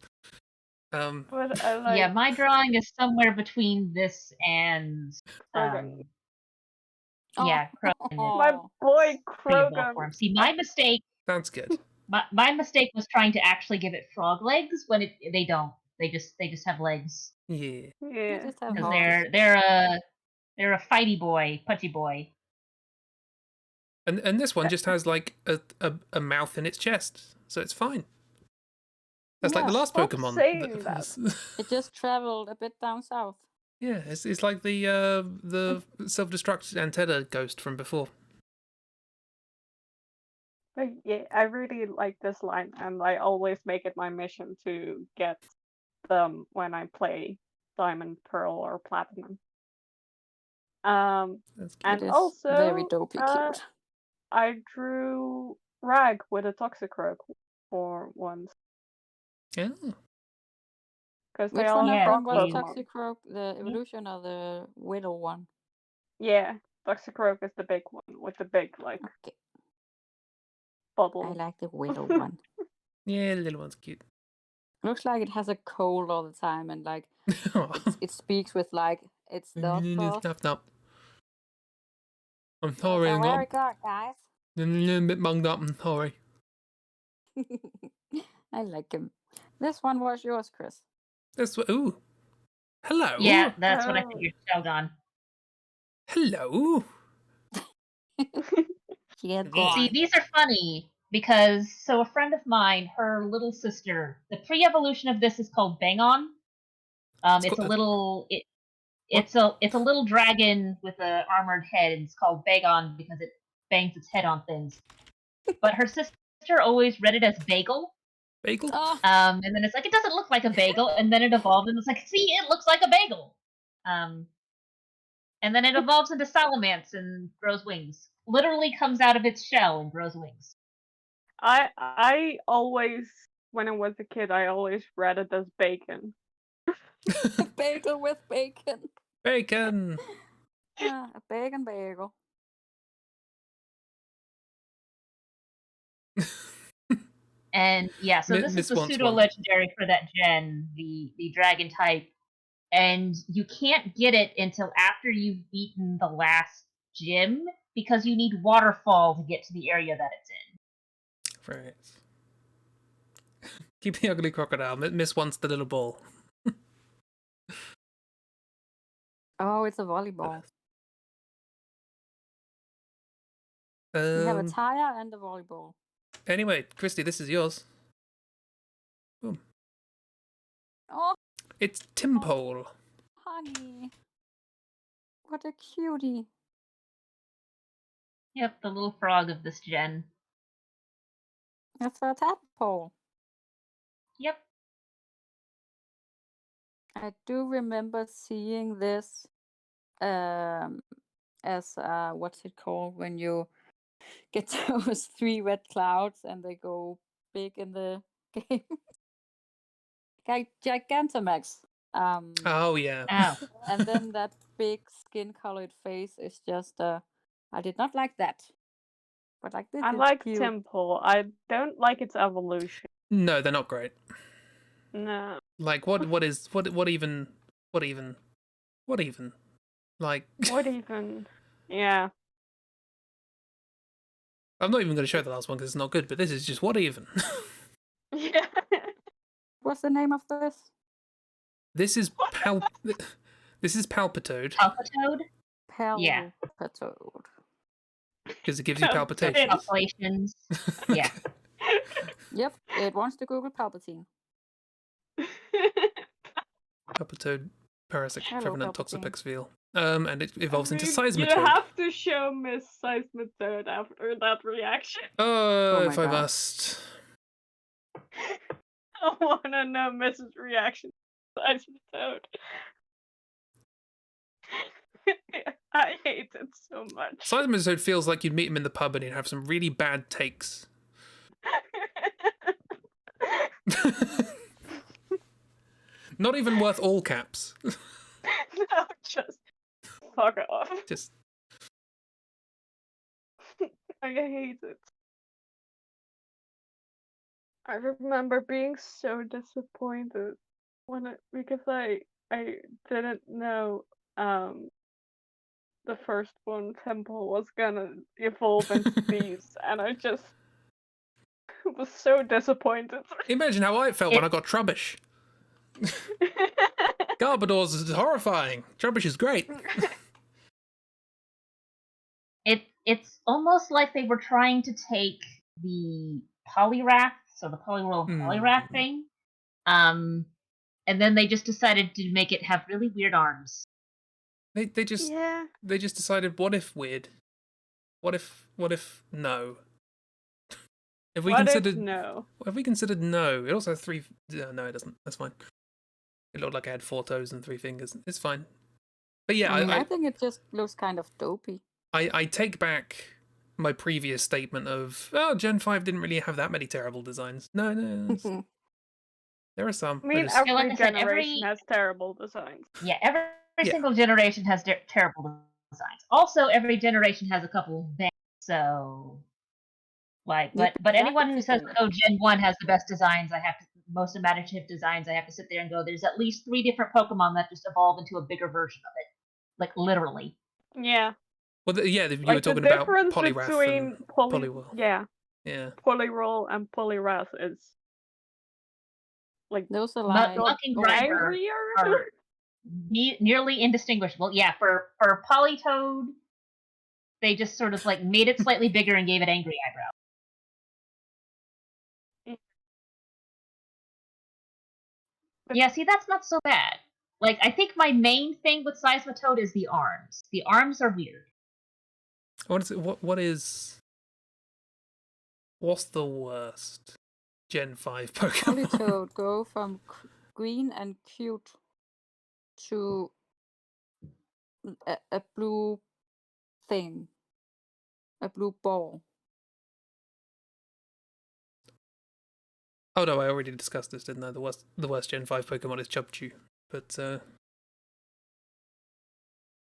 But I like Yeah, my drawing is somewhere between this and Krogan. yeah, Krogan. My boy Pretty well Krogan. formed. See, my mistake. Sounds good. My mistake was trying to actually give it frog legs when they don't. They just have legs. Yeah. They Yeah. just have Because horns. they're a fighty boy, putty boy. And this one just has like a mouth in its chest, so it's fine. That's like the Yeah, last stop Pokemon. saying that. It just traveled a bit down south. Yeah, it's like the self-destruct antenna ghost from before. But yeah, I really like this line, and I always make it my mission to get them when I play Diamond, Pearl, or Platinum. That's cute. And It is also, very dopey cute. I drew Rag with a Toxicroak for once. Yeah. Because Which they all one of Yeah, them was Pokemon. Toxicroak, the evolution or the Widow one? Yeah, Toxicroak is the big one with the big like Okay, bubble. I like the Widow one. Yeah, the little one's cute. Looks like it has a cold all the time and like it speaks with like its thought thoughts. Snap. I'm Like, sorry, oh, I'm very good, guys. a little bit munged up. I'm sorry. I like him. This one was yours, Chris. That's what. Ooh. Hello. Yeah, that's what I Oh. figured. Sheldon. Hello. Yeah, See, these are funny because a friend of mine, her little sister, the pre-evolution of this is called Bangon. It's a little it's a little dragon with a armored head, and it's called Bagon because it bangs its head on things. But her sister always read it as bagel. Bagel. Oh, And then it's like it doesn't look like a bagel, and then it evolved, and it's like, see, it looks like a bagel. And then it evolves into Salamence and grows wings. Literally comes out of its shell and grows wings. I always, when I was a kid, I always read it as bacon. bagel with bacon. Bacon. A bacon bagel. And yeah, so this is the pseudo-legendary for that gen, the dragon type. And you can't get it until after you've beaten the last gym, because you need Waterfall to get to the area that it's in. Right. Keep the ugly crocodile. Miss wants the little ball. Oh, it's a volleyball. We have a tire and a volleyball. Anyway, Christy, this is yours. Boom. Oh, It's Timpole. honey. What a cutie. Yep, the little frog of this gen. It's a tadpole. Yep. I do remember seeing this as what's it called when you get those 3 red clouds and they go big in the game. Gigantamax. Oh yeah. Oh. And then that big skin-colored face is just I did not like that. But like this I is like cute. Temple. I don't like its evolution. No, they're not great. No. Like what is what even like What even? Yeah. I'm not even going to show the last one because it's not good. But this is just what even. Yeah. What's the name of this? This is This is Palpitoad Palpitoad? Yeah. Palpitoad. because it gives you Palpitoad. palpitations. Populations. Yeah. Yep, it wants to Google Palpatine. Palpitoad, Parasect, Hello, Trevenant, Palpatine. Toxapex, and it evolves into You Seismitoad. have to show Miss Seismitoad after that reaction. Oh If my I God. must. I wanna know Mrs. reaction to Seismitoad. I hate it so much. Seismitoad feels like you'd meet him in the pub and he'd have some really bad takes. Not even worth all caps. No, just fuck off. Just I hate it. I remember being so disappointed because I didn't know the first one Temple was gonna evolve into these, and I just was so disappointed. imagine how I felt when I got Trubbish. Garbodor's is horrifying. Trubbish is great. It's almost like they were trying to take the Poliwrath, so the Poliwhirl and Poliwrath thing, and then they just decided to make it have really weird arms. They just Yeah. they just decided what if weird? What if no? If we What if considered no? Have we considered no? It also has three. No, it doesn't. That's fine. It looked like I had 4 toes and 3 fingers. It's fine. But yeah, I mean, I think it just looks kind of dopey. I take back my previous statement of Gen 5 didn't really have that many terrible designs. No, there are some. I mean, They're just- like every I said, generation has terrible designs. Yeah, every Yeah. single generation has terrible designs. Also, every generation has a couple of bad. So, like, Yeah, but anyone that's who the says, thing. "Oh, Gen 1 has the best designs," most imaginative designs. I have to sit there and go, "There's at least 3 different Pokemon that just evolve into a bigger version of it, like literally." Yeah. well, you were Like the talking about difference Poliwrath between and Poliwhirl. yeah, Yeah. Poliwhirl and Poliwrath is like Those are But like Muck and Grimer angrier. are nearly indistinguishable. Yeah, for Politoad, they just sort of like made it slightly bigger and gave it angry eyebrows. Yeah, see, that's not so bad. Like, I think my main thing with Seismitoad is the arms. The arms are weird. What is it? What's the worst Gen 5 Pokemon? Politoad go from green and cute to a blue thing, a blue ball. Oh no, I already discussed this, didn't I? The worst Gen 5 Pokemon is Chubchoo, but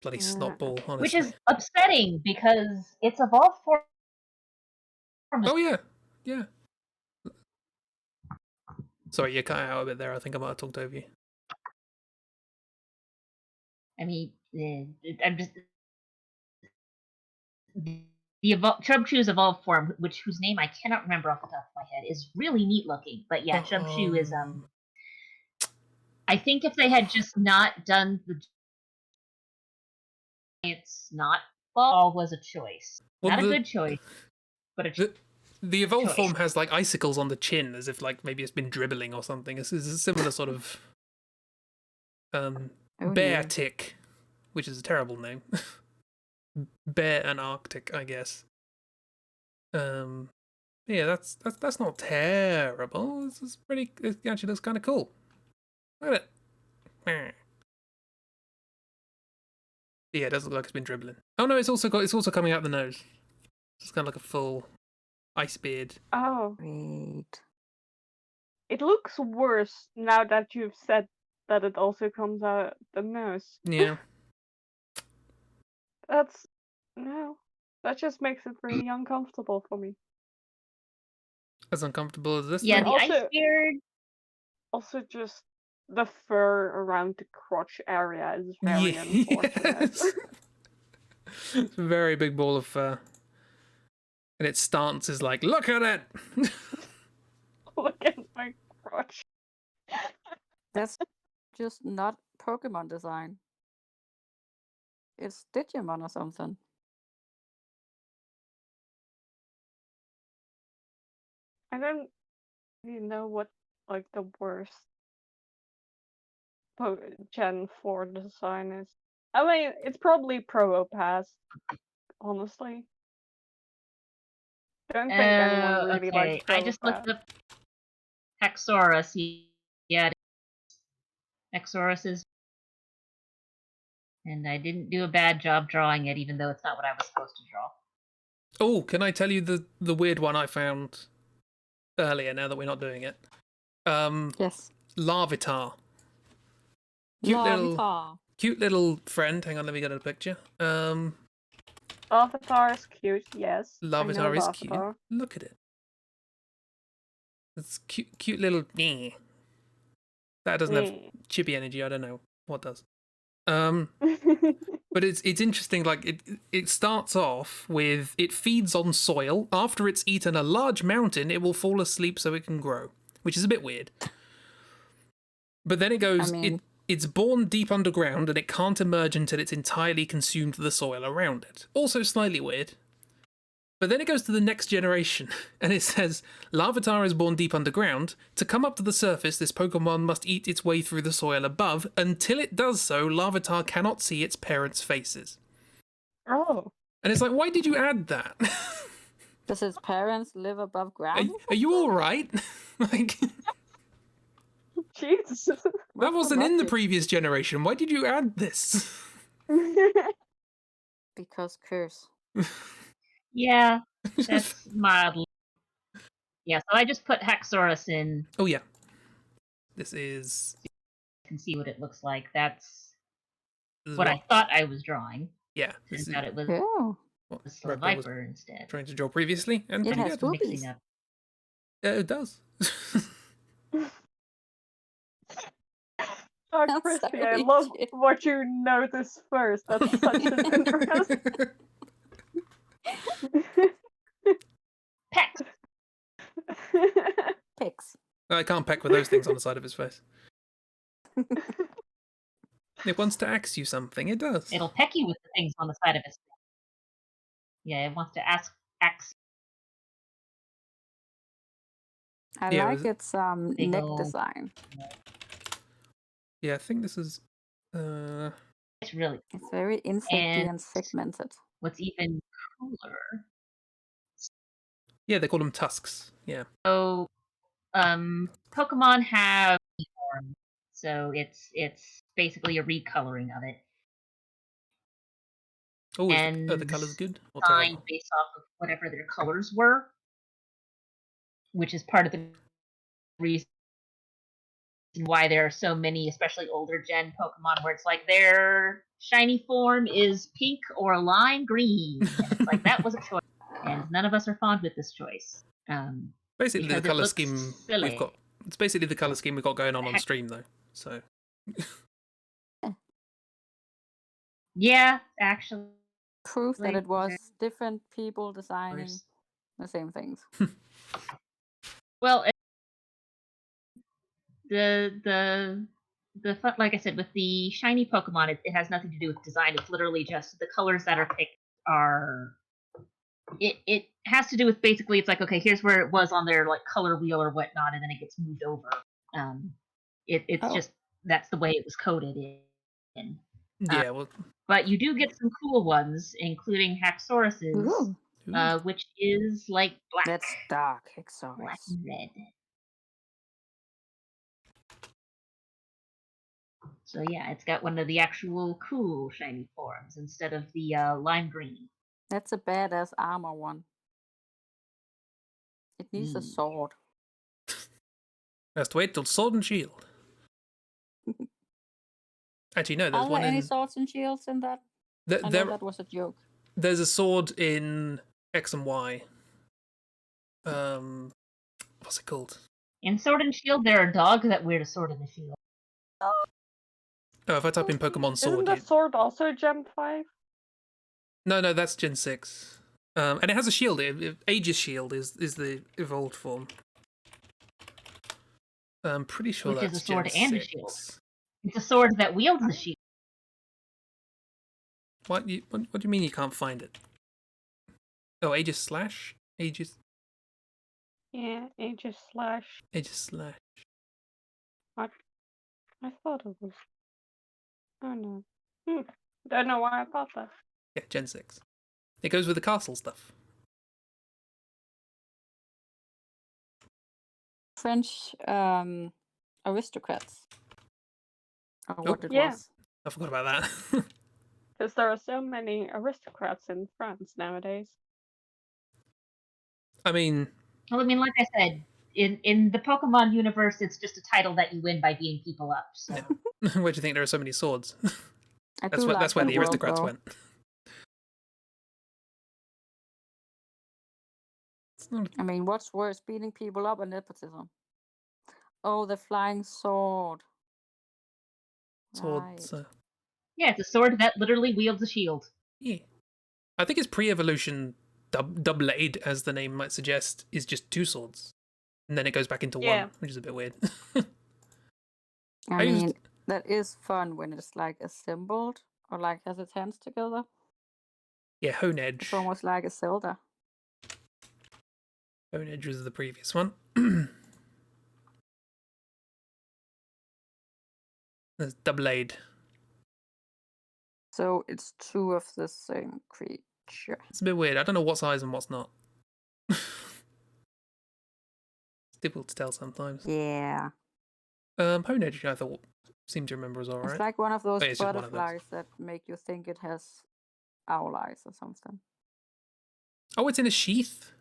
bloody snotball, honestly. Which is upsetting because it's evolved form. Oh yeah. Sorry, you cut out a bit there. I think I might have talked over you. I mean, I'm just Chubchoo's evolved form, whose name I cannot remember off the top of my head, is really neat looking. But yeah, Chubchoo is I think if they had just not done it's not ball was a choice. Well, not a good choice, but a choice. The evolved choice. form has like icicles on the chin, as if like maybe it's been dribbling or something. It's a similar sort of bear tick, which is a terrible name. Bear and Arctic, I guess. Yeah, that's not terrible. It's pretty. It actually looks kind of cool. Look at it. Yeah, it does look like it's been dribbling. Oh no, it's also coming out the nose. It's kind of like a full ice beard. Oh, Great. it looks worse now that you've said that it also comes out the nose. Yeah. That just makes it really uncomfortable for me. As uncomfortable as this Yeah, thing. the Also- ice beard. Also, just the fur around the crotch area is very unfortunate. Yes. It's a very big ball of fur. And its stance is like, look at it! Look at my crotch. That's just not Pokemon design. It's Digimon or something. I don't really know what like the worst Gen 4 design is. I mean, it's probably Probopass, honestly. Don't think anyone really Okay, likes I just Probopass. looked up Hexaurus. Yeah, Hexaurus is, and I didn't do a bad job drawing it, even though it's not what I was supposed to draw. Oh, can I tell you the weird one I found earlier, now that we're not doing it? Yes. Larvitar. Cute Larvitar. little friend. Hang on, let me get a picture. Larvitar is cute, yes. I know Larvitar is cute. Larvitar. Look at it. It's cute little. That doesn't have chibi energy. I don't know what does. But it's interesting. Like it starts off with it feeds on soil. After it's eaten a large mountain, it will fall asleep so it can grow, which is a bit weird. But then it goes. It's born deep underground and it can't emerge until it's entirely consumed the soil around it. Also slightly weird. But then it goes to the next generation, and it says, Larvitar is born deep underground. To come up to the surface, this Pokemon must eat its way through the soil above. Until it does so, Larvitar cannot see its parents' faces. Oh. And it's like, why did you add that? Does its parents live above ground? Are you all right? Like, Jesus. that wasn't in the previous generation. Why did you add this? Because curse. Yeah, that's mildly. Yeah, so I just put Hexaurus in. Oh, yeah. This is... You can see what it looks like. That's this what I thought I was drawing. Yeah. Turns out it was what a Viper instead. Trying to draw previously, and It pretty has good. boobies. Up. Yeah, it does. Oh, That's Christi, so I love cute. what you noticed first. That's such an interest. Peck. Pigs. I can't peck with those things on the side of his face. It wants to ask you something. It does. It'll peck you with the things on the side of its face. Yeah, it wants to ask. I like its neck design. Yeah, I think this is. It's really. It's very insecty and segmented. What's even cooler? Yeah, they call them tusks. Yeah. So, Pokemon have form, so it's basically a recoloring of it. Oh, and are the colors good? Or designed terrible? based off of whatever their colors were, which is part of the reason why there are so many, especially older gen Pokemon, where it's like their shiny form is pink or lime green. And it's like that was a choice, and none of us are fond with this choice. Basically, the color scheme silly. we've got. It's basically the color scheme we've got going on stream, though. So. Yeah, actually. Proof that it was different people designing the same things. Well, the like I said, with the shiny Pokemon, it has nothing to do with design. It's literally just the colors that are picked are. It has to do with basically it's like, okay, here's where it was on their like color wheel or whatnot, and then it gets moved over. It's just that's the way it was coded in. Yeah, well. But you do get some cool ones, including Haxorus's, which is like black. That's dark Haxorus. Black and red. So yeah, it's got one of the actual cool shiny forms instead of the lime green. That's a badass armor one. It needs a sword. Has to wait till Sword and Shield. Actually, no, there's Are one there any in... swords and shields in that? I know that was a joke. There's a sword in X and Y. What's it called? In Sword and Shield, there are dogs that wear a sword and a shield. Oh, if I type in Pokemon Isn't Sword, the sword also Gem 5? no, that's Gen 6. And it has a shield. Aegis Shield is the evolved form. I'm pretty sure Which is that's a sword Gen and a 6. shield. It's a sword that wields the shield. What do you mean you can't find it? Oh, Aegis Slash? Aegis Yeah, Aegis Slash. Slash. What? I thought it was. Oh no. Don't know why I thought that. Yeah, Gen 6. It goes with the castle stuff. French aristocrats. Or what it Yeah. was. I forgot about that. Because there are so many aristocrats in France nowadays. I mean, Well, I mean, like I said, in the Pokemon universe, it's just a title that you win by beating people up. So where do you think there are so many swords? I That's do like where that the world, aristocrats though. went. It's not I mean, what's worse, beating people up or nepotism? Oh, the flying sword. swords. Right. yeah, it's a sword that literally wields a shield. Yeah. I think its pre-evolution double-blade, as the name might suggest, is just 2 swords. And then it goes back into Yeah. 1, which is a bit weird. I I mean, used- that is fun when it's like assembled or like has its hands together. Yeah, Hone Edge. It's almost like a Zelda. Hone Edge was the previous one. There's double-blade. So it's 2 of the same creature. It's a bit weird. I don't know what's eyes and what's not. It's difficult to tell sometimes. Yeah. Hone Edge, I thought, seemed to remember was alright. It's like one of those Oh, it's just one of those. butterflies that make you think it has owl eyes or something. Oh, it's in a sheath.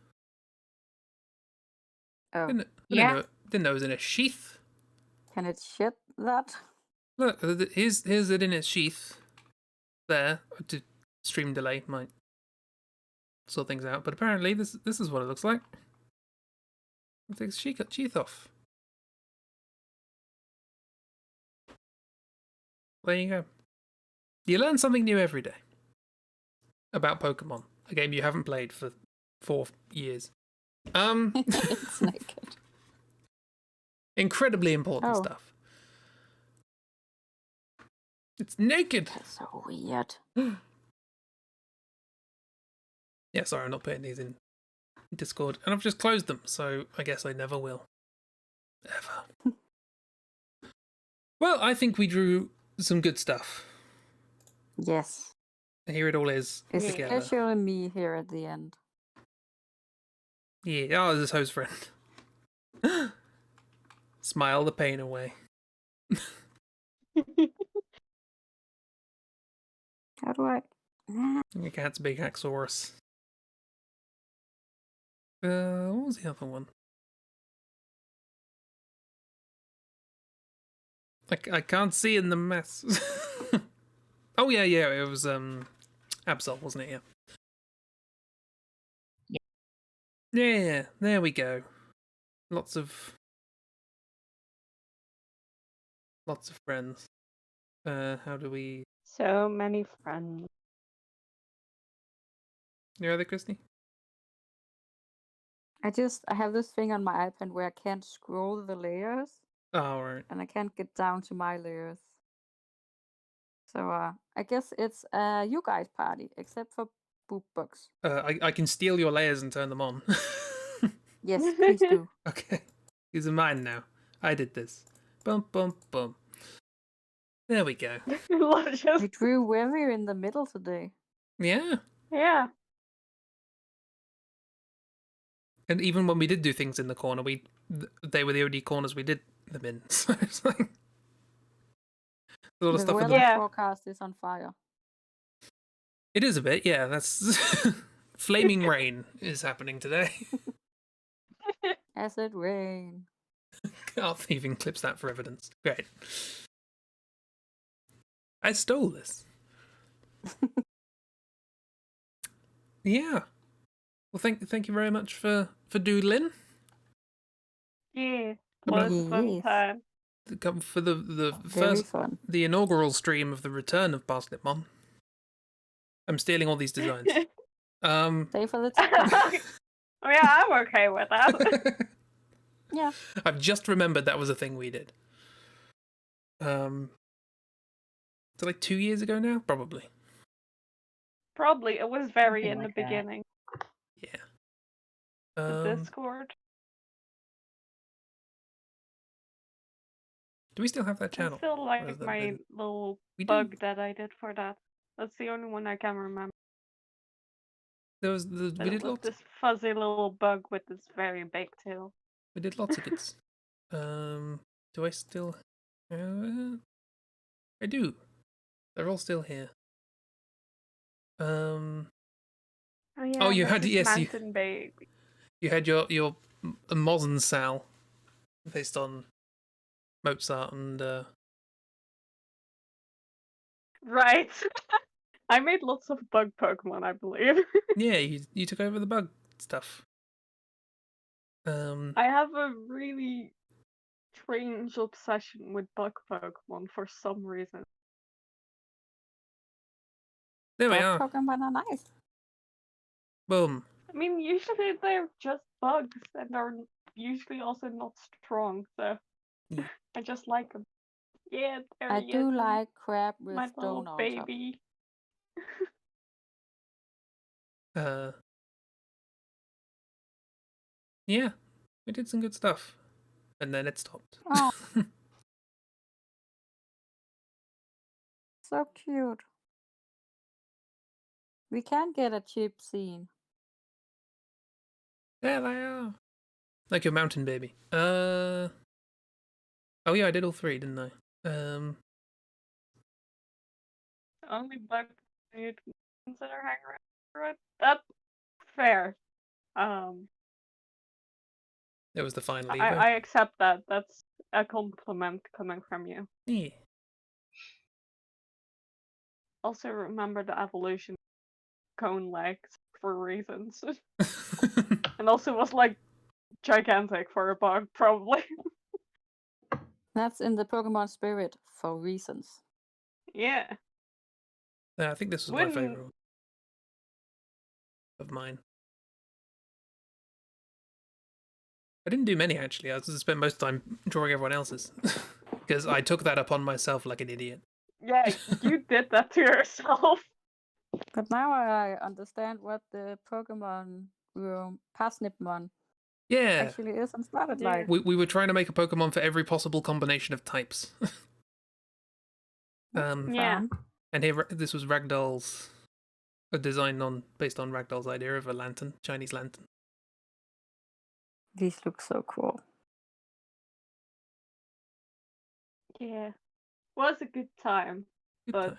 Oh, Yeah. Didn't know it was in a sheath. can it shit that? Look, here's it in its sheath. There, to stream delay might sort things out, but apparently this is what it looks like. It takes sheath off. There you go. You learn something new every day about Pokemon, a game you haven't played for 4 years. It's naked. Incredibly important Oh. stuff. It's naked. That's so weird. Yeah, sorry, I'm not putting these in Discord, and I've just closed them, so I guess I never will. Ever. Well, I think we drew some good stuff. Yes. Here it all is together. Especially me here at the end. Yeah, oh, this is host friend. Smile the pain away. How do I? Your cat's big Haxorus. What was the other one? I can't see in the mess. Oh yeah, it was Absol, wasn't it? Yeah. Yeah, there we go. Lots of friends. How do we? So many friends. You know there, Christy? I have this thing on my iPad where I can't scroll the layers Oh, right. and I can't get down to my layers. So I guess it's you guys party, except for Boop Bugs. I can steal your layers and turn them on. Yes, please do. Okay. These are mine now. I did this. Bum, bum, bum. There we go. We drew Weavy in the middle today. Yeah. Yeah. And even when we did do things in the corner, they were the only corners we did them in. So it's like a lot of The stuff in weather the... forecast is on fire. It is a bit, yeah. That's flaming rain is happening today. Acid rain. Our thieving clips that for evidence. Great. I stole this. Yeah. Well, thank you very much for doodling. Yeah. I'm Was not- a fun Yes. time. for the Very first fun. the inaugural stream of the return of Parsnipmon. I'm stealing all these designs. Stay for the time. Oh yeah, I'm okay with that. Yeah. I've just remembered that was a thing we did. Is it like 2 years ago now? Probably. Probably it was very Something in the like that. beginning. Yeah. The Discord. Do we still have that I channel? still Or has like that my been- little We bug did. that I did for that. That's the only one I can remember. There was we But it did was lots. this fuzzy little bug with this very big tail. We did lots of goods. Do I still? I do. They're all still here. Oh yeah, you there's had- this yes, you- mountain baby. You had your Mozen Sal, based on Mozart and Right. I made lots of bug Pokemon, I believe. yeah, you took over the bug stuff. I have a really strange obsession with bug Pokemon for some reason. There we Bug are. Pokemon are nice. Boom. I mean, usually they're just bugs, and they're usually also not strong, so Yeah. I just like them. Yeah, there I he do is, like crab with my stone little on top. baby. Yeah, we did some good stuff, and then it stopped. Oh, so cute. We can get a chip scene. There they are. Like your mountain baby. Oh yeah, I did all three, didn't I? Only bug you'd consider hanging around. That's fair. It was the final Evo. I accept that. That's a compliment coming from you. Yeah. Also remember the evolution cone legs for reasons. And also was like gigantic for a bug, probably. That's in the Pokemon spirit for reasons. Yeah. Yeah, I think this was my favorite of mine. I didn't do many actually. I spent most of the time drawing everyone else's because I took that upon myself like an idiot. Yeah, you did that to yourself. But now I understand what the Pokemon room Parsnipmon Yeah, actually is and started Yeah. like. we were trying to make a Pokemon for every possible combination of types. Yeah. Fun. And here this was Ragdoll's a design based on Ragdoll's idea of a lantern, Chinese lantern. These look so cool. Yeah. Was a good time, Good but time.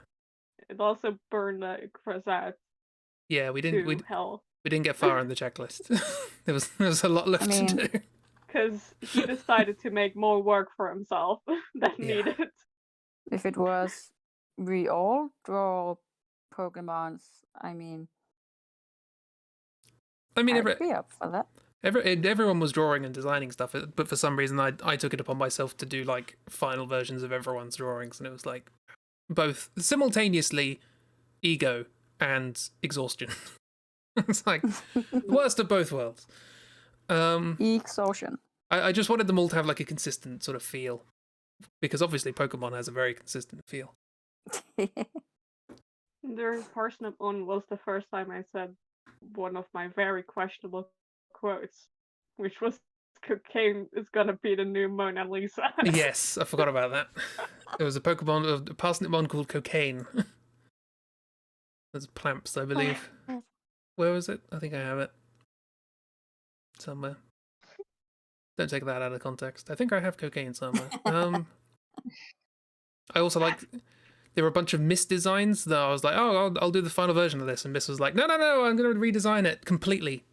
it also burned Chris out Yeah, we didn't to hell. we didn't get far on the checklist. there was a lot left mean- to do. Because he decided to make more work for himself than Yeah. needed. If it was we all draw Pokemons, I mean, I'd be up for that. everyone was drawing and designing stuff, but for some reason I took it upon myself to do like final versions of everyone's drawings, and it was like both simultaneously ego and exhaustion. It's like worst of both worlds. Exhaustion. I just wanted them all to have like a consistent sort of feel, because obviously Pokemon has a very consistent feel. The Parsnip on was the first time I said one of my very questionable quotes, which was cocaine is gonna be the new Mona Lisa. Yes, I forgot about that. There was a Pokemon, a Parsnipmon called Cocaine. There's Plamps, I believe. Where was it? I think I have it somewhere. Don't take that out of context. I think I have Cocaine somewhere. I also like. There were a bunch of Miss designs that I was like, oh, I'll do the final version of this, and Miss was like, no, I'm going to redesign it completely.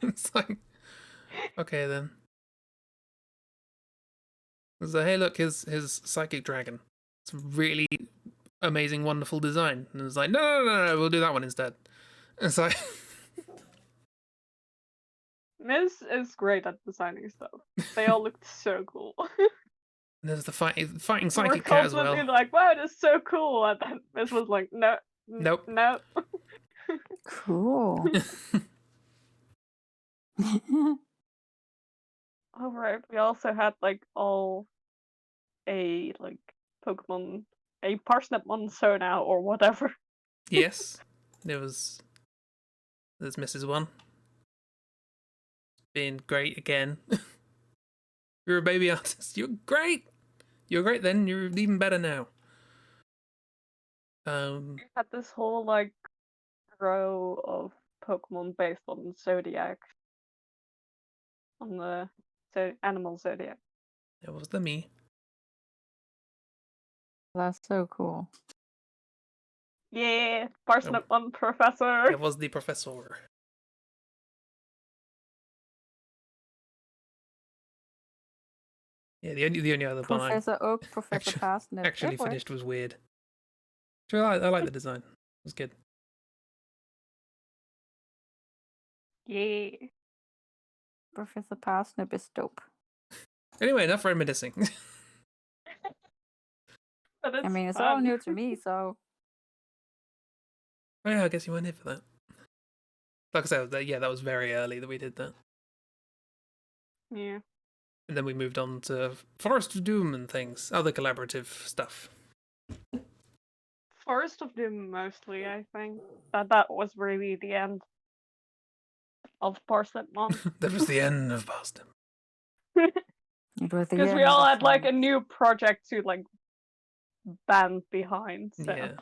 It's like, okay then. It's like, hey, look, his psychic dragon. It's a really amazing, wonderful design. And it's like, no, we'll do that one instead. It's like, Miss is great at designing stuff. They all looked so cool. There's the fighting We're psychic cat as constantly well. like, wow, that's so cool. And then this was like, no. Nope. No. Cool. All right. We also had like a Pokemon, a Parsnipmon Sona or whatever. Yes, there's Mrs. One. Being great again. You're a baby artist. You're great. You're great then. You're even better now. We had this whole like row of Pokemon based on Zodiac, on the animal Zodiac. It was the me. That's so cool. Yeah, Parsnipmon Professor. It was the professor. Yeah, the only other one I Professor Oak, Professor Parsnip. actually It worked. finished was weird. So I like the design. It was good. Yeah. Professor Parsnip is dope. Anyway, enough reminiscing. But I mean, it's all new to me, so Oh yeah, I guess you weren't here for that. Like I said, that was very early that we did that. Yeah. And then we moved on to Forest of Doom and things, other collaborative stuff. Forest of Doom mostly, I think. That was really the end of Parsnipmon. That was the end of Boston. it was the Because we end all of had like a time. new project to like band behind. So. Yeah.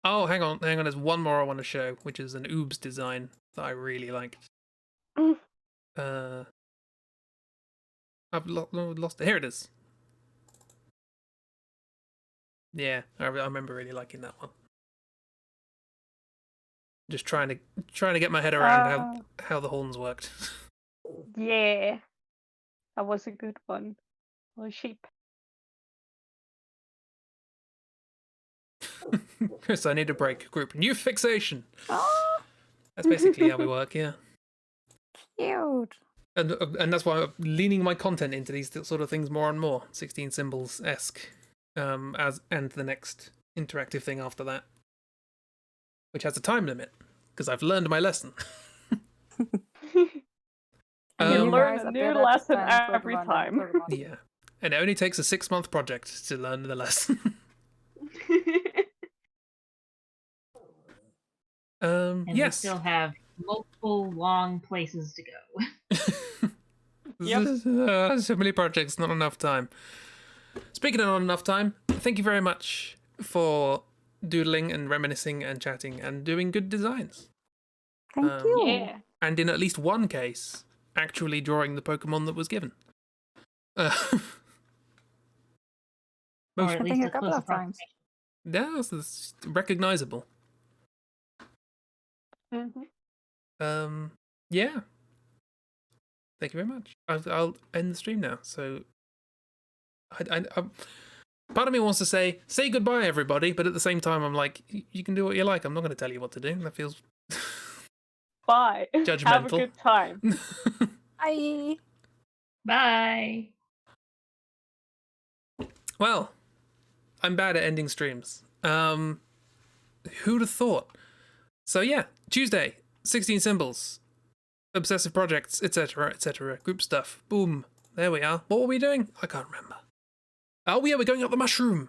Oh, hang on. There's one more I want to show, which is an Oobs design that I really liked. I've lost it. Here it is. Yeah, I remember really liking that one. Just trying to get my head around how the horns worked. Yeah. That was a good one. Little sheep. Chris, I need a break. Group new fixation. Oh, That's basically how we work, yeah. cute. And that's why I'm leaning my content into these sort of things more and more. 16 symbols-esque. And the next interactive thing after that. Which has a time limit. Because I've learned my lesson. And You you learn guys a are new better at lesson designing every Pokemon than time. Pokemon. Yeah. And it only takes a 6-month project to learn the lesson. And we Yes. still have multiple long places to go. Yep. So many projects, not enough time. Speaking of not enough time, thank you very much for doodling and reminiscing and chatting and doing good designs. Thank you. Yeah. And in at least one case, actually drawing the Pokemon that was given. Or Most, at I least think a a couple close of times. yeah, it's recognizable. Mm-hmm. Yeah. Thank you very much. I'll end the stream now. So, part of me wants to say goodbye, everybody, but at the same time, I'm like, you can do what you like. I'm not going to tell you what to do. That feels Bye. Have a judgmental. good time. Bye. Bye. Well, I'm bad at ending streams. Who'd have thought? So yeah, Tuesday, 16 symbols, obsessive projects, etc., etc., group stuff. Boom. There we are. What were we doing? I can't remember. Oh yeah, we're going up the mushroom.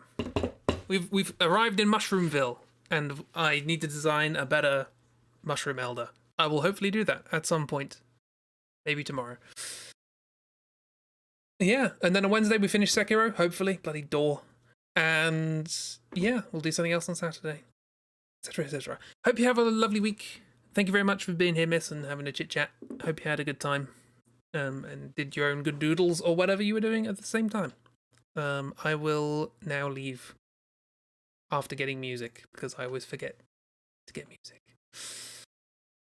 We've arrived in Mushroomville, and I need to design a better mushroom elder. I will hopefully do that at some point. Maybe tomorrow. Yeah, and then on Wednesday we finish Sekiro, hopefully. Bloody door. And yeah, we'll do something else on Saturday. Etc., etc. Hope you have a lovely week. Thank you very much for being here, miss, and having a chit-chat. Hope you had a good time. And did your own good doodles or whatever you were doing at the same time. I will now leave after getting music, because I always forget to get music.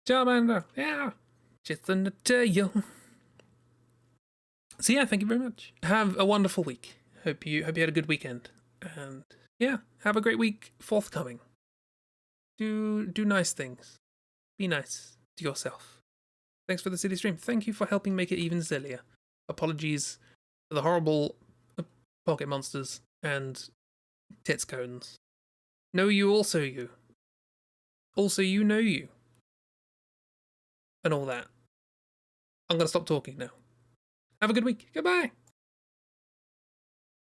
Charmander, yeah, just to tell you. So yeah, thank you very much. Have a wonderful week. Hope you had a good weekend, and yeah, have a great week forthcoming. Do nice things. Be nice to yourself. Thanks for the silly stream. Thank you for helping make it even sillier. Apologies for the horrible pocket monsters and tits cones. Know you, also you. Also you know you. And all that. I'm going to stop talking now. Have a good week. Goodbye.